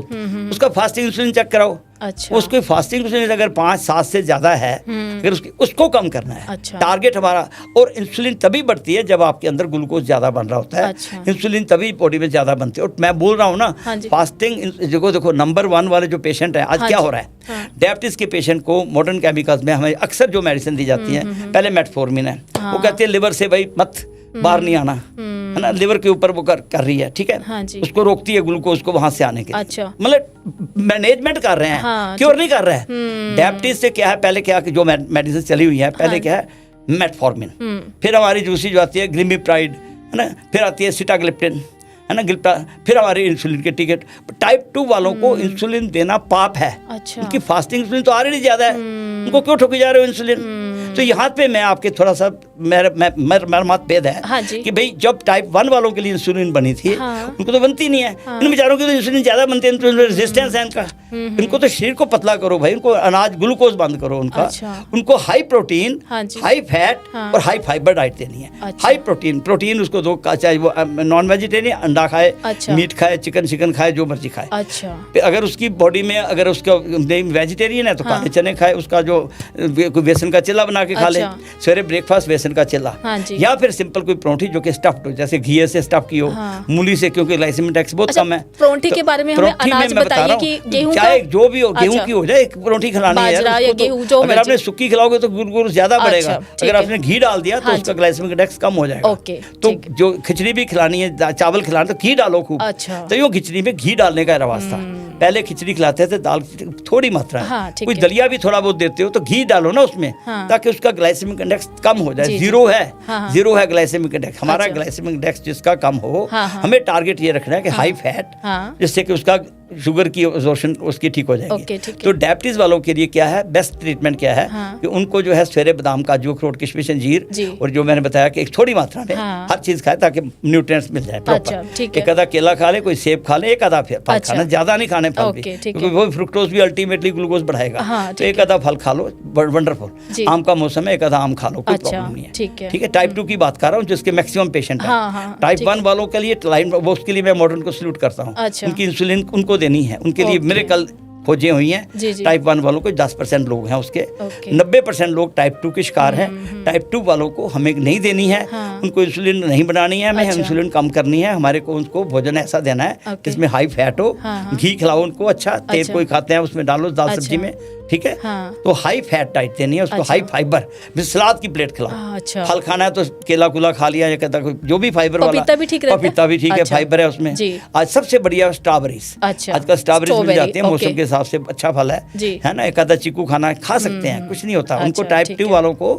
उसका फास्टिंग इंसुलिन चेक कराओ। अच्छा। उसको फास्टिंग इंसुलिन अगर 5-7 से ज्यादा है, अगर उसको कम करना है। अच्छा। टारगेट हमारा। और इंसुलिन तभी बढ़ती है जब आपके अंदर ग्लूकोज ज्यादा बन रहा होता है। अच्छा। इंसुलिन तभी बॉडी में ज्यादा बनती है। और मैं बोल रहा हूँ ना, हाँ जी। फास्टिंग देखो नंबर 1 वाले जो पेशेंट है आज हाँ क्या जी। हो रहा है, हाँ। डायबिटीज के पेशेंट को मॉडर्न केमिकल्स में हमें अक्सर जो मेडिसिन दी जाती है, पहले मेटफॉर्मिन है। वो कहते हैं लिवर से भाई मत बाहर नहीं आना, है ना, लिवर के ऊपर वो कर रही है, ठीक है। हाँ जी। उसको रोकती है ग्लूकोज को वहां से आने के लिए। अच्छा। मतलब मैनेजमेंट कर रहे हैं, हाँ, क्योर नहीं कर रहे हैं। डायबिटीज से क्या है, पहले क्या कि जो मेडिसिन चली हुई है, पहले हाँ। क्या है मेटफॉर्मिन, फिर हमारी दूसरी जो आती है ग्लिमिप्राइड, है ना, फिर आती है सिटाग्लिप्टिन, है ना, गिल्टा, फिर हमारे इंसुलिन के टिकट। टाइप 2 वालों को इंसुलिन देना पाप है। अच्छा। उनकी फास्टिंग इंसुलिन तो ऑलरेडी ज़्यादा है, उनको क्यों ठोके जा रहे हो इंसुलिन? तो यहाँ पे मैं आपके थोड़ा सा मेरा मतभेद है। हाँ जी। कि भाई जब टाइप 1 वालों के लिए इंसुलिन बनी थी, हाँ। उनको तो बनती नहीं है। इन बेचारों की तो इंसुलिन ज़्यादा बनती है, इनको रेजिस्टेंस है इनका। इनको तो शरीर को पतला करो भाई, उनको अनाज ग्लूकोज बंद करो उनका। अच्छा। उनको हाई प्रोटीन, हाँ जी। हाई फैट, हाँ। और हाई फाइबर डाइट देनी है। अच्छा। हाई प्रोटीन उसको दो, चाहे वो नॉन वेजिटेरियन अंडा खाए, अच्छा। मीट खाए, चिकन खाए, जो मर्जी खाए। अच्छा। अगर उसकी बॉडी में, अगर उसका वेजिटेरियन है तो हाँ। काले चने खाए, उसका जो कोई बेसन का चिल्ला बना के खा ले, अच्छा। सवेरे ब्रेकफास्ट बेसन का चिल्ला। हाँ जी। या फिर सिंपल कोई परोंठी जो कि स्टफ्ड हो, जैसे घी से स्टफ की हो, हाँ। मूली से, क्योंकि ग्लाइसेमिक इंडेक्स बहुत अच्छा, कम है। परोंठी के बारे में हमें परोंठी अनाज मैं बता बताइए रहा कि हूँ, गेहूं चाहे का? जो भी हो, गेहूं अच्छा। की हो जाए, एक परोंठी खिलानी है बाजरा यार, या उसको तो गेहूं, जो अगर मर्जी। आपने सुक्की खिलाओगे तो गुड़ ज़्यादा अच्छा, बढ़ेगा। ठीक अगर है। आपने घी डाल दिया तो हाँ उसका जी। ग्लाइसेमिक इंडेक्स कम हो जाएगा। ओके, तो ठीक है। जो खिचड़ी भी खिलानी है, चावल खिलाना, तो घी डालो खूब। अच्छा। तो यूँ खिचड़ी में घी डालने का रवाज था। पहले खिचड़ी खिलाते थे, दाल थोड़ी मात्रा है, हाँ, ठीक कुछ है। दलिया भी थोड़ा बहुत देते हो तो घी डालो ना उसमें, हाँ। ताकि उसका ग्लाइसेमिक इंडेक्स कम हो जाए। जी, जी। जीरो है, हाँ, हाँ। जीरो है ग्लाइसेमिक इंडेक्स हमारा। अच्छा। ग्लाइसेमिक इंडेक्स जिसका कम हो, हाँ, हाँ। हमें टारगेट ये रखना है कि हाई फैट, हाँ। जिससे कि उसका शुगर की एब्जॉर्प्शन उसकी ठीक हो ओके, जाएगी। ठीक है। तो डायबिटीज वालों के लिए क्या है, बेस्ट ट्रीटमेंट क्या है, हाँ। कि उनको जो है सवेरे बादाम, काजू, अखरोट, किशमिश, अंजीर, जी। और जो मैंने बताया कि एक थोड़ी मात्रा में हाँ। हर चीज़ खाए ताकि न्यूट्रिएंट्स मिल जाए प्रॉपर। अच्छा, ठीक है। एक आधा केला खा ले, कोई सेब खा ले, एक आधा फल अच्छा। खाना, ज़्यादा नहीं खाने फल भी, ओके, ठीक क्योंकि वो फ्रुक्टोज भी अल्टीमेटली ग्लूकोज बढ़ाएगा। हाँ, तो एक आधा फल खा लो, वंडरफुल। जी। आम का मौसम है, एक आधा आम खा लो, कोई अच्छा, प्रॉब्लम नहीं है। ठीक है। ठीक है। टाइप 2 की बात कर रहा हूँ, जिसके मैक्सिमम पेशेंट है। हाँ, हाँ, टाइप ठीक 1 वालों के लिए लाइन, वो उसके लिए मैं मॉडर्न को सल्यूट करता हूँ। अच्छा। उनकी इंसुलिन उनको देनी है, उनके लिए ओके। मेरे कल खोजें हुई हैं। जी, जी। टाइप 1 वालों को 10% लोग हैं उसके, ओके। 90% लोग टाइप 2 के शिकार हैं। टाइप 2 वालों को हमें नहीं देनी है, हाँ। उनको इंसुलिन नहीं बनानी है, हमें अच्छा। इंसुलिन कम करनी है। हमारे को उनको भोजन ऐसा देना है ओके। जिसमें हाई फैट हो, हाँ, हाँ। घी खिलाओ उनको, अच्छा तेल अच्छा। कोई खाते हैं उसमें डालो, दाल अच्छा। सब्जी में, ठीक है। हाँ। तो हाई फैट डाइट देनी है उसको, अच्छा। हाई फाइबर, सलाद की प्लेट खिलाओ। अच्छा। फल खाना है तो केला कुला खा लिया, या कहता जो भी फाइबर वाला, पपीता भी ठीक रहता है? पपीता भी ठीक है, अच्छा। फाइबर है उसमें। जी। आज सबसे बढ़िया स्ट्रॉबेरीज। अच्छा। आजकल स्ट्रॉबेरीज मिल स्ट्रॉबेरी, जाती है, मौसम ओके। के हिसाब से अच्छा फल है, जी। है ना। एक आधा चीकू खाना खा सकते हैं, कुछ नहीं होता। उनको अच्छा, टाइप ठीक 2 है। वालों को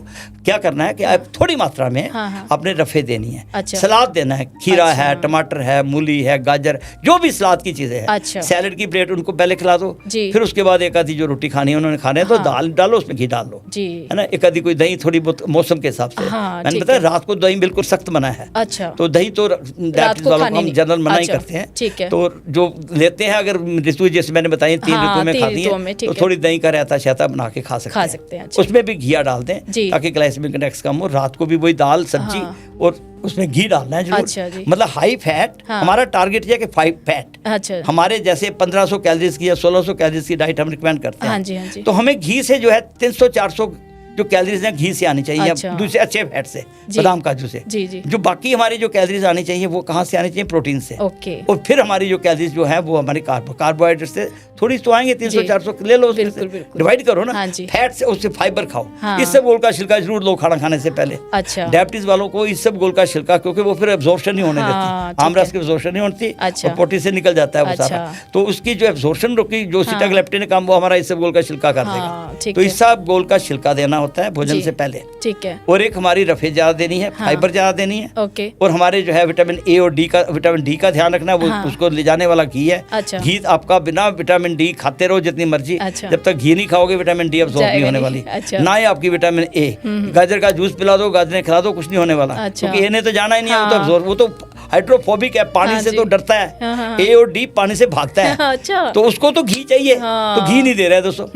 क्या करना है कि आप थोड़ी मात्रा में हाँ, हाँ। अपने रफे देनी है। अच्छा। सलाद देना है, खीरा अच्छा। है, टमाटर है, मूली है, गाजर, जो भी सलाद की चीजें हैं। अच्छा। सैलेड की प्लेट उनको पहले खिला दो, जी। फिर उसके बाद एक आधी जो रोटी खानी है उन्होंने खाने है, तो हाँ। दाल डालो, उसमें घी डाल लो, जी। है ना। एक आधी कोई दही थोड़ी बहुत मौसम के हिसाब से। हाँ, मैंने ठीक बताया है। रात को दही बिल्कुल सख्त मना है। अच्छा। तो दही तो डायबिटीज वालों को हम जनरल मना ही करते हैं। ठीक है। तो जो लेते हैं, अगर ऋतु जैसे मैंने बताई 3 हाँ, ऋतु में 3 खाती ऋतुओं में, है, ठीक तो है। थोड़ी दही का रहता शहता बना के खा सकते हैं। अच्छा। उसमें भी घिया डाल दें जी। ताकि ग्लाइसेमिक इंडेक्स कम हो। रात को भी वही दाल सब्जी हाँ। और उसमें घी डालना है जरूर। अच्छा जी। मतलब हाई फैट, हाँ। हमारा टारगेट है कि 5 फैट। अच्छा। हमारे जैसे 1500 कैलोरीज की या 1600 कैलोरीज की डाइट हम रिकमेंड करते हैं। हाँ जी, हाँ जी। तो हमें घी से जो है 300-400 जो कैलोरीज हैं घी से आनी चाहिए, अच्छा। दूसरे अच्छे फैट से, जी। बादाम काजू से। जी, जी। जो बाकी हमारी जो कैलोरीज आनी चाहिए वो कहाँ से आनी चाहिए, प्रोटीन से। ओके। और फिर हमारी जो कैलोरीज जो है वो हमारे कार्बोहाइड्रेट से थोड़ी तो आएंगे, 300-400 ले लो, बिल्कुल, बिल्कुल। डिवाइड करो ना। हाँ जी। फैट से उससे फाइबर खाओ। हाँ। इससे गोल का छिलका जरूर लो खाना खाने से पहले। अच्छा। डायबिटीज वालों को इस सब गोल का छिलका, क्योंकि वो फिर एब्जॉर्प्शन नहीं होने हाँ, देती, ठीक आम रस है। की एब्जॉर्प्शन नहीं होती, अच्छा। और पोटी से निकल जाता है वो अच्छा। सारा। तो उसकी जो एब्जॉर्प्शन रुकी, जो हाँ। सिटाग्लेप्टिन काम, वो हमारा इस सब गोल का छिलका कर हाँ, देगा। ठीक तो है। इस सब गोल का छिलका देना होता है भोजन जी। से पहले। ठीक है। और एक हमारी रफे ज़्यादा देनी है, हाँ। फाइबर ज़्यादा देनी है। ओके। और हमारे जो है विटामिन ए और डी का, विटामिन डी का ध्यान रखना है, वो हाँ। उसको ले जाने वाला घी है। अच्छा। घी आपका बिना विटामिन डी खाते रहो जितनी मर्जी, अच्छा। जब तक घी नहीं खाओगे विटामिन डी अब्सॉर्ब नहीं जाएगा होने नहीं। वाली। अच्छा। ना ही आपकी विटामिन ए। गाजर का जूस पिला दो, गाजरें खिला दो, कुछ नहीं होने वाला। अच्छा। क्योंकि ए ने तो जाना ही नहीं है, वो तो हाँ। absorb- वो तो हाइड्रोफोबिक है, पानी हाँ से जी। तो डरता हाँ, है। हाँ। ए और डी पानी से भागता है। अच्छा। तो उसको तो घी चाहिए, हाँ। तो घी नहीं दे रहे हैं दोस्तों।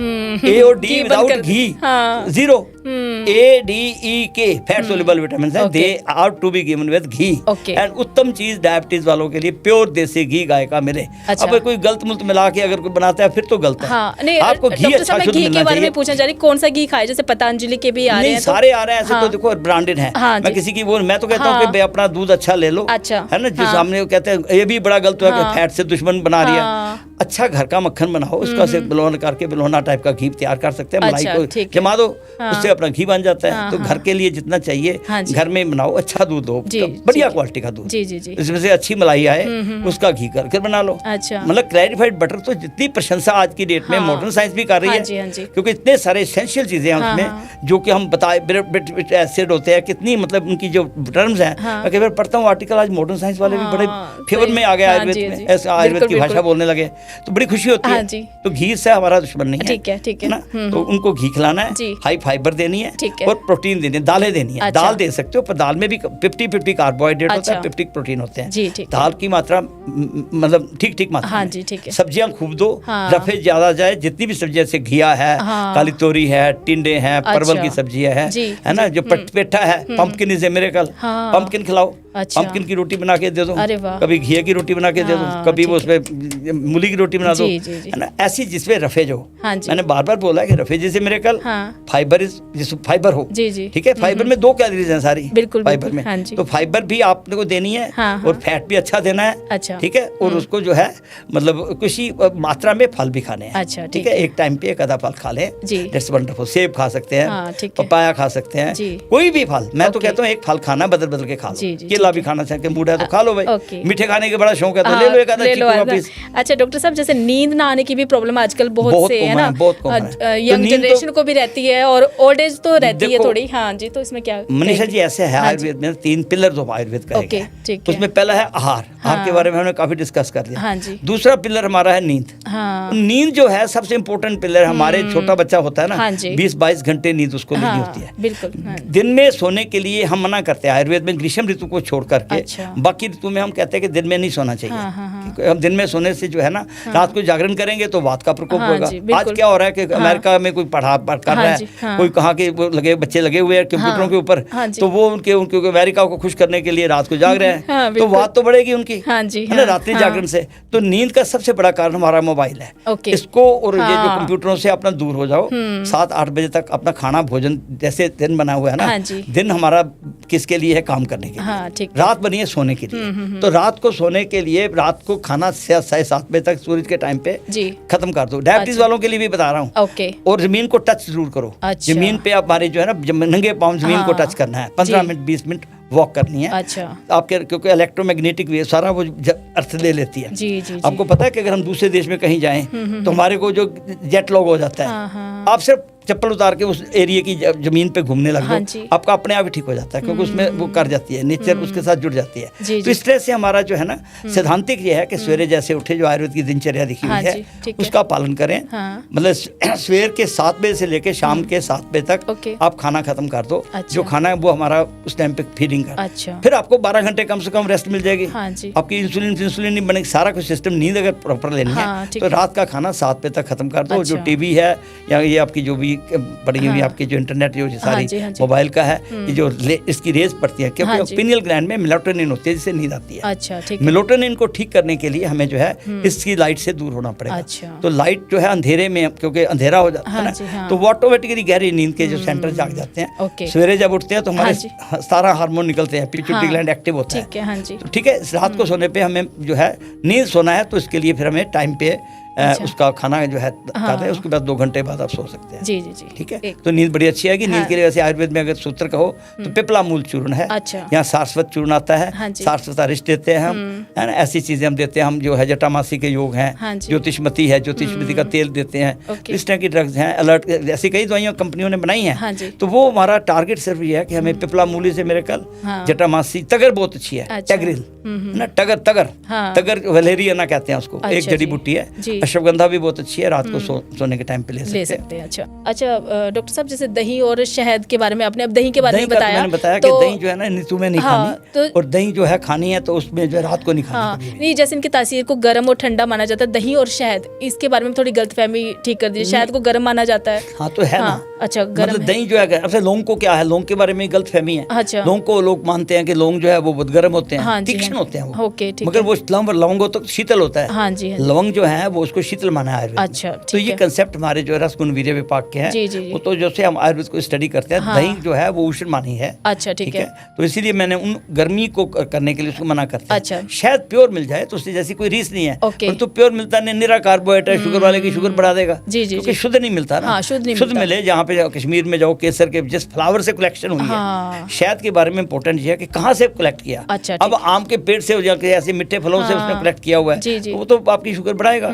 ए और डी घी बंद विदाउट कर दे। घी हाँ। जीरो। ए डी ई के फैट सोल्यूबल विटामिन है, okay. They are to be given with ghee. Okay. And उत्तम चीज डायबिटीज वालों के लिए प्योर देसी घी गाय का मिले। अच्छा। अब कोई गलत मुल्त मिला के अगर कोई बनाता है फिर तो गलत है। हाँ, नहीं, आपको घी डॉक्टर अच्छा साहब, मैं शुद्ध घी मिलना के बारे चाहिए। में पूछना चाह रही, कौन सा घी खाए? जैसे पतंजलि के भी आ रहे नहीं, हैं, सारे आ रहे हैं ऐसे। हाँ। तो देखो ब्रांडेड है। हाँ मैं जी। किसी की वो, मैं तो कहता हूँ हाँ। कि भाई अपना दूध अच्छा ले लो। अच्छा। है ना, जो हाँ। सामने वो कहते हैं ये भी बड़ा गलत हुआ हाँ। कि फैट से दुश्मन बना रही हाँ। है। अच्छा घर का मक्खन बनाओ, उसका से बिलोना करके बिलोना टाइप का घी तैयार कर सकते हैं। मलाई को जमा दो, उससे अपना घी बन जाता है। तो घर के लिए जितना चाहिए घर में बनाओ, अच्छा दूध दो, बढ़िया क्वालिटी का दूध, इसमें से अच्छी मलाई आए, उसका घी करके बना लो। मतलब क्लैरिफाइड बटर तो जितनी प्रशंसा आज की डेट में मॉडर्न साइंस भी कर रही है, क्योंकि इतने सारे एसेंशियल चीजें हैं उसमें जो कि हम बताए, एसिड होते हैं, कितनी मतलब उनकी जो टर्म्स हैं। मैं कई बार पढ़ता हूँ आर्टिकल, आज मॉडर्न साइंस वाले भी बड़े फेवर में आ गए आयुर्वेद में, ऐसे आयुर्वेद की भाषा बोलने लगे, तो बड़ी खुशी होती है। तो घी से हमारा दुश्मन नहीं है, ठीक है ना। तो उनको घी खिलाना है, हाई फाइबर देनी है और प्रोटीन देनी है, दालें देनी है। दाल दे सकते हो, पर दाल में भी 50-50 कार्बोहाइड्रेट होता है, 50 प्रोटीन होते हैं। दाल की मात्रा मतलब ठीक मात्रा, सब्जियां खूब दो, रफे ज्यादा जाए, जितनी भी सब्जियां, जैसे घिया है, काली तोरी है, टिंडे हैं, परवल की सब्जियां है ना, जो पेठा है, pumpkin is a miracle, pumpkin खिलाओ, पंपकिन की रोटी बना के दे दो, कभी घिया की रोटी बना के दे दो, कभी वो उसमें मूली की रोटी बना दो, है ना। ऐसी जिसमें रफेज हो, मैंने बार बार बोला कि रफेज जैसे मिरेकल, फाइबर जिस फाइबर हो, ठीक है। फाइबर में 2 कैलोरीज हैं सारी फाइबर में, तो फाइबर भी आपने को देनी है और फैट भी अच्छा देना है, ठीक है। और उसको जो है मतलब कुछ मात्रा में फल भी खाने हैं, ठीक है। एक टाइम पे 1 आधा फल खा लें, दैट्स वंडरफुल। सेब खा सकते हैं, पपाया खा सकते हैं, कोई भी फल। मैं तो कहता हूँ एक फल खाना बदल बदल के खा लो, केला भी खाना चाहिए, मूड है तो खा लो भाई, मीठे खाने के बड़ा शौक है तो ले लो एक आधा चीकू का पीस। अच्छा डॉक्टर साहब, जैसे नींद ना आने की भी प्रॉब्लम आजकल बहुत से है ना, यंग जनरेशन को भी रहती है और ओल्ड एज तो रहती है थोड़ी। हाँ जी, तो इसमें क्या मनीषा जी ऐसे है, आयुर्वेद में 3 पिलर्स ऑफ आयुर्वेद का है। तो उसमें पहला है आहार, आहार के बारे में हमने काफी डिस्कस कर लिया। दूसरा पिलर हमारा है नींद। नींद जो है सबसे इम्पोर्टेंट पिलर। हमारे छोटा बच्चा होता है ना, 20-22 घंटे नींद उसको लेनी होती है बिल्कुल। दिन में सोने के लिए हम मना करते हैं आयुर्वेद में, ग्रीष्म ऋतु को छोड़ करके बाकी ऋतु में हम कहते हैं कि दिन में नहीं सोना चाहिए। क्योंकि हम दिन में सोने से जो है ना, रात को जागरण करेंगे तो वात का प्रकोप होगा। आज क्या हो रहा है कि अमेरिका में कोई पढ़ा कर रहा है, कोई कहाँ के बच्चे लगे हुए हैं कंप्यूटरों के ऊपर, तो वो उनके अमेरिका को खुश करने के लिए रात को जाग रहे हैं, तो वात तो बढ़ेगी उनकी, है ना, रात्रि जागरण से। तो नींद का सबसे बड़ा कारण हमारा मोबाइल है। इसको और ये जो कंप्यूटरों से अपना दूर हो जाओ। 7-8 बजे तक अपना खाना भोजन, जैसे दिन बना हुआ है ना, दिन हमारा किसके लिए है? काम करने के लिए। रात बनी है सोने के लिए। तो रात को सोने के लिए रात को खाना 6-7 बजे तक सूरज के टाइम पे खत्म कर दो। डायबिटीज वालों के लिए भी बता रहा हूँ। और जमीन को टच जरूर करो। जमीन पे आप हमारे जो है ना, नंगे पाँव जमीन को टच करना है, 15 मिनट 20 मिनट वॉक करनी है। आपके क्योंकि इलेक्ट्रोमैग्नेटिक वेव सारा वो अर्थ ले लेती है। आपको पता है कि अगर हम दूसरे देश में कहीं जाएं तो हमारे को जो जेट लॉग हो जाता है, आप सिर्फ चप्पल उतार के उस एरिया की जमीन पे घूमने लग जाओ, आपका अपने आप ही ठीक हो जाता है, क्योंकि उसमें वो कर जाती है, नेचर उसके साथ जुड़ जाती है। तो इस तरह से हमारा जो है ना सैद्धांतिक ये है कि सवेरे जैसे उठे, जो आयुर्वेद की दिनचर्या लिखी हुई है उसका पालन करें। मतलब सवेर के 7 बजे से लेकर शाम के 7 बजे तक आप खाना खत्म कर दो। जो खाना है वो हमारा उस टाइम पे फीडिंग कर, फिर आपको 12 घंटे कम से कम रेस्ट मिल जाएगी। आपकी इंसुलिन नहीं बनेगी, सारा कुछ सिस्टम। नींद अगर प्रॉपर लेनी है तो रात का खाना 7 बजे तक खत्म कर दो। जो टीवी है या ये आपकी जो भी पड़ी हुई आपकी जो इंटरनेट जो सारी मोबाइल का है, ये जो इसकी रेज पड़ती है, क्योंकि पिनियल ग्लैंड में मेलाटोनिन होती है जिससे नींद आती है। मेलाटोनिन को ठीक करने के लिए हमें जो है इसकी लाइट से दूर होना पड़ेगा। तो लाइट जो है अंधेरे में, क्योंकि अंधेरा हो जाता है ना, तो वो ऑटोमेटिकली गहरी नींद के जो सेंटर जाग जाते हैं। सवेरे जब उठते हैं तो हमारे सारा हार्मोन निकलते हैं, पिट्यूटरी ग्लैंड एक्टिव होता है। तो ठीक है, रात को सोने पे हमें जो है नींद सोना है, तो इसके लिए फिर हमें टाइम पे उसका खाना जो है खाते हैं, उसके बाद 2 घंटे बाद आप सो सकते हैं। जी। ठीक है, तो नींद बड़ी अच्छी आएगी। नींद के लिए वैसे आयुर्वेद में अगर सूत्र कहो तो पिपला मूल चूर्ण है, यहाँ सारस्वत चूर्ण आता है, सारस्वत अरिष्ट देते हैं हम, है ना, ऐसी चीजें हम देते हैं। हम जो है जटामासी के योग हैं, ज्योतिषमती है, ज्योतिषमती का तेल देते हैं। इस तरह की ड्रग्स हैं, अलर्ट, ऐसी कई दवाइयाँ कंपनियों ने बनाई हैं। तो वो हमारा टारगेट सिर्फ ये है कि हमें पिपला मूली से मेरे कल, जटामासी, तगर बहुत अच्छी है, टैगरिल ना, तगर वलेरियाना कहते हैं उसको, एक जड़ी बूटी है। अश्वगंधा भी बहुत अच्छी है, रात को सोने के टाइम पे ले सकते हैं। अच्छा डॉक्टर साहब, जैसे दही और शहद के बारे में आपने अब दही के बारे में बताया। मैंने बताया कि दही जो है ना ऋतु में नहीं खानी, और दही जो है खानी है तो उसमें जो है रात को नहीं खानी। नहीं, जैसे इनकी तासीर को गर्म और ठंडा माना जाता है, दही और शहद, इसके बारे में थोड़ी गलतफहमी ठीक कर दीजिए। शहद को गर्म माना जाता है। हाँ तो है ना, अच्छा, गर्म मतलब दही जो है, अब से लौंग को क्या है, लौंग के बारे में गलत फहमी है। अच्छा। लौंग को लोग मानते हैं कि लौंग जो है वो बहुत गर्म होते हैं, हाँ जी, तीक्ष्ण हाँ। होते हैं वो। ओके, ठीक मगर है। वो लौंग तो शीतल होता है। हाँ जी, हाँ जी। लौंग जो है वो उसको शीतल माना है आयुर्वेद में। अच्छा, तो ठीक ये है। कंसेप्ट हमारे जो है रसगुण वीर्य विपाक के हैं। जी, जी, जी। वो तो जैसे हम आयुर्वेद को स्टडी करते हैं, हाँ। दही जो है वो उष्ण मानी है। अच्छा, ठीक है। तो इसीलिए मैंने उन गर्मी को करने के लिए उसको मना करते हैं। अच्छा। शायद प्योर मिल जाए तो उससे जैसी कोई रीस नहीं है। ओके। परंतु प्योर मिलता नहीं, निरा कार्बोहाइड्रेट है, शुगर वाले की शुगर बढ़ा देगा। जी, जी, क्योंकि जी। शुद्ध नहीं मिलता ना। हाँ, शुद्ध नहीं शुद्ध मिलता। मिले, जहाँ पे कश्मीर में जाओ, केसर के जिस फ्लावर से कलेक्शन हुई हाँ। है। शहद के बारे में इंपॉर्टेंट ये है कि कहाँ से कलेक्ट किया। अच्छा, अब आम के पेड़ से हो जाके ऐसे मीठे फलों से उसने कलेक्ट किया हुआ है, जी, जी। वो तो आपकी शुगर बढ़ाएगा।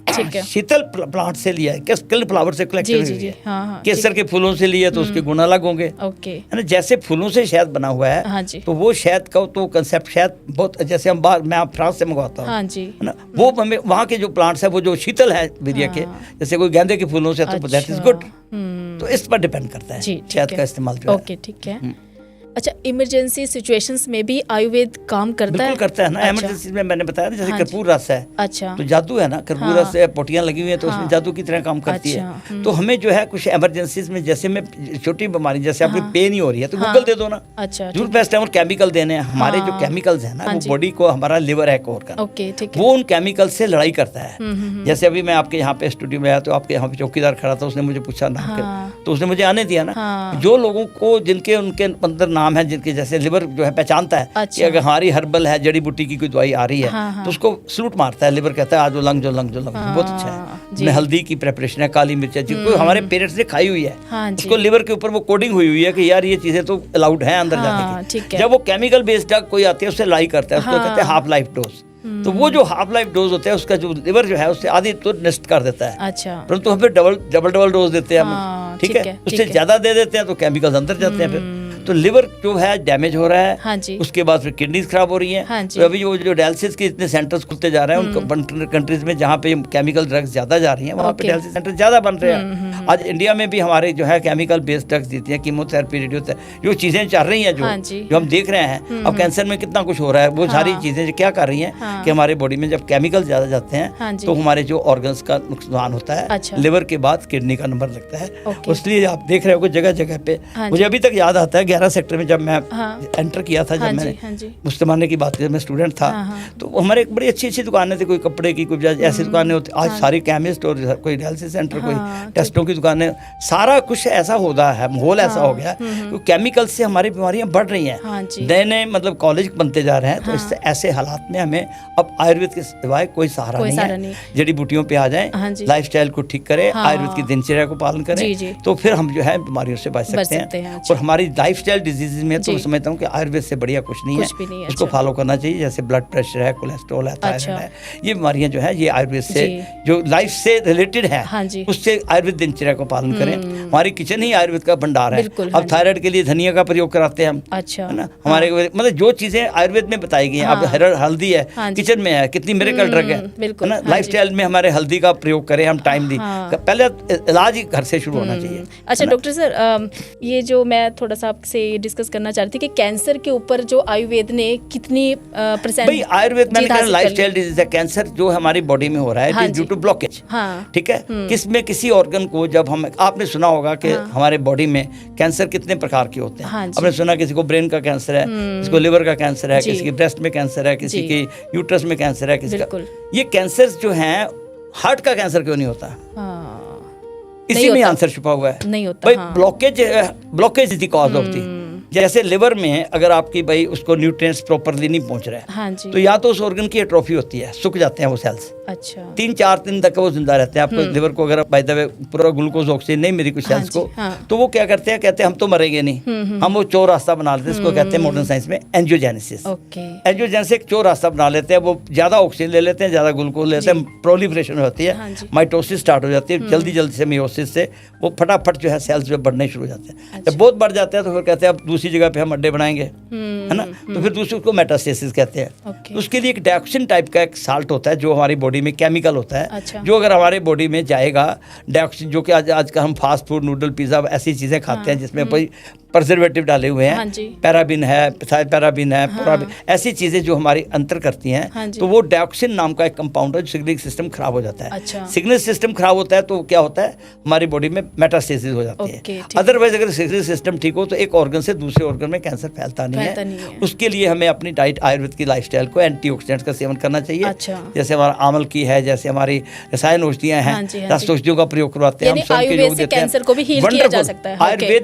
ठीक है। शीतल प्लांट से लिया है, किल फ्लावर से कलेक्ट जी, जी, जी। हाँ, हाँ, केसर के फूलों से लिया तो उसके गुण अलग होंगे, ओके। है ना। जैसे फूलों से शहद बना हुआ है, हाँ जी। तो वो शहद का तो कंसेप्ट शहद बहुत, जैसे हम बाहर, मैं फ्रांस से मंगवाता हूँ, हाँ जी। है ना, वो हमें वहाँ के जो प्लांट्स है वो जो शीतल है वीर्य के, जैसे कोई गेंदे के फूलों से, तो दैट इज गुड। तो इस पर डिपेंड करता है जी, ठीक शहद है। का इस्तेमाल जो है। ओके, ठीक है। अच्छा, इमरजेंसी सिचुएशंस में भी आयुर्वेद काम करता है? बिल्कुल करता है ना। अच्छा। इमरजेंसी में मैंने बताया ना, जैसे हाँ जी। कर्पूर रस है, अच्छा। तो जादू है ना, कर्पूर हाँ। रस से पोटियां लगी हुई है, तो उसमें हाँ। जादू की तरह काम करती अच्छा, है। तो हमें जो है कुछ इमरजेंसीज में, जैसे में छोटी बीमारी, जैसे आपकी हाँ। पेन ही हो रही है, तो हाँ। गूगल दे दो ना। अच्छा, जरूर ठीक बेस्ट है। और केमिकल देने हैं, हमारे जो हाँ। केमिकल्स हैं ना, हाँ वो जी। बॉडी को, हमारा लिवर है एक organ, ओके, ठीक है। वो उन केमिकल से लड़ाई करता है। जैसे अभी मैं आपके यहाँ पे स्टूडियो में आया, तो आपके यहाँ पे चौकीदार खड़ा था, उसने मुझे पूछा नाम हाँ। तो उसने मुझे आने दिया ना। हाँ। जो लोगों को, जिनके उनके अंदर नाम है, जिनके जैसे लिवर जो है पहचानता है कि अच्छा। अगर हमारी हर्बल है, जड़ी बूटी की कोई दवाई आ रही है, हाँ, हाँ। तो उसको सलूट मारता है लिवर, कहता है आज जो लंग बहुत अच्छा है। जी। में हल्दी की प्रेपरेशन है, काली मिर्च है, जिनको हमारे पेरेंट्स ने खाई हुई है, हाँ जी। उसको लिवर के ऊपर वो कोडिंग हुई हुई है कि यार ये चीजें तो अलाउड है अंदर हाँ, जाने ठीक की। है। जब वो केमिकल बेस्ड ड्रग कोई आती है, उससे लड़ाई करता है, उसको हाँ। कहते हैं हाफ लाइफ डोज। तो वो जो हाफ लाइफ डोज होता है, उसका जो लिवर जो है उससे आधी तो नष्ट कर देता है। अच्छा। परंतु हम फिर डबल डोज देते हैं हम। हाँ, ठीक ठीक है, है, उससे ठीक है। ज्यादा दे देते हैं तो केमिकल्स अंदर जाते हैं फिर। तो लिवर जो है डैमेज हो रहा है। हाँ जी। उसके बाद फिर किडनीज खराब हो रही हैं। हाँ जी। तो अभी जो डायलिसिस के इतने सेंटर्स खुलते जा रहे हैं उन कंट्रीज में जहाँ पे केमिकल ड्रग्स ज्यादा जा रही हैं, वहाँ पे ओके। डायलिसिस सेंटर ज्यादा बन रहे हैं। आज इंडिया में भी हमारे जो है केमिकल बेस्ड ड्रग्स देती हैं, कीमोथेरेपी, रेडियोथेरेपी, जो चीजें चल रही हैं, हाँ जी। जो हम देख रहे हैं। अब कैंसर में कितना कुछ हो रहा है, वो सारी चीजें क्या कर रही हैं हाँ। कि हमारे बॉडी में जब केमिकल ज्यादा जाते हाँ हैं, जी। तो हमारे जो ऑर्गन्स का नुकसान होता है। अच्छा। लिवर के बाद किडनी का नंबर लगता है। ओके। इसलिए आप देख रहे हो जगह जगह पे। हाँ मुझे अभी तक याद आता है 11 सेक्टर में जब मैं हाँ। एंटर किया था, हाँ जब जी, मैंने हाँ जी। उस जमाने की बात, जब मैं स्टूडेंट था, हाँ, हाँ। तो हमारे एक बड़ी अच्छी अच्छी दुकानें थी, कोई कपड़े की, कोई ऐसी दुकानें होती। आज सारी केमिस्ट और कोई डायलिसिस सेंटर, हाँ, कोई टेस्टों की दुकानें, सारा कुछ ऐसा हो रहा है, माहौल ऐसा हो गया कि केमिकल से हमारी बीमारियां बढ़ रही हाँ हैं। जी। नए नए मतलब कॉलेज बनते जा रहे हैं। तो इससे ऐसे हालात में हमें अब आयुर्वेद के सिवाय कोई सहारा कोई नहीं सहारा है। नहीं। जड़ी बूटियों पे आ जाएं, हाँ जी। लाइफस्टाइल को ठीक करें, हाँ। आयुर्वेद की दिनचर्या को पालन जी, जी। करें, तो फिर हम जो है बीमारियों से बच सकते सकते हैं, हैं। अच्छा। और हमारी लाइफस्टाइल डिजीज में तो जी। मैं समझता हूँ कि आयुर्वेद से बढ़िया कुछ नहीं कुछ भी नहीं है। है, उसको अच्छा। फॉलो करना चाहिए। जैसे ब्लड प्रेशर है, कोलेस्ट्रॉल है, थायराइड अच्छा। है, ये बीमारियां जो है ये आयुर्वेद से, जी। जो लाइफ से रिलेटेड है, हाँ जी। उससे आयुर्वेद दिनचर्या को पालन करें। हमारी किचन ही आयुर्वेद का भंडार है। बिल्कुल, हाँ अब जी। थायराइड के लिए धनिया का प्रयोग कराते हैं हम, अच्छा। है ना। हमारे मतलब जो चीजें आयुर्वेद में बताई गई हैं, अब हल्दी है, हाँ जी। किचन में है, कितनी मिरेकल ड्रग है, बिल्कुल, है ना। हाँ लाइफस्टाइल में हमारे हल्दी का प्रयोग करें हम टाइमली। हाँ। पहले इलाज ही घर से शुरू होना चाहिए। अच्छा डॉक्टर सर, ये जो मैं थोड़ा सा आपसे डिस्कस करना चाह रही थी कि कैंसर के ऊपर जो आयुर्वेद ने कितनी परसेंट भाई आयुर्वेद मैंने जीत कहा हासिल कर लाइफस्टाइल ली? डिजीज है। कैंसर जो हमारी बॉडी में हो रहा है, हाँ इट इज ड्यू जी। To blockage. हाँ। ठीक है, किसमें किसी ऑर्गन को जब हम, आपने सुना होगा कि हमारे बॉडी में कैंसर कितने प्रकार के होते हैं। हाँ जी। आपने सुना किसी को ब्रेन का कैंसर है, किसी को लिवर का कैंसर है, जी। किसी की ब्रेस्ट में कैंसर है, किसी जी। की यूट्रस में कैंसर है, किसी का। बिल्कुल। ये कैंसर जो है, हार्ट का कैंसर क्यों नहीं होता? हाँ। इसी नहीं में होता। आंसर छुपा हुआ है। नहीं होता, भाई हाँ। Blockage is the cause of the. जैसे लिवर में अगर आपकी भाई उसको न्यूट्रिएंट्स प्रॉपरली नहीं पहुंच रहे हैं, हाँ जी। तो या तो उस ऑर्गन की एट्रोफी होती है, सूख जाते हैं वो सेल्स। अच्छा। 3-4 दिन तक वो जिंदा रहते हैं। आपको लिवर को अगर बाय द वे पूरा ग्लूकोज ऑक्सीजन नहीं मिली कुछ हाँ सेल्स जी, को, हाँ। तो वो क्या करते हैं, कहते हैं हम तो मरेंगे नहीं, हम वो चोर रास्ता बना लेते हैं। इसको कहते हैं मॉडर्न साइंस में एंजियोजेनेसिस। ओके। एंजियोजेनेसिस एक चोर रास्ता बना लेते हैं। वो ज्यादा ऑक्सीजन ले लेते हैं, ज्यादा ग्लूकोज लेते हैं, प्रोलिफरेशन होती हाँ है, जी। माइटोसिस स्टार्ट हो जाती है, जल्दी जल्दी से मियोसिस से वो फटाफट जो है सेल्स में बढ़ने शुरू हो जाते हैं। अच्छा। जब बहुत बढ़ जाते हैं तो फिर कहते हैं अब दूसरी दूसरी जगह पे हम अड्डे बनाएंगे, है ना, तो फिर दूसरे को मेटास्टेसिस कहते हैं। तो उसके लिए एक डायोक्सिन टाइप का एक साल्ट होता है जो हमारी बॉडी में केमिकल होता है। अच्छा। जो अगर हमारे बॉडी में जाएगा डायोक्सिन, जो कि आज का हम फास्ट फूड, नूडल, पिज्ज़ा ऐसी चीज़ें खाते हैं जिसमें कोई प्रिजर्वेटिव डाले हुए हैं, पैराबिन है, पैराबिन है, पैराबिन, ऐसी चीज़ें जो हमारी अंतर करती हैं, तो वो डायोक्सिन नाम का एक कंपाउंड है, सिग्नलिंग सिस्टम खराब हो जाता है। सिग्नल सिस्टम खराब होता है तो क्या होता है, हमारी बॉडी में मेटास्टेसिस हो जाती है। अदरवाइज अगर सिग्नल सिस्टम ठीक हो तो एक ऑर्गन से दूसरे ऑर्गन में कैंसर फैलता नहीं है। उसके लिए हमें अपनी डाइट, आयुर्वेद की लाइफस्टाइल को एंटीऑक्सीडेंट्स का सेवन करना चाहिए। जैसे हमारा आमल की है, जैसे हमारी रसायन औषधियाँ हैं, रस औषधियों का प्रयोग करवाते हैं हम, आयुर्वेद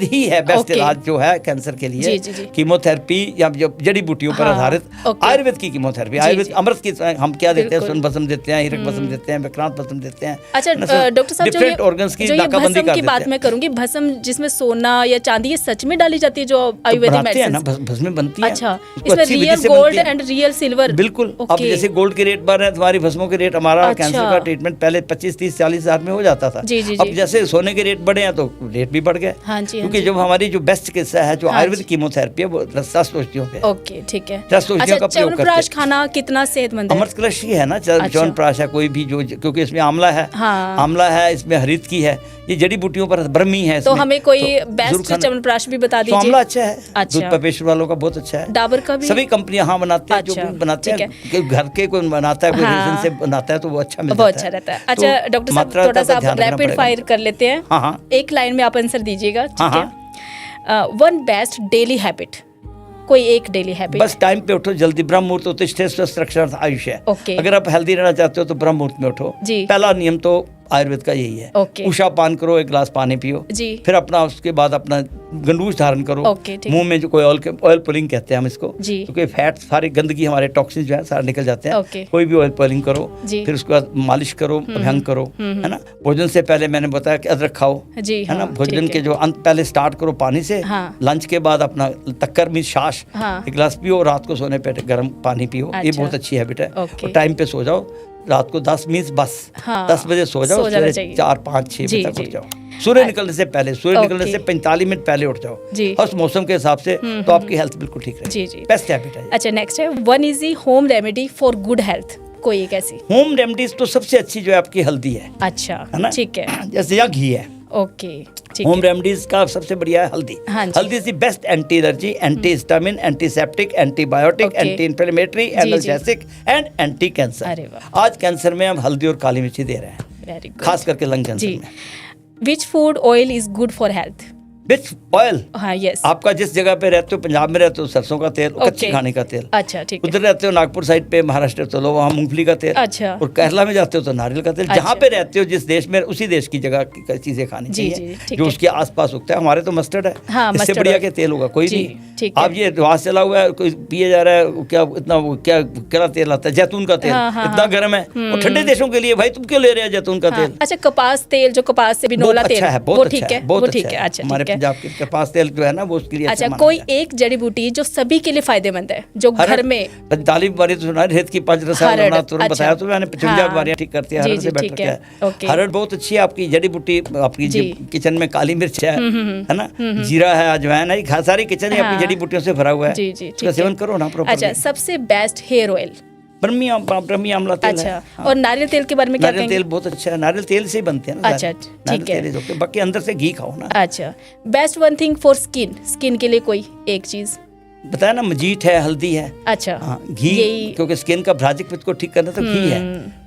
ही है बेस्ट इलाज जो है कैंसर के लिए। कीमोथेरेपी या जड़ी बूटियों पर आधारित आयुर्वेद की कीमोथेरेपी, आयुर्वेद अमृत की हम क्या देते हैं, सुन भस्म देते हैं, हीरक भस्म देते हैं, विक्रांत भस्म देते हैं। अच्छा डॉक्टर साहब, डिफरेंट ऑर्गन्स की नाकाबंदी कर देते हैं। की बात मैं करूंगी, भस्म जिसमें सोना या चांदी ये सच में डाली जाती है जो आयुर्वेदिक मेडिसिन भस्म बनती है। अच्छा, इसमें real gold and real silver. बिल्कुल। अब जैसे गोल्ड के रेट बढ़ रहे हैं, तुम्हारी भस्मों के रेट, हमारा कैंसर का ट्रीटमेंट पहले 25, 30, 40 हज़ार में हो जाता था। अब जैसे सोने के रेट बढ़े हैं तो रेट भी बढ़ गए, क्योंकि जब हमारी जो बेस्ट चिकित्सा है, जो आयुर्वेद कीमोथेरेपी है, वो रस औषधियों पे। ओके, ठीक है। रस औषधियों का प्रयोग करते हैं। खाना कितना सेहतमंद है? अमृतकलश ही है ना, च्यवनप्राश है, कोई भी जो, क्योंकि इसमें आंवला है, आंवला है, इसमें हरित की है, ये जड़ी बूटियों पर ब्रह्मी है। तो हमें कोई बेस्ट च्यवनप्राश भी बता दीजिए। आंवला अच्छा है, दूध पेशेवर वालों का बहुत अच्छा है। डाबर का भी सभी कंपनियां हाँ बनाते हैं, जो भी बनाते हैं, घर के कोई बनाता है, कोई रीजन से बनाता है तो वो अच्छा मिलता है, बहुत अच्छा रहता है। अच्छा डॉक्टर साहब, थोड़ा सा आप रैपिड फायर कर लेते हैं। हाँ, एक लाइन में आप आंसर दीजिएगा, ठीक है? वन बेस्ट डेली हैबिट, कोई एक डेली हैबिट। बस टाइम पे उठो, जल्दी, ब्रह्म मुहूर्त उत्तिष्ठे स्वस्थ रक्षणार्थ आयुष है। अगर आप हेल्दी रहना चाहते हो तो ब्रह्म मुहूर्त में उठो। पहला नियम तो आयुर्वेद का यही है। उषा पान करो, एक गिलास पानी पियो, फिर अपना उसके बाद अपना गंडूज धारण करो, मुंह में जो कोई ऑयल पुलिंग कहते हैं हम इसको, क्योंकि फैट, सारी गंदगी, हमारे टॉक्सिन जो है सारे निकल जाते हैं। कोई भी ऑयल पुलिंग करो, फिर उसके बाद मालिश करो, अभ्यंग करो, है ना। भोजन से पहले मैंने बताया कि अदरक खाओ, है ना। भोजन के जो अंत पहले स्टार्ट करो पानी से, लंच के बाद अपना तक्कर में छाछ एक गिलास पियो, रात को सोने पे गर्म पानी पियो, ये बहुत अच्छी हैबिट है। और टाइम पे सो जाओ, रात को 10 मीन्स बस 10 बजे सो जाओ, 4, 5, 6 बजे तक उठ जाओ। सूर्य निकलने से पहले, सूर्य निकलने से 45 मिनट पहले उठ जाओ, और उस मौसम के हिसाब से तो आपकी हेल्थ बिल्कुल ठीक रहेगी। बेस्ट हैबिट है। अच्छा, नेक्स्ट है one easy home remedy for good health, कोई एक ऐसी होम रेमेडीज तो सबसे अच्छी जो है आपकी हल्दी है। अच्छा, है ना, ठीक है, जैसे या घी है। ओके, होम रेमेडीज का सबसे बढ़िया है हल्दी। हल्दी is the best anti allergy, anti histamine, antiseptic, antibiotic, anti inflammatory, analgesic and anti cancer. आज कैंसर में हम हल्दी और काली मिर्ची दे रहे हैं, खास करके लंग कैंसर में। Which food oil is good for health? Which oil? हाँ, यस। आपका जिस जगह पे रहते हो, पंजाब में रहते हो सरसों का तेल, कच्ची खाने का तेल। अच्छा, ठीक है। उधर रहते हो नागपुर साइड पे, महाराष्ट्र तो लो वहाँ मूंगफली का तेल। अच्छा। और केरला में जाते हो तो नारियल का तेल। जहाँ पे रहते हो, जिस देश में, उसी देश की जगह की चीजें खानी चाहिए जो उसके आसपास उगता है। हमारे तो मस्टर्ड है, इससे बढ़िया के तेल होगा कोई नहीं। आप ये रिवाज चला हुआ है, कोई पिए जा रहा है, क्या इतना क्या तेल आता है, जैतून का तेल, इतना गर्म है, और ठंडे देशों के लिए भाई तुम क्यों ले रहे हो जैतून का तेल? अच्छा, कपास तेल, जो कपास से बिनौला तेल है, बहुत ठीक है, बहुत ठीक है। अच्छा, हमारे पंजाब के कपास तेल जो है ना, वो उसके लिए अच्छा। कोई एक जड़ी बूटी जो सभी के लिए फायदेमंद है, जो घर में 45 बीमारी तो सुना, रेत की 5 रसायन तुरंत बताया तो मैंने, 55 बीमारियां ठीक करती है, हरड़ से बेटर क्या है। हरड़ बहुत अच्छी है आपकी जड़ी बूटी, आपकी किचन में काली मिर्च है ना, जीरा है, अजवाइन है, सारी किचन आपकी जड़ी बूटियों से भरा हुआ है, इसका सेवन करो ना प्रॉपर। अच्छा, सबसे बेस्ट हेयर ऑयल? ब्रह्मी आमला तेल। अच्छा, और नारियल तेल के बारे में क्या कहेंगे? नारियल तेल बहुत अच्छा है, नारियल तेल से ही बनते हैं ना। अच्छा, ठीक है, बाकी अंदर से घी खाओ ना। अच्छा, best one thing for skin के लिए कोई एक चीज बताया ना, मजीठ है, हल्दी है। अच्छा, हाँ, घी, क्योंकि स्किन का भ्राजिक पित्त को ठीक करना तो घी है।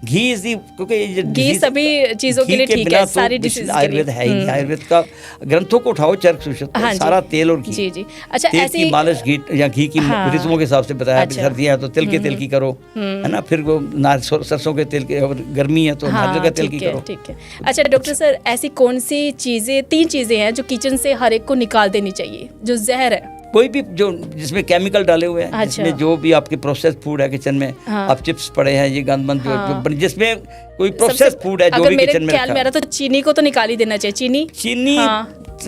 घी इज दी, क्योंकि घी सभी चीजों के लिए ठीक है, सारी डिसीज। आयुर्वेद है ही, आयुर्वेद का ग्रंथों को उठाओ, चर्क सुषुप्त, सारा तेल और घी। जी जी। अच्छा, ऐसी की मालिश घी या घी की ऋतुओं के हिसाब से बताया। सर्दियां है तो तिल के तेल की करो, है ना, फिर वो सरसों के तेल की, और गर्मी है तो नारियल का तेल की करो। ठीक है। अच्छा डॉक्टर सर, ऐसी कौन सी चीजें, 3 चीजें हैं जो किचन से हर एक को निकाल देनी चाहिए, जो जहर है? कोई भी जो जिसमें केमिकल डाले हुए हैं, जिसमें जो भी आपके प्रोसेस फूड है किचन में, आप चिप्स पड़े हैं, ये गंदमंद जो जिसमें कोई प्रोसेस फूड है जो भी किचन में ख्याल में आ रहा, तो चीनी को तो निकाल ही देना चाहिए। चीनी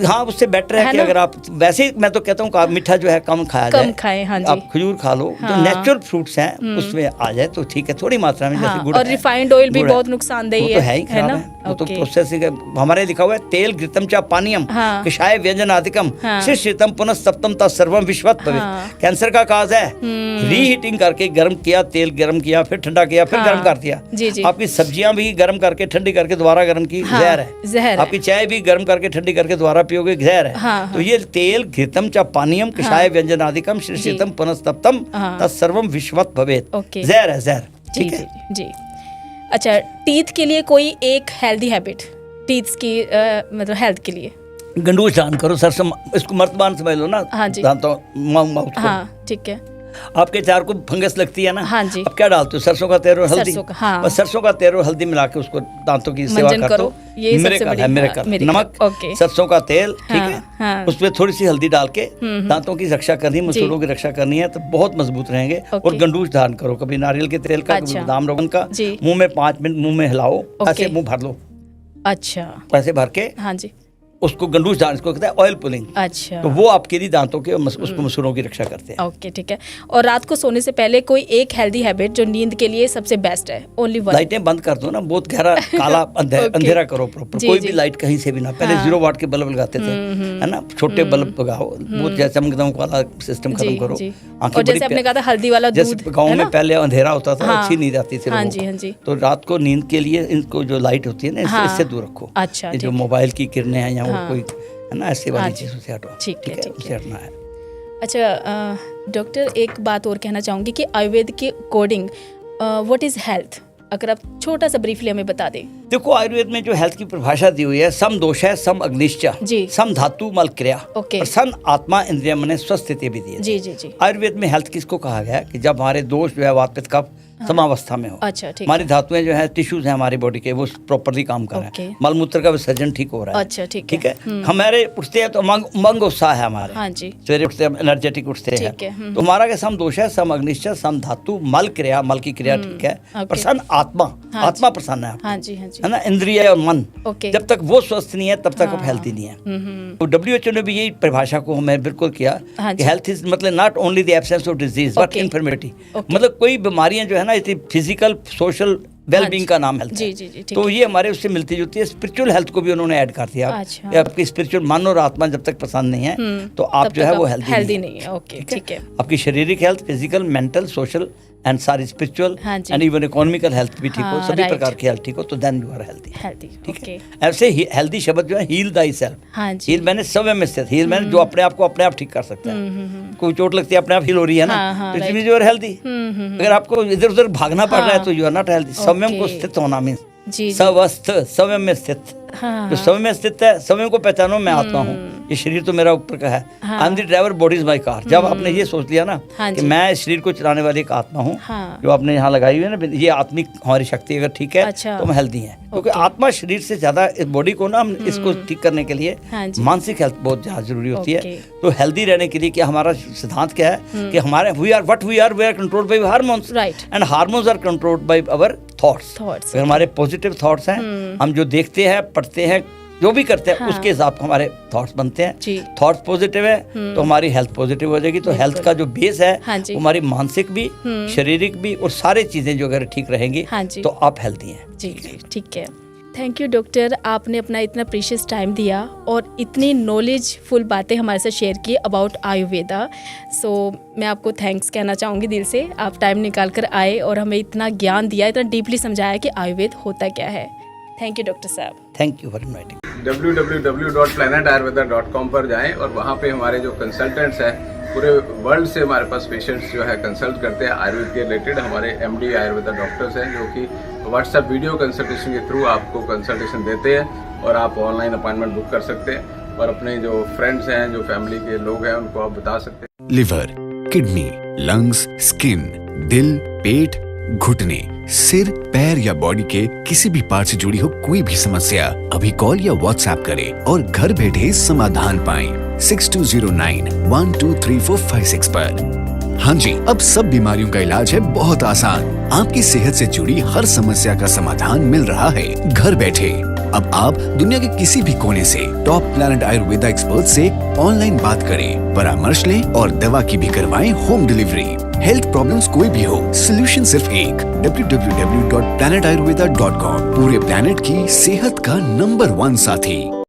हाँ उससे बेटर है कि अगर आप वैसे ही, मैं तो कहता हूँ मीठा जो है कम खाया जाए, खाएं। हाँ जी, आप खजूर खा लो, जो नेचुरल फ्रूट्स हैं उसमें आ जाए तो ठीक है, थोड़ी मात्रा में, जैसे गुड़ और रिफाइंड ऑयल भी बहुत नुकसानदेही है, है ही खराब है, वो तो प्रोसेसिंग है। हमारे लिखा हुआ है तेल घृतम चा पानीयम कषाय व्यंजन आदिकम शिष्यतम पुनः सप्तम ता सर्वम विश्वत भवेत्। कैंसर का काज है, रीहीटिंग करके गर्म किया, तेल गर्म किया, फिर ठंडा किया, फिर गर्म कर दिया। आपकी सब्जियां भी गर्म करके ठंडी करके दोबारा गर्म की, जहर है। आपकी चाय भी गर्म करके ठंडी करके दोबारा पियोगे, जहर है। तो ये तेल घृतम चा पानीयम कषाय व्यंजन आदिकम शिष्यतम पुनः सप्तम ता सर्वम विश्वत भवेत्। जहर है, जहर। ठीक है जी। अच्छा, टीथ के लिए कोई एक हेल्दी हैबिट, टीथ की मतलब हेल्थ के लिए? गंडूस दान करो, सरसों, इसको मर्तबान समझ लो ना। हाँ जी, दांतों माउथ को। हाँ ठीक है। आपके चार को फंगस लगती है ना, हाँ जी, अब क्या डालते हो? सरसों का तेल और हल्दी। हाँ। बस सरसों का तेल और हल्दी मिला के उसको दांतों की सेवा कर दो। मिरेकल। नमक, सरसों का तेल, ठीक है, उसमें थोड़ी सी हल्दी डाल के दांतों की रक्षा करनी, मसूड़ों की रक्षा करनी है, तो बहुत मजबूत रहेंगे। और गंडूस धारण करो, कभी नारियल के तेल का, कभी बादाम रोगन का, मुंह में 5 मिनट मुंह में हिलाओ, ऐसे मुंह भर लो। अच्छा, ऐसे भर के, हाँ जी, उसको गंडूस दान, इसको कहते हैं ऑयल पुलिंग। अच्छा, तो वो आपके लिए दांतों के उसको मसूड़ों की रक्षा करते हैं। ओके, ठीक है। और रात को सोने से पहले कोई एक हेल्दी हैबिट जो नींद के लिए सबसे बेस्ट है? Only one. लाइटें बंद कर दो ना, बहुत गहरा काला अंधेरा करो प्रॉपर, कोई भी लाइट कहीं से भी ना। पहले 0 वाट के बल्ब लगाते थे, है ना, छोटे बल्ब लगाओ, बहुत जैसे चमक वाला सिस्टम खत्म करो। और जैसे आपने कहा था हल्दी वाला दूध, जैसे गाँव में पहले अंधेरा होता था, अच्छी नींद आती थी। हाँ जी। तो रात को नींद के लिए इनको जो लाइट होती है ना, इससे दूर रखो। अच्छा, जो मोबाइल की किरणें हैं या वो कोई, है ना, ऐसी वाली चीज़ों से हटो। ठीक है, उससे हटना है। अच्छा डॉक्टर, एक बात और कहना चाहूँगी कि आयुर्वेद के अकॉर्डिंग व्हाट इज़ हेल्थ, अगर आप छोटा सा ब्रीफली हमें बता दें। देखो, आयुर्वेद में जो हेल्थ की परिभाषा दी हुई है, सम दोष है, सम अग्निश्च, सम धातु मल क्रिया, और सन आत्मा इंद्रिय मन स्वस्थ स्थिति भी दी है। जी। आयुर्वेद में हेल्थ किसको कहा गया कि जब हमारे दोष जो है वात पित्त कफ समावस्था में हो। अच्छा, ठीक। हमारी धातुएं जो है, टिश्यूज हैं हमारी बॉडी के, वो प्रॉपर्ली काम कर रहे हैं, मल मूत्र का विसर्जन ठीक हो रहा है। अच्छा, ठीक है। हमारे उठते हैं तो उमंग उत्साह है हमारे। हाँ जी, सवेरे उठते हैं एनर्जेटिक उठते हैं। तो हमारा क्या सम दोष है, सम अग्निश्च, सम धातु मल क्रिया, मल की क्रिया ठीक है, प्रसन्न आत्मा, आत्मा प्रसन्न है, है ना, इंद्रिय और मन, जब तक वो स्वस्थ नहीं है तब तक आप हेल्थी नहीं है। तो WHO ने भी यही परिभाषा को हमें बिल्कुल किया कि हेल्थ इज मतलब not only the absence of disease but infirmity, मतलब कोई बीमारियां जो है ना, इतनी फिजिकल सोशल वेलबींग का नाम हेल्थ है। तो ये हमारे उससे मिलती जुलती है। स्पिरिचुअल हेल्थ को भी उन्होंने ऐड कर दिया। आपकी स्पिरिचुअल मन और आत्मा जब तक पसंद नहीं है तो आप जो है वो हेल्दी नहीं है। ओके, ठीक है। आपकी शारीरिक health, physical, mental, social and सारी spiritual and even economical health भी ठीक हो, सभी प्रकार की हेल्थ ठीक हो, तो देन यू आर हेल्दी। ठीक है। ऐसे हेल्दी शब्द जो है, हील दाई सेल्फ, हील मैंने स्वयं में स्थित, हील मैंने जो अपने आप को अपने आप ठीक कर सकता है। कोई चोट लगती है अपने आप हील हो रही है ना, तो इट यू आर हेल्दी। अगर आपको इधर उधर भागना पड़ रहा है तो यू आर नॉट हेल्दी। स्वयं को स्थित होना मीन्स स्वस्थ, स्वयं में स्थित। जो स्वयं में स्थित है, स्वयं को पहचानो, मैं आत्मा हूँ, ये शरीर तो मेरा ऊपर का है, I am the driver, body is my car. जब आपने ये सोच लिया ना कि मैं इस शरीर को चलाने वाली एक आत्मा हूँ, जो आपने यहाँ लगाई हुई है ना, ये आत्मिक हमारी शक्ति अगर ठीक है तो हम हेल्दी हैं। क्योंकि आत्मा शरीर से ज्यादा इस बॉडी को ना, हम इसको ठीक करने के लिए मानसिक हेल्थ बहुत ज्यादा जरूरी होती है। तो हेल्दी रहने के लिए क्या हमारा सिद्धांत क्या है कि हमारे we are controlled by hormones and hormones are controlled by our thoughts. अगर हमारे पॉजिटिव थॉट्स हैं, हम जो देखते हैं, पढ़ते हैं, जो भी करते हैं, उसके हिसाब से हमारे थॉट्स बनते हैं। थॉट्स पॉजिटिव है तो हमारी हेल्थ पॉजिटिव हो जाएगी। तो हेल्थ का जो बेस है वो हमारी मानसिक भी, शारीरिक भी, और सारी चीजें जो अगर ठीक रहेंगी तो आप हेल्थी हैं। जी, ठीक है। थैंक यू डॉक्टर, आपने अपना इतना प्रीशियस टाइम दिया और इतनी नॉलेजफुल बातें हमारे साथ शेयर की अबाउट आयुर्वेदा। सो मैं आपको थैंक्स कहना चाहूँगी दिल से। आप टाइम निकाल कर आए और हमें इतना ज्ञान दिया, इतना डीपली समझाया कि आयुर्वेद होता क्या है। थैंक यू डॉक्टर साहब। Thank you for inviting. www.planetayurveda.com पर जाएं और वहाँ पे हमारे जो कंसल्टेंट्स हैं, पूरे वर्ल्ड से हमारे पास पेशेंट्स जो है कंसल्ट करते हैं आयुर्वेद के रिलेटेड। हमारे MD आयुर्वेदा डॉक्टर्स हैं जो कि व्हाट्सएप वीडियो कंसल्टेशन के थ्रू आपको कंसल्टेशन देते हैं और आप ऑनलाइन अपॉइंटमेंट बुक कर सकते हैं और अपने जो फ्रेंड्स हैं, जो फैमिली के लोग हैं, उनको आप बता सकते हैं। लिवर, किडनी, लंग्स, स्किन, दिल, पेट, घुटने, सिर, पैर या बॉडी के किसी भी पार्ट से जुड़ी हो कोई भी समस्या, अभी कॉल या व्हाट्सएप करें और घर बैठे समाधान पाएं 6209123456 पर। हाँ जी, अब सब बीमारियों का इलाज है बहुत आसान। आपकी सेहत से जुड़ी हर समस्या का समाधान मिल रहा है घर बैठे। अब आप दुनिया के किसी भी कोने से टॉप प्लैनेट आयुर्वेदा एक्सपर्ट से ऑनलाइन बात करें, परामर्श लें और दवा की भी करवाएं होम डिलीवरी। हेल्थ प्रॉब्लम्स कोई भी हो, सोल्यूशन सिर्फ एक, www.planetayurveda.com। पूरे प्लैनेट की सेहत का नंबर 1 साथी।